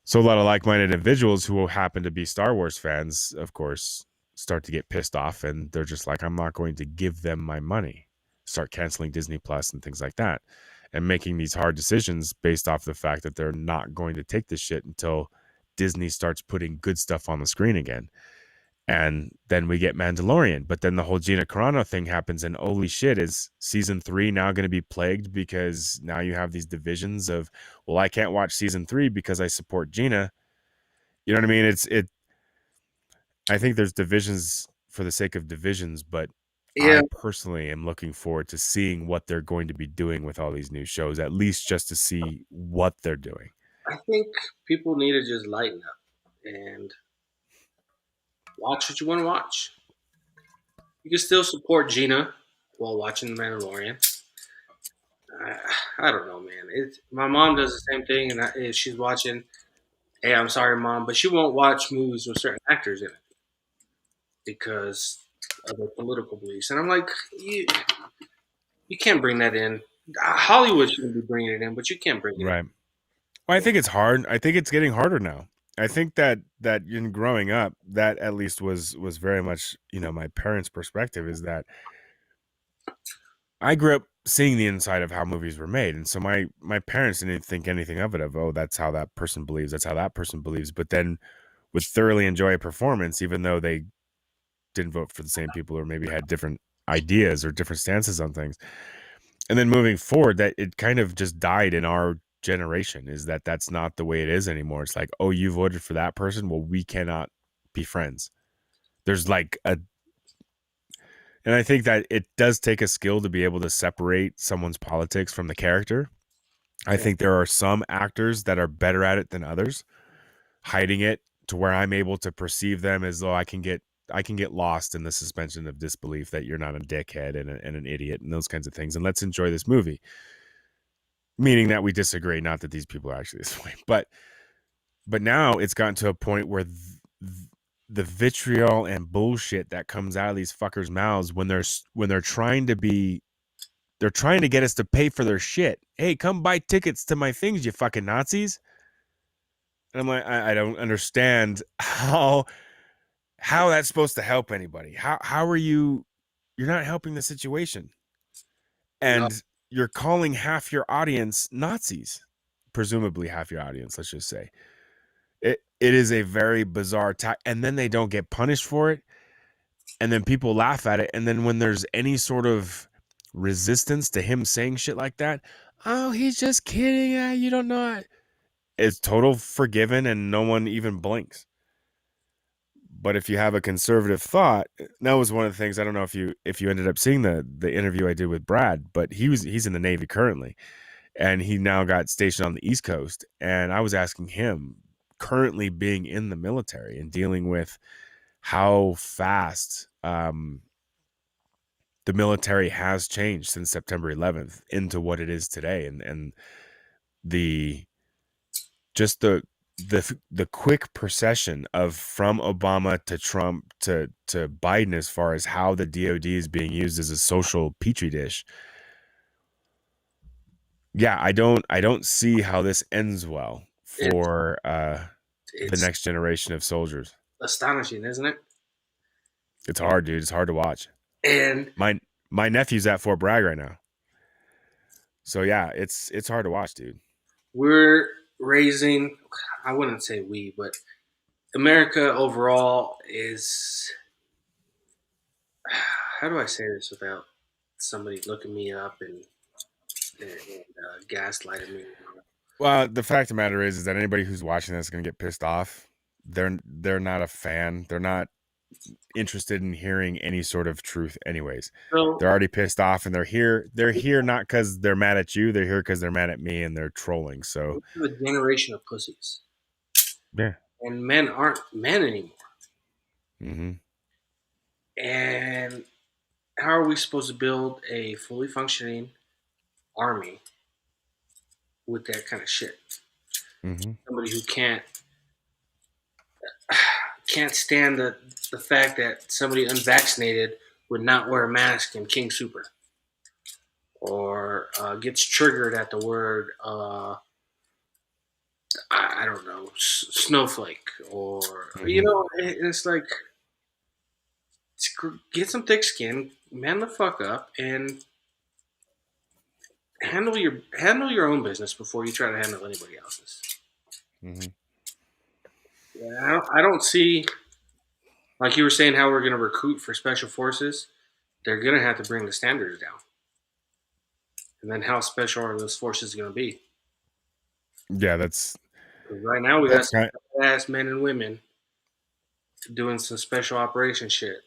so a lot of like-minded individuals who happen to be Star Wars fans, of course, start to get pissed off. And they're just like, I'm not going to give them my money. Start canceling Disney Plus and things like that, and making these hard decisions based off the fact that they're not going to take this shit until Disney starts putting good stuff on the screen again. And then we get Mandalorian. But then the whole Gina Carano thing happens, and holy shit, is season 3 now going to be plagued because now you have these divisions of, well, I can't watch season 3 because I support Gina. You know what I mean? I think there's divisions for the sake of divisions, but Yeah, I personally am looking forward to seeing what they're going to be doing with all these new shows, at least just to see what they're doing. I think people need to just lighten up and watch what you want to watch. You can still support Gina while watching The Mandalorian. I don't know, man. My mom does the same thing, and if she's watching, hey, I'm sorry, Mom, but she won't watch movies with certain actors in it because of their political beliefs. And I'm like, you can't bring that in. Hollywood shouldn't be bringing it in, but you can't bring it in. Right. Well, I think it's hard. I think it's getting harder now. I think that in growing up, that at least was very much, my parents' perspective, is that I grew up seeing the inside of how movies were made. And so my parents didn't think anything of it, of, oh, that's how that person believes. That's how that person believes. But then would thoroughly enjoy a performance, even though they didn't vote for the same people or maybe had different ideas or different stances on things. And then moving forward, that it kind of just died in our generation, is that's not the way it is anymore. It's like, oh, you voted for that person, well, we cannot be friends. There's like and I think that it does take a skill to be able to separate someone's politics from the character. I think there are some actors that are better at it than others, hiding it to where I'm able to perceive them as though I can get lost in the suspension of disbelief that you're not a dickhead and an idiot and those kinds of things. And let's enjoy this movie. Meaning that we disagree, not that these people are actually this way. But But now it's gotten to a point where the vitriol and bullshit that comes out of these fuckers' mouths when they're trying to get us to pay for their shit. Hey, come buy tickets to my things, you fucking Nazis. And I'm like, I don't understand how that's supposed to help anybody. How are you're not helping the situation. No, And you're calling half your audience Nazis. Presumably half your audience, let's just say. It is a very bizarre and then they don't get punished for it. And then people laugh at it. And then when there's any sort of resistance to him saying shit like that, oh, he's just kidding. You don't know it. It's total forgiven and no one even blinks. But if you have a conservative thought, that was one of the things. I don't know if you ended up seeing the interview I did with Brad, but he's in the Navy currently, and he now got stationed on the East Coast. And I was asking him, currently being in the military and dealing with how fast the military has changed since September 11th into what it is today, and the just the quick procession of from Obama to Trump to Biden as far as how the DoD is being used as a social petri dish. Yeah, I don't see how this ends well for the it's next generation of soldiers. astonishing, isn't it? It's hard, dude. It's hard to watch. And My nephew's at Fort Bragg right now. So yeah, it's hard to watch, dude. we're raising, I wouldn't say we, but America overall is, how do I say this without somebody looking me up and gaslighting me? Well, the fact of the matter is that anybody who's watching this is going to get pissed off. They're not a fan. They're not interested in hearing any sort of truth anyways. So They're already pissed off, and they're here not because they're mad at you. They're here because they're mad at me, and they're trolling. So we're a generation of pussies. yeah. And men aren't men anymore. Mm-hmm. And how are we supposed to build a fully functioning army with that kind of shit? Mm-hmm. Somebody who can't stand the fact that somebody unvaccinated would not wear a mask in King Super, or gets triggered at the word I don't know, snowflake, or it's like, get some thick skin, man the fuck up, and handle your own business before you try to handle anybody else's. Mm-hmm. Yeah, I don't see, like you were saying, how we're going to recruit for special forces. They're going to have to bring the standards down, and then how special are those forces going to be? Yeah, that's 'Cause right now we got some kind ass men and women doing some special operation shit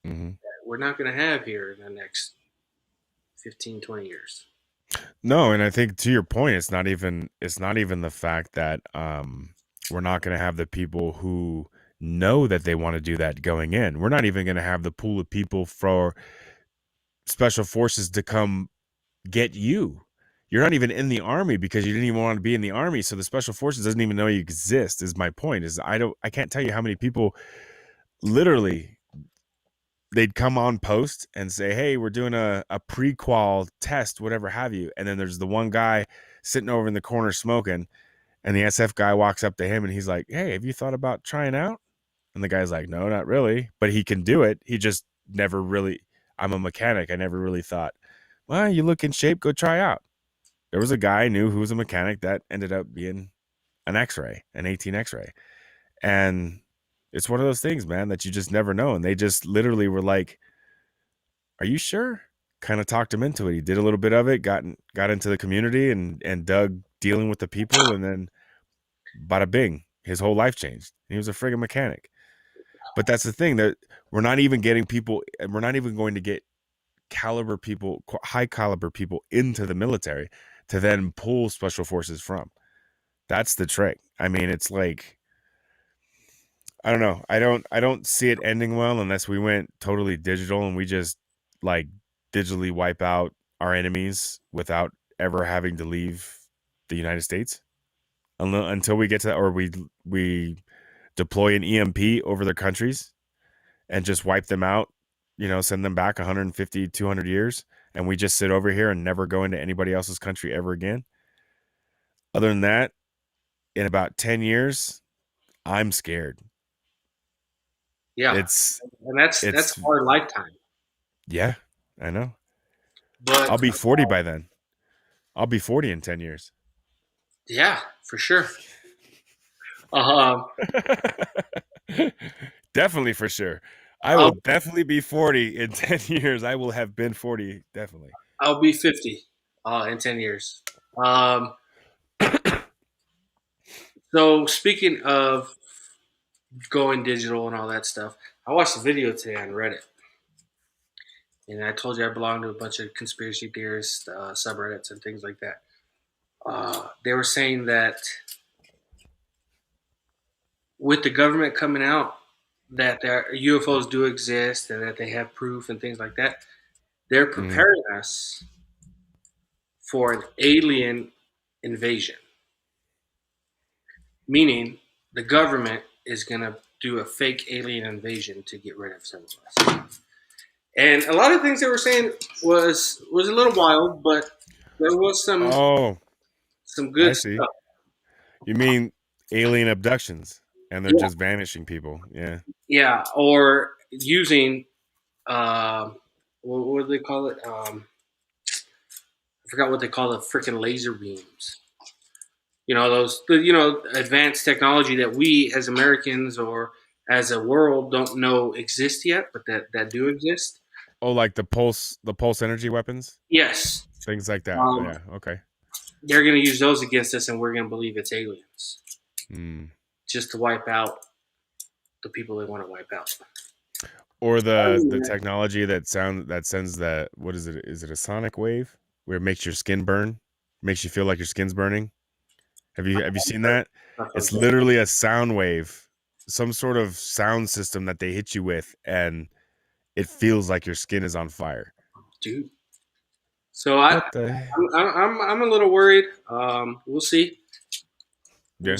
mm-hmm. that we're not going to have here in the next 15, 20 years. No, and I think to your point, it's not even the fact that we're not going to have the people who know that they want to do that going in. We're not even going to have the pool of people for special forces to come get you. You're not even in the army because you didn't even want to be in the army. So the special forces doesn't even know you exist. Is my point. Is I can't tell you how many people literally they'd come on post and say, hey, we're doing a pre-qual test, whatever have you. And then there's the one guy sitting over in the corner smoking, and the SF guy walks up to him and he's like, hey, have you thought about trying out? And the guy's like, no, not really. But he can do it. He just never really, I'm a mechanic. I never really thought, well, you look in shape, go try out. There was a guy I knew who was a mechanic that ended up being an X-ray, an 18 X-ray. And it's one of those things, man, that you just never know. And they just literally were like, are you sure? Kind of talked him into it. He did a little bit of it, got into the community and dug dealing with the people. And then bada bing, his whole life changed. He was a friggin' mechanic. But that's the thing, that we're not even getting people, and we're not even going to get caliber people, high caliber people into the military to then pull special forces from. That's the trick. I mean, it's like, I don't know. I don't see it ending well unless we went totally digital and we just like digitally wipe out our enemies without ever having to leave the United States. until we get to that, or we deploy an EMP over their countries and just wipe them out, send them back 150, 200 years, and we just sit over here and never go into anybody else's country ever again. Other than that, in about 10 years, I'm scared. Yeah. And that's our lifetime. Yeah, I know. But I'll be 40 by then. I'll be 40 in 10 years. Yeah, for sure. Definitely for sure. I will definitely be 40 in 10 years. I will have been 40, definitely. I'll be 50 in 10 years. So speaking of going digital and all that stuff, I watched a video today on Reddit. And I told you I belong to a bunch of conspiracy theorists, subreddits, and things like that. They were saying that with the government coming out that UFOs do exist and that they have proof and things like that, they're preparing us for an alien invasion. Meaning the government is going to do a fake alien invasion to get rid of some of us. And a lot of things they were saying was a little wild, but there was some good stuff. You mean alien abductions, and they're just vanishing people? Yeah. Yeah, or using what do they call it? I forgot what they call the freaking laser beams. Those advanced technology that we as Americans or as a world don't know exist yet, but that do exist. Oh, like the pulse energy weapons? Yes. Things like that. Yeah, okay. They're going to use those against us, and we're going to believe it's aliens. Just to wipe out the people they want to wipe out. Or the technology that sends that, what is it? Is it a sonic wave where it makes your skin burn? Makes you feel like your skin's burning? Have you seen that? It's literally a sound wave, some sort of sound system that they hit you with, and it feels like your skin is on fire. Dude. So I'm a little worried. We'll see. Yeah.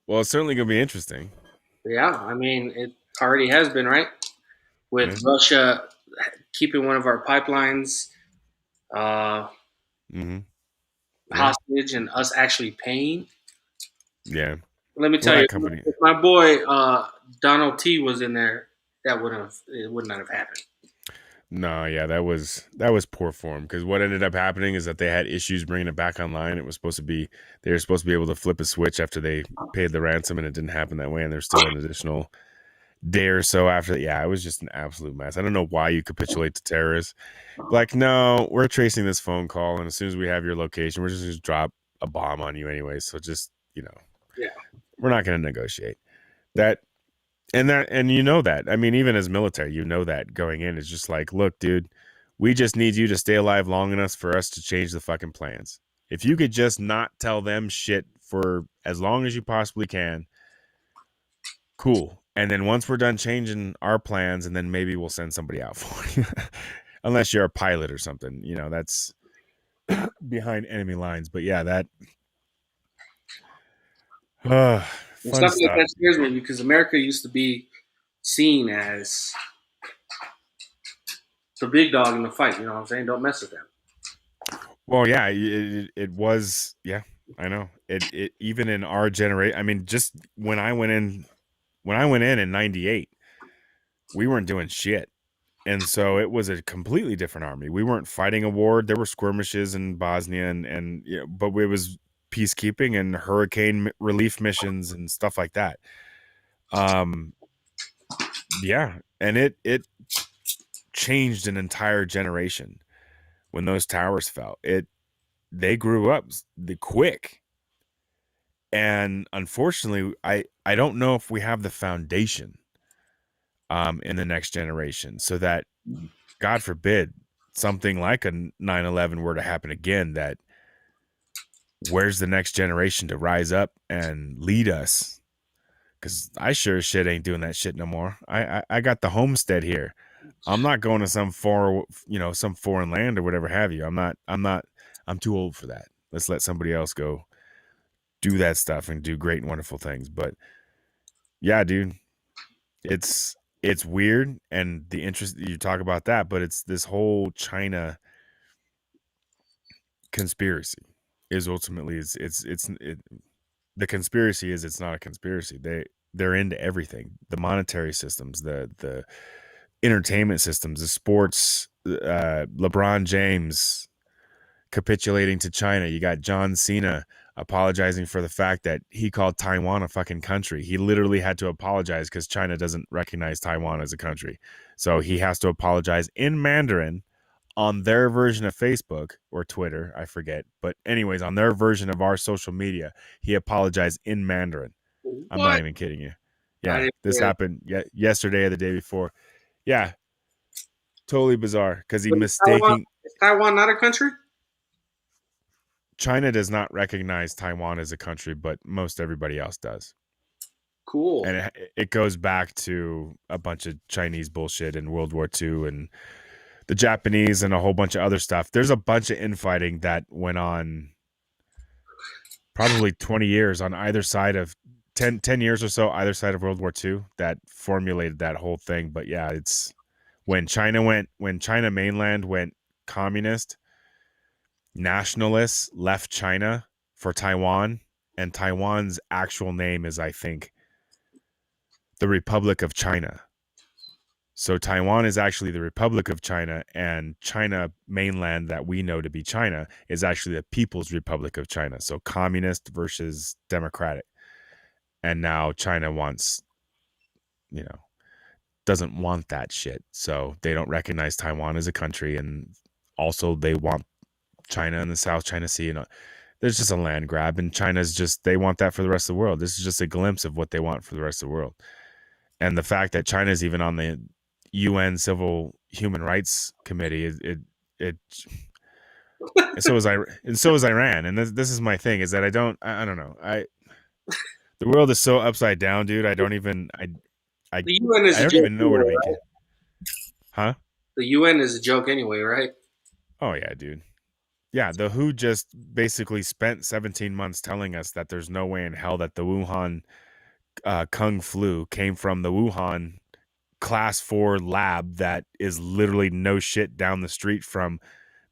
Well, it's certainly going to be interesting. Yeah, I mean, it already has been, right? With Russia keeping one of our pipelines hostage and us actually paying. Yeah. Let me tell you, if my boy Donald T was in there, it would not have happened. No, yeah, that was poor form, because what ended up happening is that they had issues bringing it back online. They were supposed to be able to flip a switch after they paid the ransom, and it didn't happen that way. And there's still an additional day or so after that. Yeah, it was just an absolute mess. I don't know why you capitulate to terrorists. Like, no, we're tracing this phone call, and as soon as we have your location, we're just going to drop a bomb on you anyway. So just, we're not going to negotiate that. And you know that. I mean, even as military, that going in is just like, look, dude, we just need you to stay alive long enough for us to change the fucking plans. If you could just not tell them shit for as long as you possibly can, cool. And then once we're done changing our plans, and then maybe we'll send somebody out for you. Unless you're a pilot or something, that's behind enemy lines. But yeah, that stuff like that scares me, because America used to be seen as the big dog in the fight. You know what I'm saying? Don't mess with them. Well, yeah, it was. Yeah, I know. It even in our generation. I mean, just when I went in in '98, we weren't doing shit, and so it was a completely different army. We weren't fighting a war. There were skirmishes in Bosnia, and but it was peacekeeping and hurricane relief missions and stuff like that. Yeah, and it changed an entire generation when those towers fell. They grew up quick, and unfortunately, I don't know if we have the foundation in the next generation, so that, God forbid, something like a 9/11 were to happen again, that where's the next generation to rise up and lead us? Because I sure as shit ain't doing that shit no more. I got the homestead here. I'm not going to some foreign land or whatever have you. I'm too old for that. Let's let somebody else go do that stuff and do great and wonderful things. But yeah, dude, it's weird, and the interest you talk about that, but it's this whole China conspiracy is ultimately the conspiracy is it's not a conspiracy. They're into everything, the monetary systems, the entertainment systems, the sports. LeBron James capitulating to China. You got John Cena apologizing for the fact that he called Taiwan a fucking country. He literally had to apologize because China doesn't recognize Taiwan as a country. So he has to apologize in Mandarin on their version of Facebook or Twitter, I forget. But anyways, on their version of our social media, he apologized in Mandarin. I'm not What? even kidding you. I Yeah, didn't this hear happened yesterday or the day before. Yeah, totally bizarre because he that. mistaking. Is Taiwan not a country? China does not recognize Taiwan as a country, but most everybody else does. Cool. And it goes back to a bunch of Chinese bullshit in World War II and the Japanese and a whole bunch of other stuff. There's a bunch of infighting that went on probably 20 years on either side of 10 years or so, either side of World War II that formulated that whole thing. But yeah, it's when China mainland went communist, nationalists left China for Taiwan, and Taiwan's actual name is, I think, the Republic of China. So Taiwan is actually the Republic of China, and China mainland that we know to be China is actually the People's Republic of China. So communist versus democratic. And now China doesn't want that shit. So they don't recognize Taiwan as a country, and also they want China in the South China Sea. There's just a land grab, and they want that for the rest of the world. This is just a glimpse of what they want for the rest of the world. And the fact that China is even on the UN Civil Human Rights Committee, so is Iran. And this is my thing, is that I don't know. The world is so upside down, dude. I don't even The UN is I a don't joke even know where to anyway, begin. right? Huh? The UN is a joke anyway, right? Oh yeah, dude. Yeah, the WHO just basically spent 17 months telling us that there's no way in hell that the Wuhan Kung flu came from the Wuhan class 4 lab that is literally no shit down the street from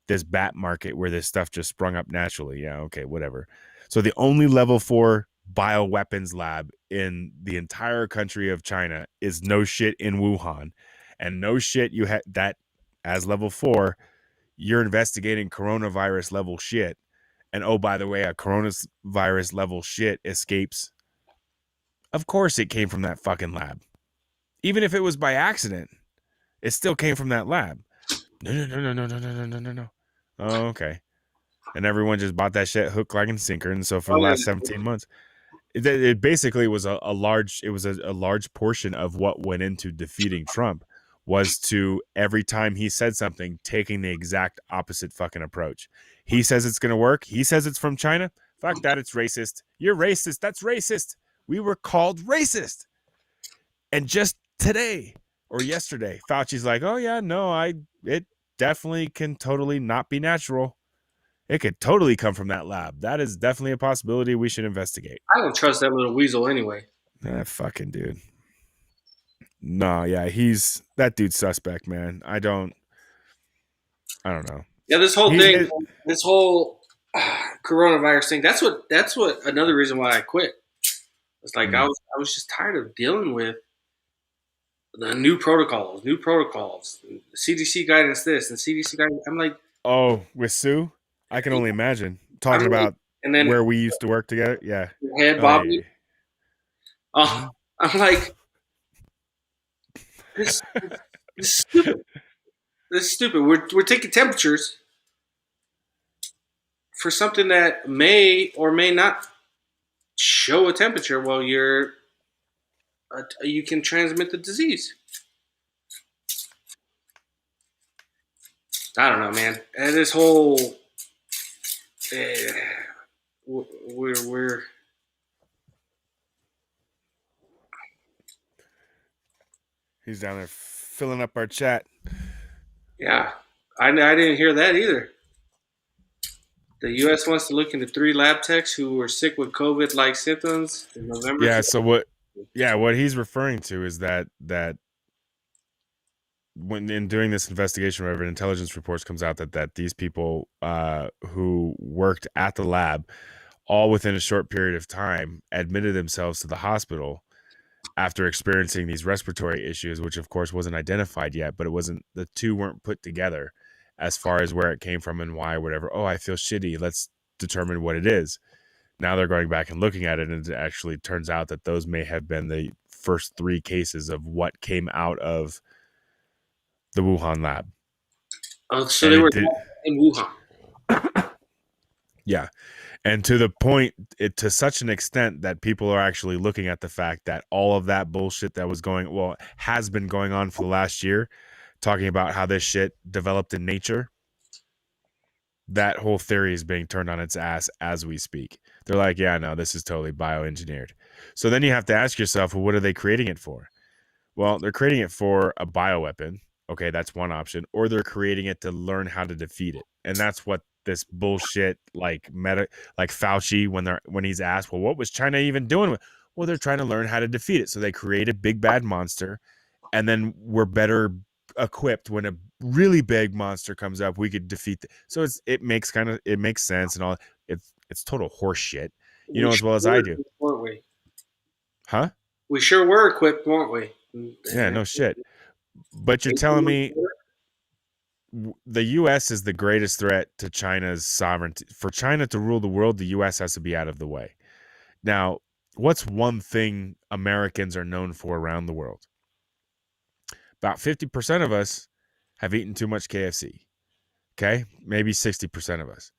this bat market where this stuff just sprung up naturally. Yeah, okay, whatever. So the only level 4 bioweapons lab in the entire country of China is no shit in Wuhan. And no shit you had that as level 4, you're investigating coronavirus level shit. And oh, by the way, a coronavirus level shit escapes. Of course it came from that fucking lab. Even if it was by accident, it still came from that lab. No. Oh, okay. And everyone just bought that shit hook, line, and sinker. And so for the Oh, last yeah. 17 months, it basically was a large portion of what went into defeating Trump was to every time he said something, taking the exact opposite fucking approach. He says it's going to work. He says it's from China. Fuck that. It's racist. You're racist. That's racist. We were called racist. And just today or yesterday, Fauci's like, oh yeah, no, it definitely can totally not be natural. It could totally come from that lab. That is definitely a possibility we should investigate. I don't trust that little weasel anyway. That fucking dude. No, yeah, that dude's suspect, man. I don't know. Yeah, this whole thing, this whole coronavirus thing. That's what another reason why I quit. It's like I was just tired of dealing with the new protocols, CDC guidance this and CDC guidance. I'm like, oh, with Sue, I can only imagine talking about and then where we used to work together. Yeah, head bobbing. Oh, I'm like, this is stupid. This is stupid. We're taking temperatures for something that may or may not show a temperature while you can transmit the disease. I don't know, man. And this whole we're he's down there filling up our chat. Yeah, I didn't hear that either. The U.S. wants to look into 3 lab techs who were sick with COVID-like symptoms in November. Yeah. So what he's referring to is that when in doing this investigation, wherever intelligence reports comes out that these people who worked at the lab, all within a short period of time, admitted themselves to the hospital after experiencing these respiratory issues, which of course wasn't identified yet, but the two weren't put together as far as where it came from and why, whatever. Oh, I feel shitty. Let's determine what it is. Now they're going back and looking at it, and it actually turns out that those may have been the first 3 cases of what came out of the Wuhan lab. Oh, so they were in Wuhan. Yeah. And to the point, to such an extent that people are actually looking at the fact that all of that bullshit that has been going on for the last year, talking about how this shit developed in nature, that whole theory is being turned on its ass as we speak. They're like, yeah, no, this is totally bioengineered. So then you have to ask yourself, well, what are they creating it for? Well, they're creating it for a bioweapon. Okay, that's one option. Or they're creating it to learn how to defeat it. And that's what this bullshit like Fauci, when he's asked, well, what was China even doing? Well, they're trying to learn how to defeat it. So they create a big bad monster, and then we're better equipped when a really big monster comes up. We could defeat it. So it makes sense and all. It's total horse shit, as well as I do. Weren't we? Huh? We sure were equipped, weren't we? Yeah, no shit. But you're telling me the U.S. is the greatest threat to China's sovereignty. For China to rule the world, the U.S. has to be out of the way. Now, what's one thing Americans are known for around the world? About 50% of us have eaten too much KFC. Okay? Maybe 60% of us.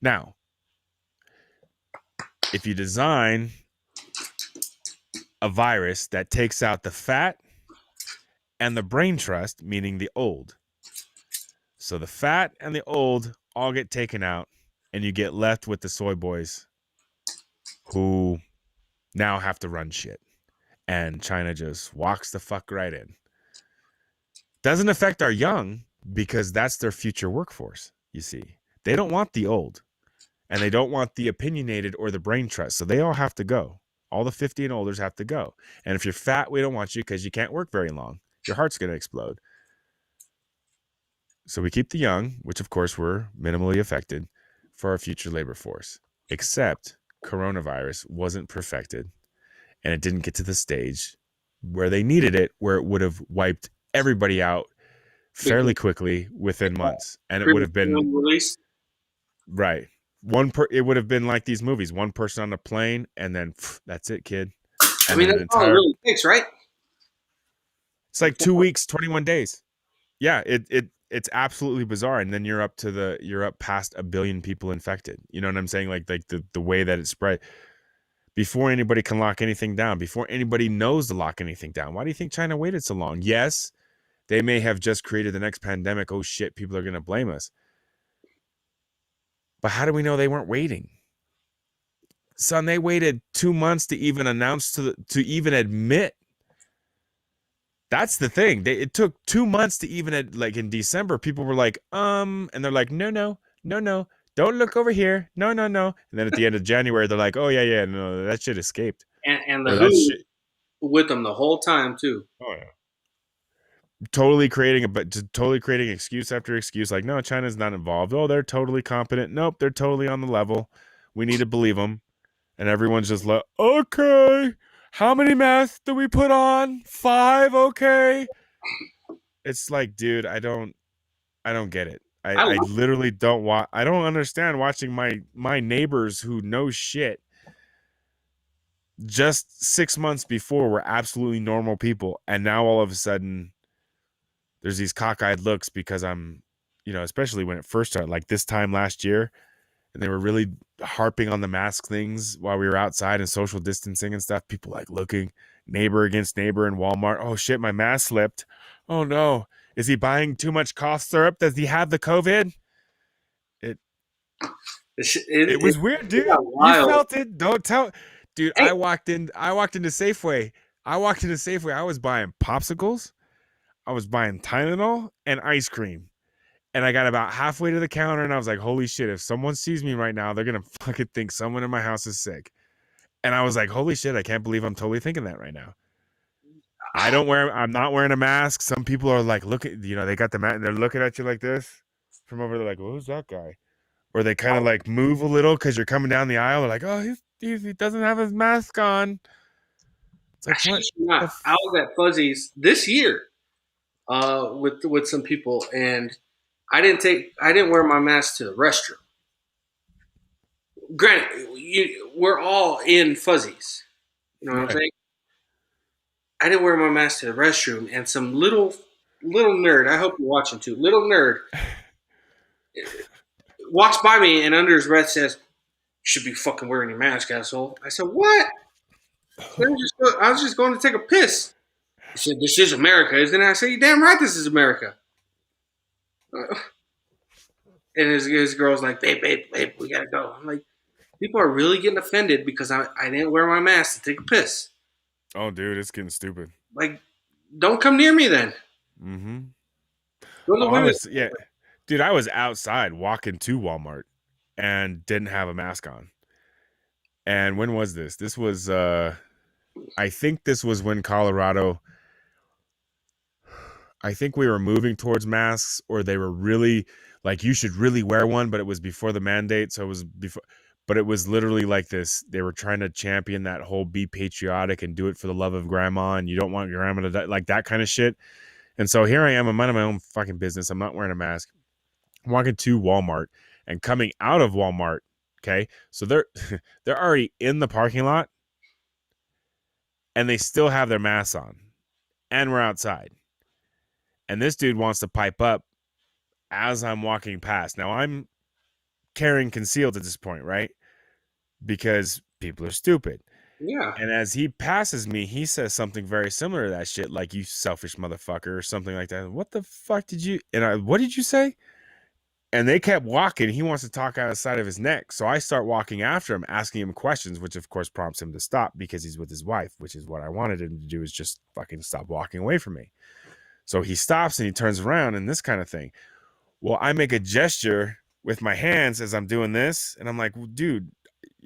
Now, if you design a virus that takes out the fat and the brain trust, meaning the old. So the fat and the old all get taken out, and you get left with the soy boys who now have to run shit. And China just walks the fuck right in. Doesn't affect our young because that's their future workforce, you see. They don't want the old, and they don't want the opinionated or the brain trust. So they all have to go. All the 50 and olders have to go. And if you're fat, we don't want you because you can't work very long. Your heart's going to explode. So we keep the young, which of course were minimally affected, for our future labor force. Except coronavirus wasn't perfected, and it didn't get to the stage where they needed it, where it would have wiped everybody out fairly quickly within months. And it would have been released. Right. It would have been like these movies, one person on a plane, and then that's it, kid. And that's all it really takes, right? It's like 2 weeks, 21 days. Yeah, it's absolutely bizarre. And then you're up past 1 billion people infected. You know what I'm saying? Like the way that it spread. Before anybody can lock anything down, before anybody knows to lock anything down. Why do you think China waited so long? Yes, they may have just created the next pandemic. Oh shit, people are gonna blame us. But how do we know they weren't waiting? Son, they waited 2 months to even announce to even admit. That's the thing. It took 2 months to even like in December, people were like, and they're like, no, don't look over here. No. And then at the end of January, they're like, oh yeah, no, that shit escaped. And the WHO with them the whole time too. Oh yeah. Totally creating excuse after excuse. Like, no, China's not involved. Oh, they're totally competent. Nope, they're totally on the level. We need to believe them. And everyone's just like, okay, how many masks do we put on? 5, okay. It's like, dude, I don't get it. I literally don't I don't understand watching my neighbors who know shit just 6 months before were absolutely normal people, and now all of a sudden there's these cockeyed looks because I'm, especially when it first started, like this time last year, and they were really harping on the mask things while we were outside and social distancing and stuff. People like looking neighbor against neighbor in Walmart. Oh shit, my mask slipped. Oh no. Is he buying too much cough syrup? Does he have the COVID? It was weird, dude. You felt it. Don't tell. Dude, hey. I walked into Safeway. I was buying popsicles. I was buying Tylenol and ice cream. And I got about halfway to the counter and I was like, holy shit, if someone sees me right now, they're going to fucking think someone in my house is sick. And I was like, holy shit, I can't believe I'm totally thinking that right now. I'm not wearing a mask. Some people are like, look at, they got the mask and they're looking at you like this from over there, like, well, who's that guy? Or they kind of like move a little because you're coming down the aisle. They're like, oh, he doesn't have his mask on. It's like, what? I was at Fuzzy's this year with some people, and I didn't wear my mask to the restroom. Granted, we're all in Fuzzy's. You know what I'm saying? I didn't wear my mask to the restroom, and some little nerd, I hope you're watching too, little nerd walks by me and under his breath says, "You should be fucking wearing your mask, asshole." I said, "What?" I was just going to take a piss. He said, "This is America, isn't it?" I said, "You're damn right this is America." And his girl's like, babe, we gotta go. I'm like, people are really getting offended because I didn't wear my mask to take a piss. Oh, dude, it's getting stupid. Like, don't come near me then. Mm-hmm. Yeah. Dude, I was outside walking to Walmart and didn't have a mask on. And when was this? This was, I think this was when Colorado, I think we were moving towards masks, or they were really like, you should really wear one, but it was before the mandate. So it was before, but it was literally like this. They were trying to champion that whole be patriotic and do it for the love of grandma. And you don't want your grandma to die, like that kind of shit. And so here I am, I'm minding my own fucking business. I'm not wearing a mask. I'm walking to Walmart and coming out of Walmart. Okay. So they're already in the parking lot and they still have their masks on and we're outside. And this dude wants to pipe up as I'm walking past. Now I'm carrying concealed at this point, right? Because people are stupid. Yeah. And as he passes me, he says something very similar to that shit, like, you selfish motherfucker, or something like that. What the fuck did you, what did you say? And they kept walking. He wants to talk out of the side of his neck. So I start walking after him, asking him questions, which of course prompts him to stop because he's with his wife, which is what I wanted him to do, is just fucking stop walking away from me. So he stops and he turns around and this kind of thing. Well, I make a gesture with my hands as I'm doing this. And I'm like, well, dude,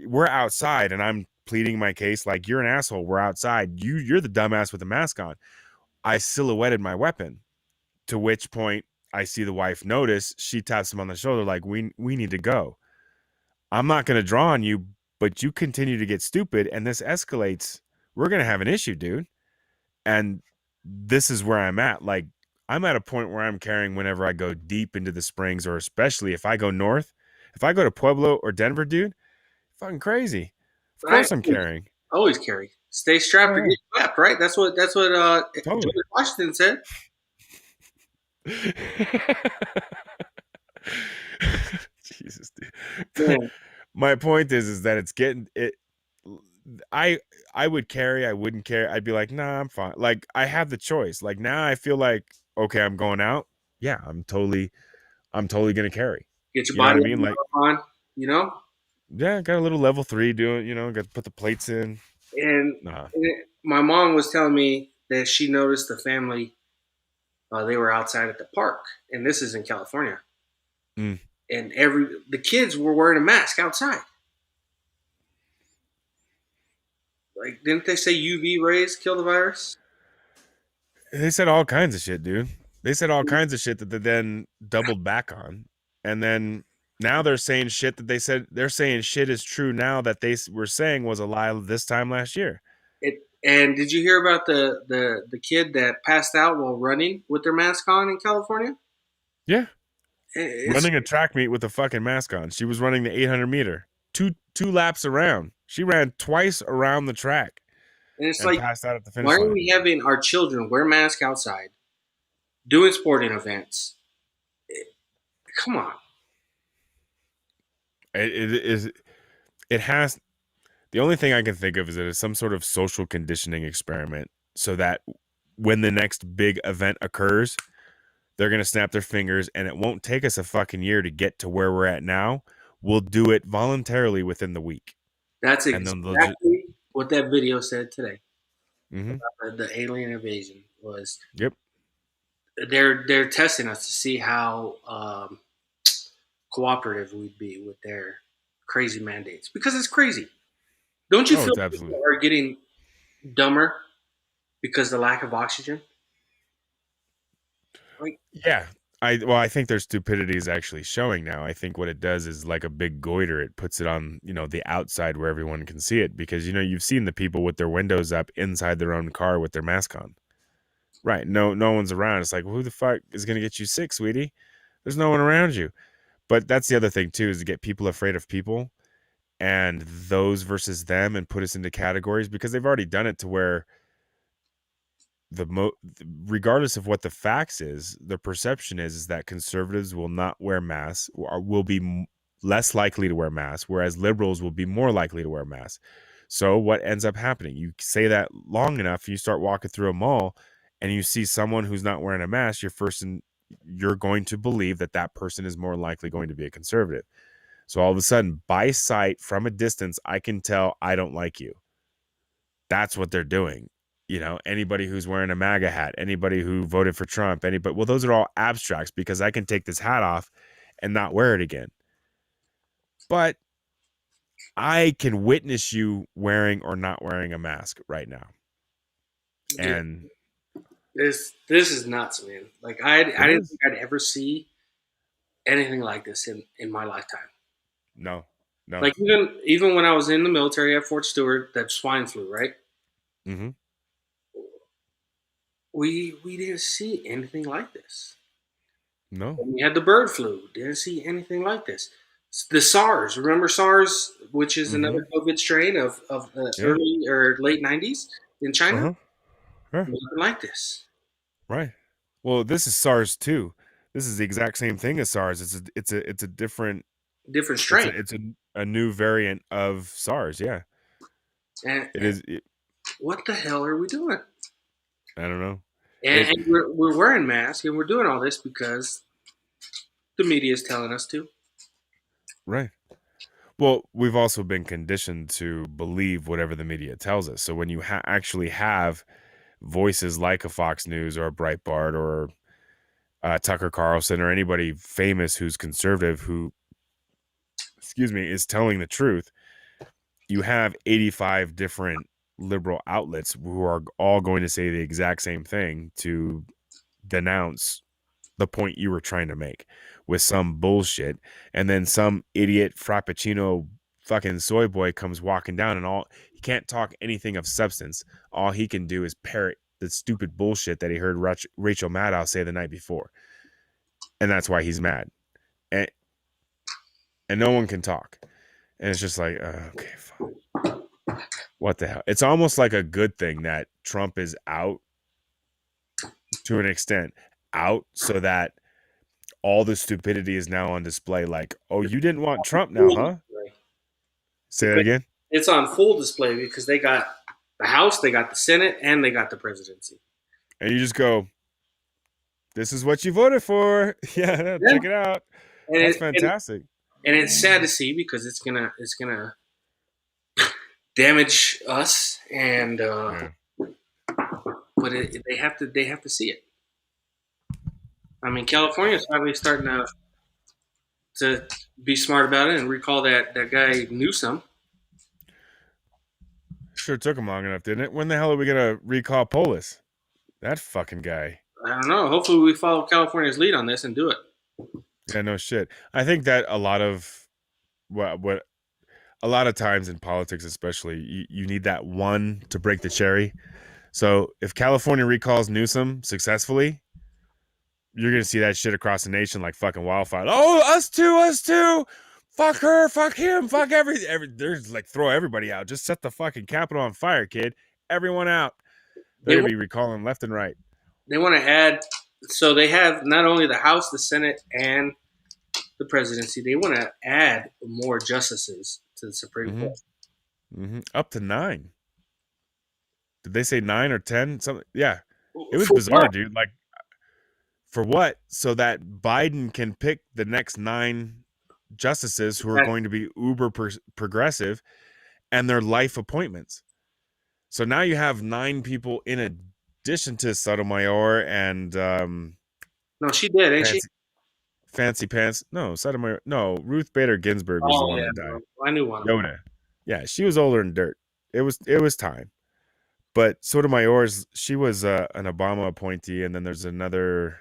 we're outside, and I'm pleading my case like, you're an asshole. We're outside. You're the dumbass with the mask on. I silhouetted my weapon, to which point I see the wife notice. She taps him on the shoulder like, we need to go. I'm not going to draw on you, but you continue to get stupid and this escalates. We're going to have an issue, dude. And this is where I'm at. Like, I'm at a point where I'm carrying whenever I go deep into the Springs, or especially if I go north. If I go to Pueblo or Denver, dude, fucking crazy. Of course I'm carrying. Always carry. Stay strapped or get slapped, right? That's what totally. George Washington said. Jesus, dude. Yeah. My point is that it's getting it. I would carry. I wouldn't carry. I'd be like, nah, I'm fine. Like, I have the choice. Like, now I feel like, okay, I'm going out. Yeah, I'm totally gonna carry. Get your body, what I mean? Like, on, Yeah, got a little level 3 doing. Got to put the plates in. And my mom was telling me that she noticed the family. They were outside at the park, and this is in California. And the kids were wearing a mask outside. Like, didn't they say UV rays kill the virus? They said all kinds of shit, dude. They said all kinds of shit that they then doubled back on. And then now they're saying shit that they're saying shit is true now that they were saying was a lie this time last year. And did you hear about the kid that passed out while running with their mask on in California? Yeah. Running a track meet with a fucking mask on. She was running the 800 meter. Two laps around. She ran twice around the track. And it's like, passed out at the finish why line. are we having our children wear masks outside, doing sporting events? Come on. It has. The only thing I can think of is that it's some sort of social conditioning experiment, so that when the next big event occurs, they're going to snap their fingers, and it won't take us a fucking year to get to where we're at now. We'll do it voluntarily within the week. That's exactly what that video said today. Mm-hmm. About the alien invasion was. Yep. they're testing us to see how cooperative we'd be with their crazy mandates, because it's crazy. Don't you Oh, feel it's absolutely. people are getting dumber because of the lack of oxygen? Like, Yeah. I think their stupidity is actually showing now. I think what it does is like a big goiter. It puts it on, the outside where everyone can see it, because you've seen the people with their windows up inside their own car with their mask on. Right. No one's around. It's like, well, who the fuck is going to get you sick, sweetie? There's no one around you. But that's the other thing too, is to get people afraid of people and those versus them, and put us into categories, because they've already done it to where regardless of what the facts is, the perception is that conservatives will not wear masks, or will be less likely to wear masks, whereas liberals will be more likely to wear masks. So what ends up happening? You say that long enough, you start walking through a mall and you see someone who's not wearing a mask, you're going to believe that person is more likely going to be a conservative. So all of a sudden, by sight, from a distance, I can tell I don't like you. That's what they're doing. Anybody who's wearing a MAGA hat, anybody who voted for Trump, well, those are all abstracts, because I can take this hat off and not wear it again. But I can witness you wearing or not wearing a mask right now. And this is nuts, man. Like, I didn't think I'd ever see anything like this in my lifetime. No. Like, even when I was in the military at Fort Stewart, that swine flu, right? Mm-hmm. We didn't see anything like this. No. When we had the bird flu, didn't see anything like this. The SARS, remember SARS, which is another COVID strain of the early or late 90s in China? Right. Nothing like this. Right. Well, this is SARS too. This is the exact same thing as SARS. It's a different strain. It's a new variant of SARS. Yeah. And it is. What the hell are we doing? I don't know. And we're wearing masks and we're doing all this because the media is telling us to. Right. Well, we've also been conditioned to believe whatever the media tells us. So when you actually have voices like a Fox News or a Breitbart or Tucker Carlson or anybody famous who's conservative who, is telling the truth, you have 85 different liberal outlets who are all going to say the exact same thing to denounce the point you were trying to make with some bullshit. And then some idiot frappuccino fucking soy boy comes walking down, and he can't talk anything of substance. All he can do is parrot the stupid bullshit that he heard Rachel Maddow say the night before. And that's why he's mad. And no one can talk. And it's just like, okay, fine. What the hell? It's almost like a good thing that Trump is out, to an extent, out, so that all the stupidity is now on display. Like, oh, you didn't want Trump now, huh? Say that again? It's on full display because they got the House, they got the Senate, and they got the presidency. And you just go, this is what you voted for. Yeah. Check it out. And that's fantastic. And it's sad to see, because it's gonna damage us, and but they have to see it. I mean, California's finally starting to be smart about it and recall that guy Newsom. Sure took him long enough, didn't it? When the hell are we gonna recall Polis? That fucking guy. I don't know. Hopefully we follow California's lead on this and do it. Yeah, no shit. I think that a lot of a lot of times in politics, especially, you need that one to break the cherry. So if California recalls Newsom successfully, you're going to see that shit across the nation like fucking wildfire. Oh, us too. Fuck her, fuck him, fuck there's like, throw everybody out. Just set the fucking Capitol on fire, kid. Everyone out. They're going to be recalling left and right. They want to add, so they have not only the House, the Senate, and the presidency. They want to add more justices to the Supreme Court. Mm-hmm. Up to 9. Did they say 9 or 10? Something. Yeah. It was bizarre, dude. Like, for what? So that Biden can pick the next 9 justices who are going to be uber progressive, and their life appointments. So now you have 9 people in addition to Sotomayor and No, she did, ain't she? Fancy Pants. No, Sotomayor. No, Ruth Bader Ginsburg was the Oh one yeah, that died. I knew one of them. Yoda. Yeah, she was older than dirt. It was time. But Sotomayor's, she was an Obama appointee, and then there's another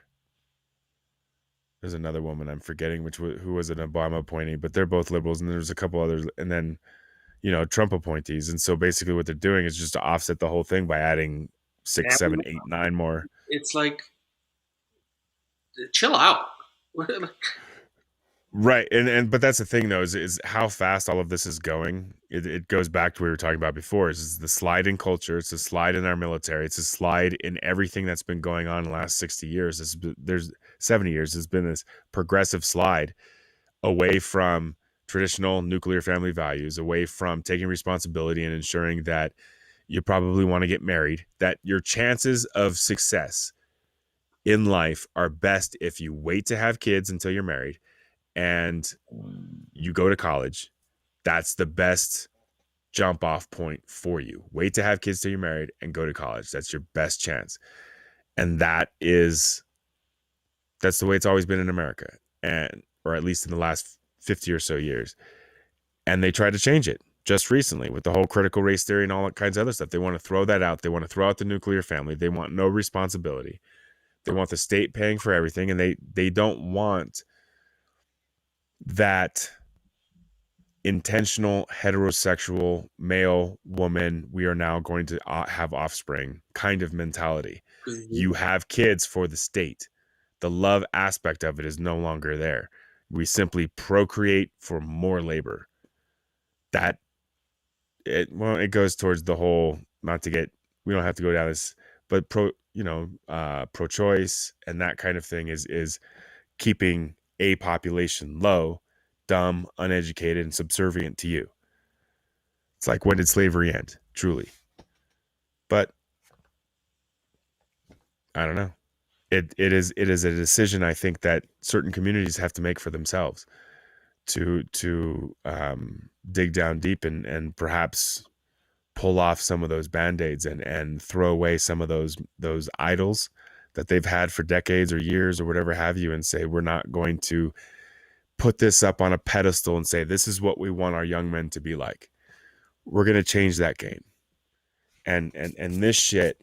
woman I'm forgetting who was an Obama appointee, but they're both liberals, and there's a couple others, and then Trump appointees. And so basically what they're doing is just to offset the whole thing by adding 6, 7, 8, 9 more. It's like, chill out. Right. But that's the thing though, is how fast all of this is going. It goes back to what we were talking about before, is the slide in culture. It's a slide in our military. It's a slide in everything that's been going on in the last 60 years. There's 70 years. There's been this progressive slide away from traditional nuclear family values, away from taking responsibility and ensuring that you probably want to get married, that your chances of success in life are best if you wait to have kids until you're married and you go to college. That's the best jump off point for you. Wait to have kids till you're married and go to college. That's your best chance. And that's the way it's always been in America, or at least in the last 50 or so years. And they tried to change it just recently with the whole critical race theory and all that kinds of other stuff. They want to throw that out. They want to throw out the nuclear family. They want no responsibility. They want the state paying for everything. And they don't want that intentional heterosexual male woman, we are now going to have offspring kind of mentality. Mm-hmm. You have kids for the state. The love aspect of it is no longer there. We simply procreate for more labor. It goes towards the whole, we don't have to go down this, but pro-choice and that kind of thing is keeping a population low, dumb, uneducated, and subservient to you. It's like, when did slavery end? Truly. But I don't know. It is a decision, I think, that certain communities have to make for themselves to dig down deep and perhaps pull off some of those band-aids and throw away some of those idols that they've had for decades or years or whatever have you, and say, we're not going to put this up on a pedestal and say, this is what we want our young men to be like. We're going to change that game. And this shit,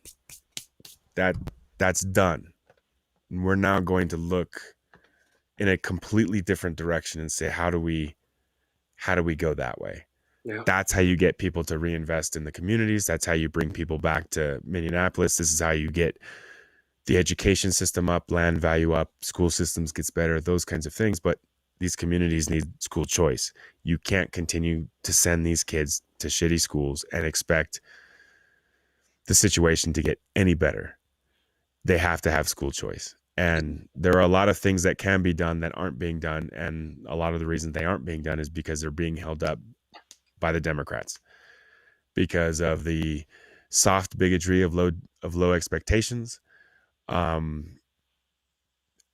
that's done. And we're now going to look in a completely different direction and say, how do we go that way? Yeah. That's how you get people to reinvest in the communities. That's how you bring people back to Minneapolis. This is how you get the education system up, land value up, school systems gets better, those kinds of things. But these communities need school choice. You can't continue to send these kids to shitty schools and expect the situation to get any better. They have to have school choice. And there are a lot of things that can be done that aren't being done. And a lot of the reason they aren't being done is because they're being held up by the Democrats because of the soft bigotry of low expectations, and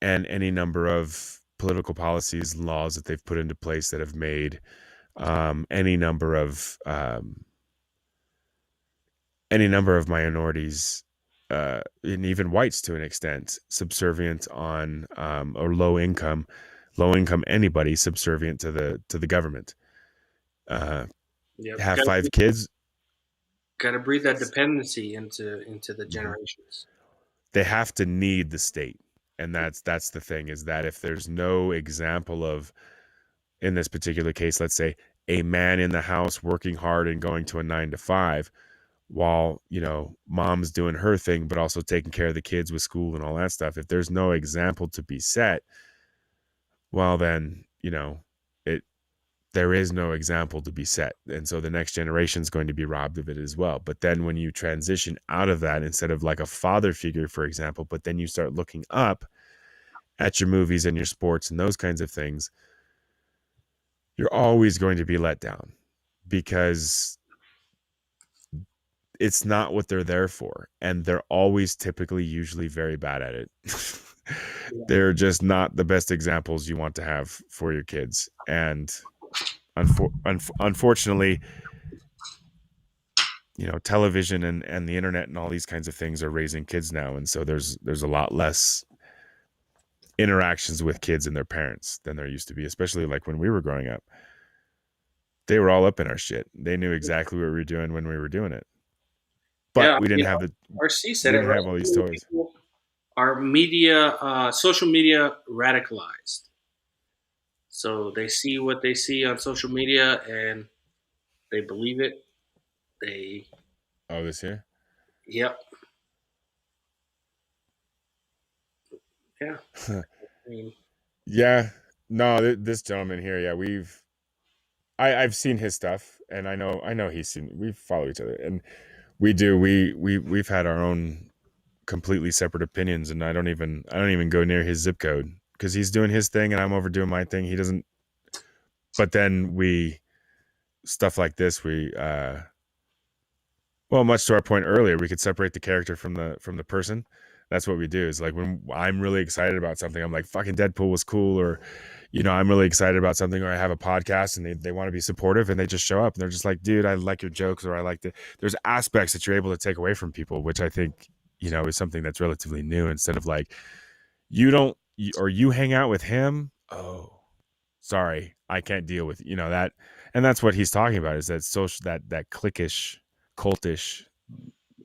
any number of political policies and laws that they've put into place that have made any number of minorities, and even whites to an extent, subservient on, or low income anybody subservient to the government. Have 5 kids. Got to breathe that dependency into the generations. They have to need the state. And that's the thing, is that if there's no example of, in this particular case, let's say a man in the house working hard and going to a 9 to 5 while, mom's doing her thing, but also taking care of the kids with school and all that stuff. If there's no example to be set, well, then, there is no example to be set. And so the next generation is going to be robbed of it as well. But then when you transition out of that, instead of like a father figure, for example, but then you start looking up at your movies and your sports and those kinds of things, you're always going to be let down because it's not what they're there for. And they're always usually very bad at it. They're just not the best examples you want to have for your kids. And unfortunately, television and the internet and all these kinds of things are raising kids now. And so there's a lot less interactions with kids and their parents than there used to be, especially like when we were growing up. They were all up in our shit. They knew exactly what we were doing when we were doing it. But Yeah, we didn't have RC said we it didn't right. have all these toys. People are social media radicalized. So they see what they see on social media and they believe it. This here? Yep. Yeah. I mean, Yeah. No, this gentleman here, yeah, I've seen his stuff, and I know he's seen. We follow each other, and we've had our own completely separate opinions, and I don't even go near his zip code because he's doing his thing and I'm over doing my thing. He doesn't. But then stuff like this, well, much to our point earlier, we could separate the character from the person. That's what we do. Is like when I'm really excited about something, I'm like, fucking Deadpool was cool, or I'm really excited about something, or I have a podcast and they want to be supportive and they just show up and they're just like, dude, I like your jokes, or I like there's aspects that you're able to take away from people, which I think, is something that's relatively new, instead of like, you hang out with him. Oh, sorry, I can't deal with, that. And that's what he's talking about, is that social, that cliquish, cultish,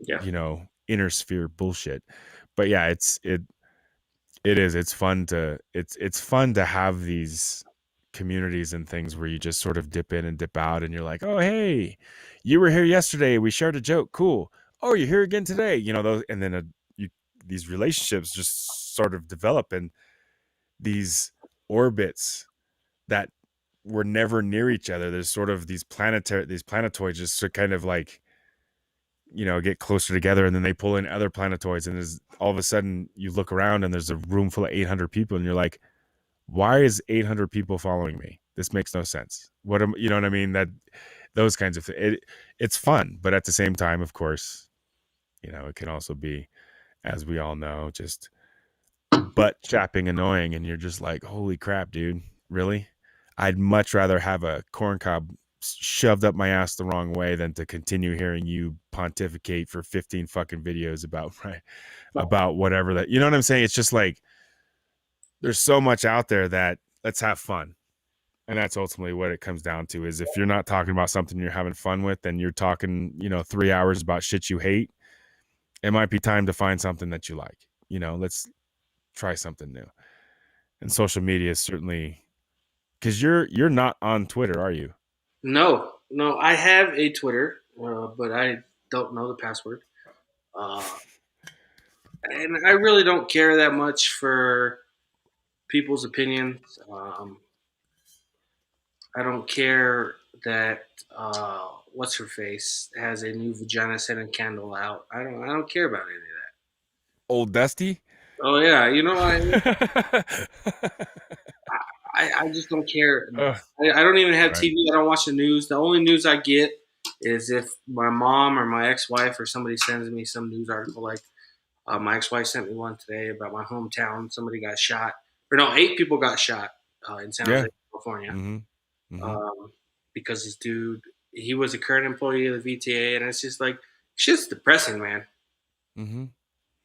yeah. Inner sphere bullshit. But yeah, it's fun to have these communities and things where you just sort of dip in and dip out, and you're like, oh, hey, you were here yesterday, we shared a joke, cool. Oh, you're here again today, those. And then these relationships just sort of develop in these orbits that were never near each other. There's sort of these planetoids just to kind of like, get closer together, and then they pull in other planetoids, and there's all of a sudden you look around and there's a room full of 800 people, and you're like, why is 800 people following me? This makes no sense. You know what I mean? That those kinds of things. It's fun, but at the same time, of course, it can also be, as we all know, just butt chapping annoying, and you're just like, holy crap, dude, really? I'd much rather have a corncob shoved up my ass the wrong way than to continue hearing you pontificate for 15 fucking videos about whatever that, you know what I'm saying? It's just like, there's so much out there that let's have fun. And that's ultimately what it comes down to, is if you're not talking about something you're having fun with, and you're talking, 3 hours about shit you hate, it might be time to find something that you like. Let's try something new. And social media is certainly, because you're not on Twitter, are you? No, I have a Twitter, but I don't know the password. And I really don't care that much for people's opinions. I don't care that what's her face has a new vagina scented candle out. I don't care about any of that. Old Dusty? Oh yeah, I just don't care. I don't even have TV. I don't watch the news. The only news I get is if my mom or my ex-wife or somebody sends me some news article. Like my ex-wife sent me one today about my hometown. Somebody got shot. Or no, 8 people got shot in San Jose, California. Mm-hmm. Mm-hmm. Because this dude, he was a current employee of the VTA, and it's just like, shit's depressing, man. Mm-hmm.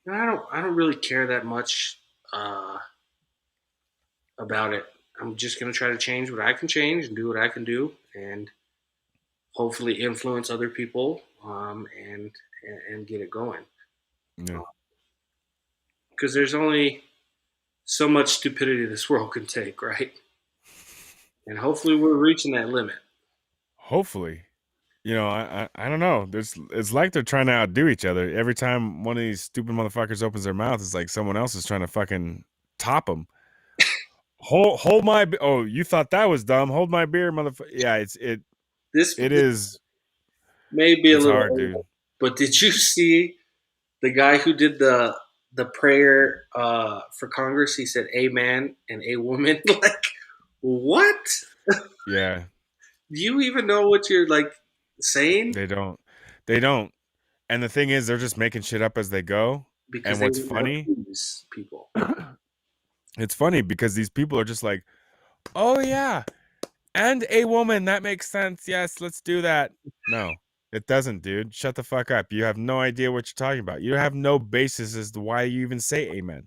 I don't really care that much about it. I'm just gonna try to change what I can change and do what I can do, and hopefully influence other people and get it going. Yeah. Because there's only so much stupidity this world can take, right? And hopefully we're reaching that limit. Hopefully. I don't know. It's like they're trying to outdo each other. Every time one of these stupid motherfuckers opens their mouth, it's like someone else is trying to fucking top them. Hold my. Oh, you thought that was dumb? Hold my beer, motherfucker. Yeah, it is. Maybe a little hard, over, dude. But did you see the guy who did the prayer for Congress? He said "Amen" and "A woman." Like, what? Yeah. Do you even know what you're like saying? They don't. And the thing is, they're just making shit up as they go. Because and what's funny, people. It's funny because these people are just like, oh yeah, and a woman, that makes sense. Yes, let's do that. No, it doesn't, dude. Shut the fuck up. You have no idea what you're talking about. You have no basis as to why you even say amen.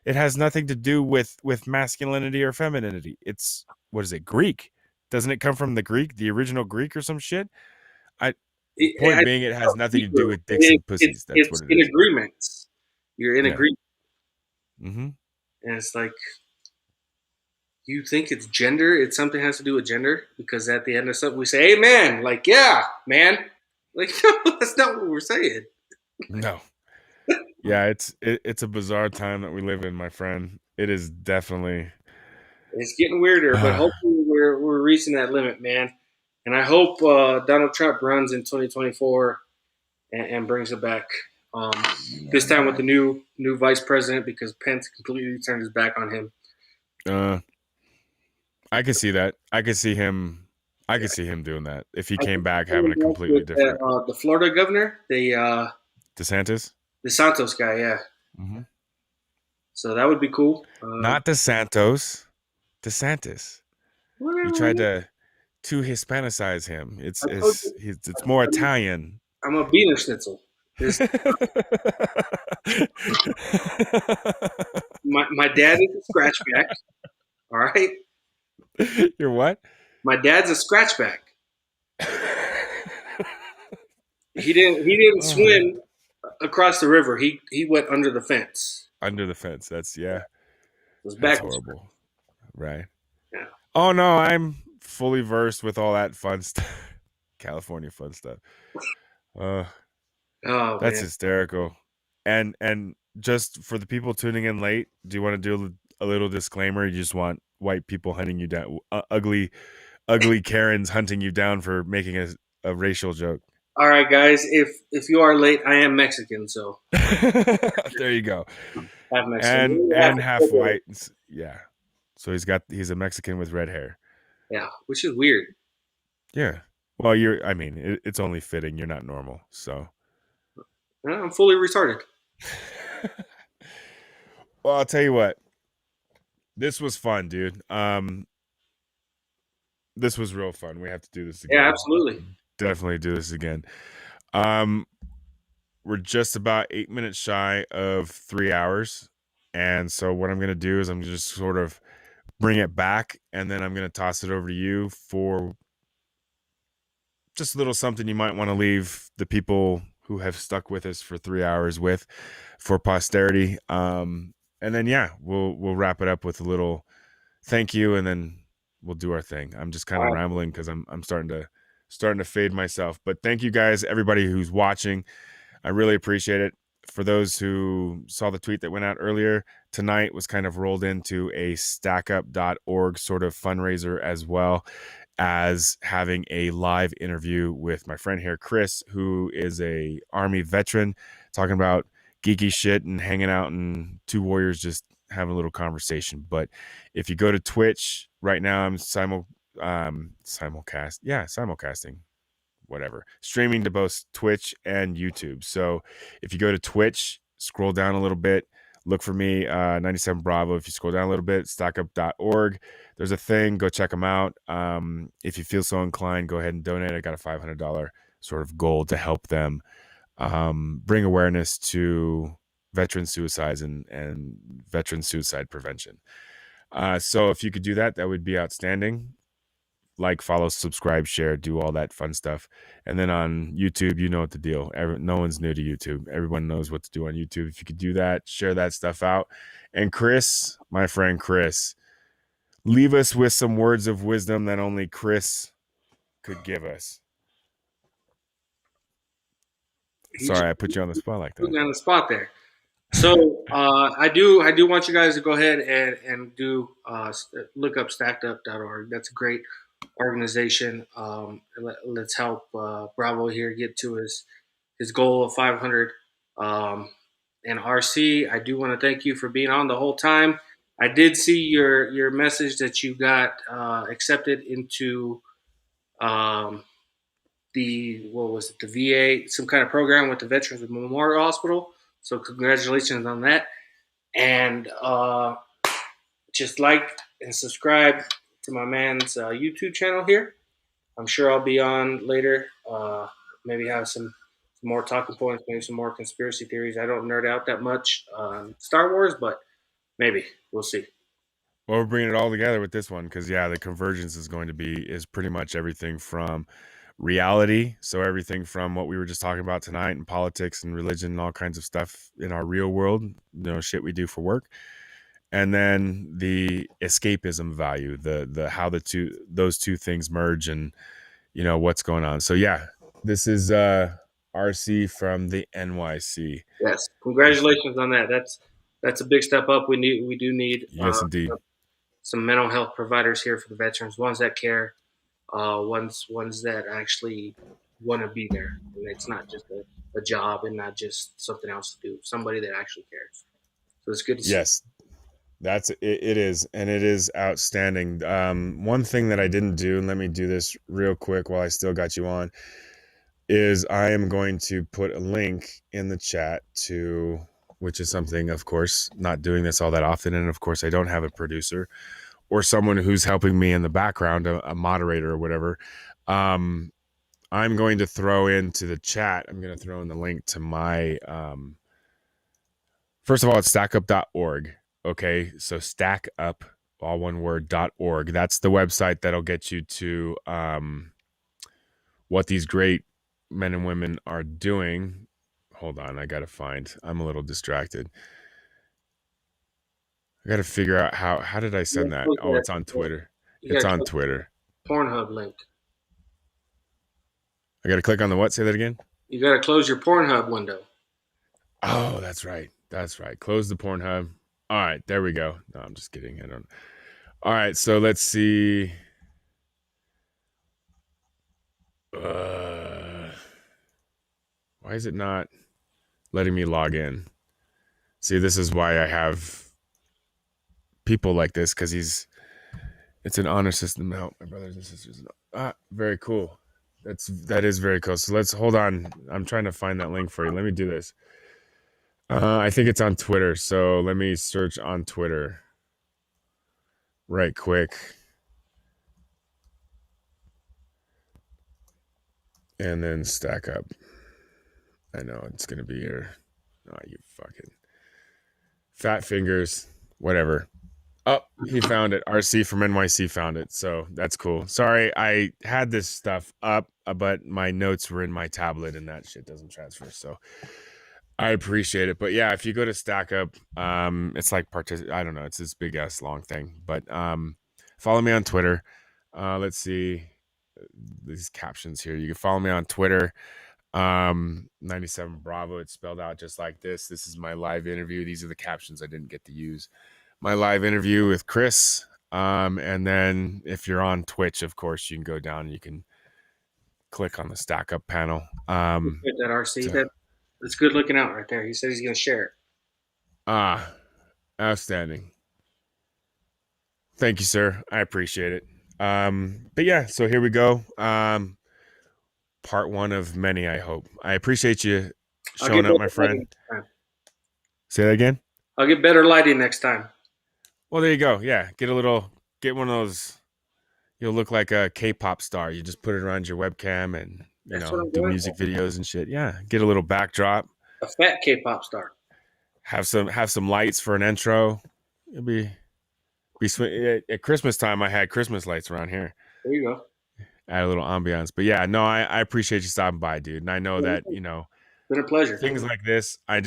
It has nothing to do with masculinity or femininity. It's, what is it, Greek? Doesn't it come from the Greek, the original Greek or some shit? Point being, it has nothing to do with dicks and pussies. That's It's what it in is. agreements. You're in Yeah. agreement, Mm-hmm. and it's like you think it's gender. It's something has to do with gender because at the end of something we say, "Amen." Like, yeah, man. Like, no, that's not what we're saying. No. Yeah, it's a bizarre time that we live in, my friend. It is definitely. It's getting weirder, but hopefully we're reaching that limit, man. And I hope Donald Trump runs in 2024 and brings it back. This time with the new vice president because Pence completely turned his back on him. I could see that. I could see him doing that if he came back having a completely different. The Florida governor, the DeSantis? the Santos guy, yeah. Mm-hmm. So that would be cool. Not DeSantis. You tried to Hispanicize him. It's more Italian. I'm a Wiener Schnitzel. My dad is a scratchback. All right. You're what? My dad's a scratchback. He didn't swim across the river. He went under the fence. Under the fence. That's That's horrible. Right. Yeah. Oh no, I'm fully versed with all that fun stuff. California fun stuff. That's hysterical. And just for the people tuning in late, do you want to do a little disclaimer? You just want white people hunting you down, ugly Karens hunting you down for making a racial joke. All right, guys. If you are late, I am Mexican, so there you go. Half Mexican and half white. Yeah. So he's a Mexican with red hair. Yeah, which is weird. Yeah. Well, it's only fitting. You're not normal, so. I'm fully retarded. Well, I'll tell you what. This was fun, dude. This was real fun. We have to do this again. Yeah, absolutely. Definitely do this again. We're just about 8 minutes shy of 3 hours. And so what I'm going to do is I'm just sort of bring it back, and then I'm going to toss it over to you for just a little something you might want to leave the people who have stuck with us for 3 hours with for posterity. And then, we'll wrap it up with a little thank you, and then we'll do our thing. I'm just kind of rambling because I'm starting to fade myself. But thank you guys, everybody who's watching. I really appreciate it. For those who saw the tweet that went out earlier, tonight was kind of rolled into a Stackup.org sort of fundraiser, as well as having a live interview with my friend here, Chris, who is a Army veteran, talking about geeky shit and hanging out, and two warriors just having a little conversation. But if you go to Twitch right now, I'm simulcasting, whatever, streaming to both Twitch and YouTube. So if you go to Twitch, scroll down a little bit, look for me, 97 Bravo. If you scroll down a little bit, stackup.org, there's a thing, go check them out. If you feel so inclined, go ahead and donate. I got a $500 sort of goal to help them bring awareness to veteran suicides and veteran suicide prevention. So if you could do that, that would be outstanding. Like, follow, subscribe, share, do all that fun stuff. And then on YouTube, you know what the deal. No one's new to YouTube. Everyone knows what to do on YouTube. If you could do that, share that stuff out. And Chris, my friend Chris, leave us with some words of wisdom that only Chris could give us. Sorry, I put you on the spot like that. Put me on the spot there. So I do want you guys to go ahead and do look up stackedup.org. That's a great organization. Let's help Bravo here get to his goal of 500. And RC, I do want to thank you for being on the whole time. I did see your message that you got accepted into the VA, some kind of program with the Veterans Memorial Hospital. So congratulations on that. And just like and subscribe to my man's YouTube channel here. I'm sure I'll be on later. Maybe have some more talking points, maybe some more conspiracy theories. I don't nerd out that much on Star Wars, but Maybe. We'll see. Well, we're bringing it all together with this one because, the convergence is pretty much everything from reality. So everything from what we were just talking about tonight and politics and religion and all kinds of stuff in our real world, shit we do for work. And then the escapism value, the how those two things merge and, what's going on. So, this is RC from the NYC. Yes. Congratulations on that. That's a big step up. We do need Yes, indeed. some mental health providers here for the veterans, ones that care, ones that actually want to be there, and it's not just a job and not just something else to do. Somebody that actually cares. So it's good to see. Yes, that's it. It is, and it is outstanding. One thing that I didn't do, and let me do this real quick while I still got you on, is I am going to put a link in the chat to, which is something, of course, not doing this all that often, and of course, I don't have a producer or someone who's helping me in the background, a moderator or whatever. I'm going to throw into the chat. I'm going to throw in the link to my. First of all, it's stackup.org. Okay, so stackup, all one word, .org. That's the website that'll get you to what these great men and women are doing. Hold on, I'm a little distracted. I got to figure out how did I send that? Oh, it's on Twitter. It's on Twitter. Pornhub link. I got to click on the what? Say that again. You got to close your Pornhub window. Oh, that's right. That's right. Close the Pornhub. All right, there we go. No, I'm just kidding. I don't. All right, so let's see. Why is it not letting me log in? See, this is why I have people like this, because it's an honor system to help my brothers and sisters. Very cool. That is very cool. So let's hold on. I'm trying to find that link for you. Let me do this. I think it's on Twitter. So let me search on Twitter right quick. And then stack up. I know it's going to be here. Oh, you fucking fat fingers. Whatever. Oh, he found it. RC from NYC found it. So that's cool. Sorry, I had this stuff up, but my notes were in my tablet and that shit doesn't transfer. So I appreciate it. But yeah, if you go to Stackup, it's like I don't know. It's this big ass long thing. But follow me on Twitter. Let's see these captions here. You can follow me on Twitter. 97 Bravo. It's spelled out just like this. This is my live interview. These are the captions I didn't get to use. My live interview with Chris. And then if you're on Twitch, of course, you can go down and you can click on the Stackup panel. That RC, that's good looking out right there. He said he's going to share it. Outstanding. Thank you, sir. I appreciate it. But yeah, so here we go. Part one of many, I hope. I appreciate you showing up, my friend. Say that again? I'll get better lighting next time. Well, there you go. Yeah, get one of those. You'll look like a K-pop star. You just put it around your webcam and do music videos and shit. Yeah, get a little backdrop. A fat K-pop star. Have some lights for an intro. It'll be at Christmas time. I had Christmas lights around here. There you go. Add a little ambiance. But yeah, no, I appreciate you stopping by, dude. And I know that been a pleasure. Things like this, I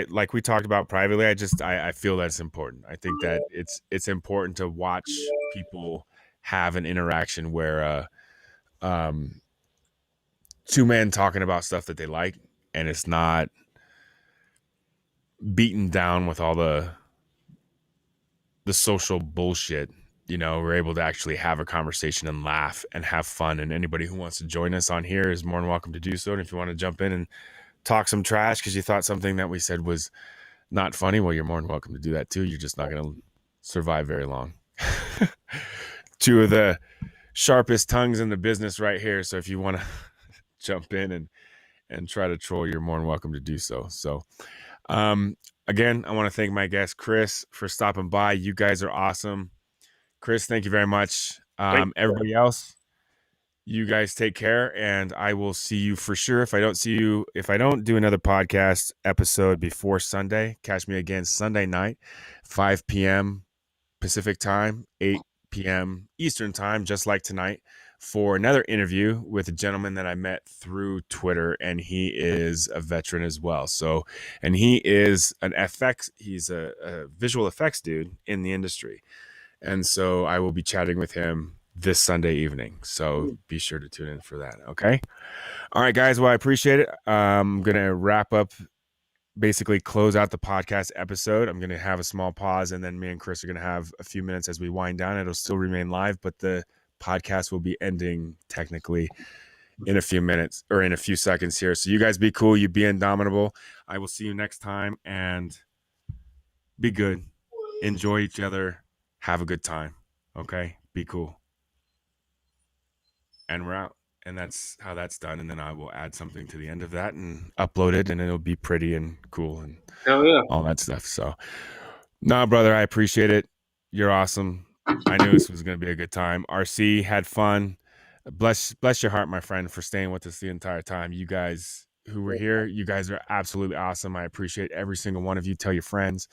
like we talked about privately. I feel that it's important. I think that it's important to watch people have an interaction where two men talking about stuff that they like, and it's not beaten down with all the social bullshit. We're able to actually have a conversation and laugh and have fun. And anybody who wants to join us on here is more than welcome to do so. And if you want to jump in and talk some trash because you thought something that we said was not funny, well, you're more than welcome to do that too. You're just not going to survive very long. Two of the sharpest tongues in the business right here. So if you want to jump in and try to troll, you're more than welcome to do so. So again, I want to thank my guest Chris for stopping by. You guys are awesome. Chris, thank you very much. Everybody else, You guys take care, and I will see you for sure. If I don't do another podcast episode before Sunday, catch me again Sunday night, 5 p.m. Pacific time, 8 p.m. Eastern time, just like tonight, for another interview with a gentleman that I met through Twitter, and he is a veteran as well. So, and he is he's a visual effects dude in the industry. And so I will be chatting with him this Sunday evening. So be sure to tune in for that. Okay. All right, guys. Well, I appreciate it. I'm going to wrap up, basically close out the podcast episode. I'm going to have a small pause, and then me and Chris are going to have a few minutes as we wind down. It'll still remain live, but the podcast will be ending technically in a few minutes or in a few seconds here. So you guys be cool. You be indomitable. I will see you next time, and be good. Enjoy each other. Have a good time. Okay. Be cool. And we're out. And that's how that's done. And then I will add something to the end of that and upload it, and it'll be pretty and cool and all that stuff. So, no, brother, I appreciate it. You're awesome. I knew this was going to be a good time. RC had fun. Bless your heart, my friend, for staying with us the entire time. You guys who were here, you guys are absolutely awesome. I appreciate every single one of you. Tell your friends.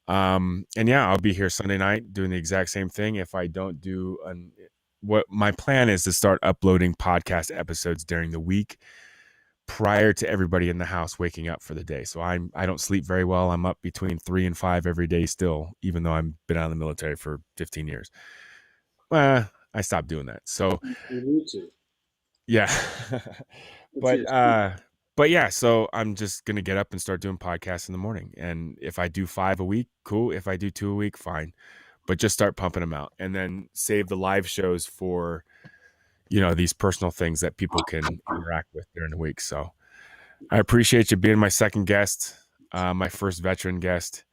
And yeah, I'll be here Sunday night doing the exact same thing. If I don't do what my plan is to start uploading podcast episodes during the week prior to everybody in the house waking up for the day. So I don't sleep very well. I'm up between 3 and 5 every day still, even though I've been out of the military for 15 years. Well, I stopped doing that. So You need to. yeah. But yeah, so I'm just going to get up and start doing podcasts in the morning. And if I do 5 a week, cool. If I do 2 a week, fine. But just start pumping them out, and then save the live shows for, these personal things that people can interact with during the week. So I appreciate you being my second guest, my first veteran guest.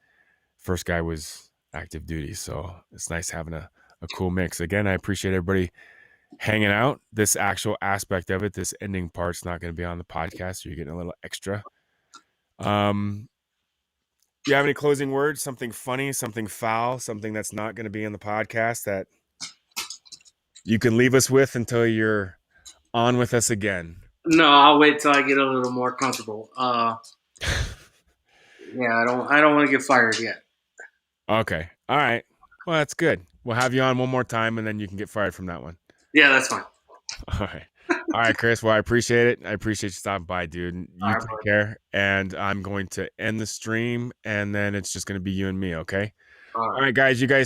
First guy was active duty. So it's nice having a cool mix. Again, I appreciate everybody hanging out. This actual aspect of it, this ending part's not going to be on the podcast, so you're getting a little extra. Do you have any closing words? Something funny, something foul, something that's not going to be in the podcast that you can leave us with until you're on with us again? No, I'll wait till I get a little more comfortable. Yeah, I don't want to get fired yet. Okay. All right. Well, that's good. We'll have you on one more time, and then you can get fired from that one. Yeah, that's fine. All right. All right, Chris. Well, I appreciate it. I appreciate you stopping by, dude. You take care. And I'm going to end the stream, and then it's just going to be you and me, okay? All right, guys. You guys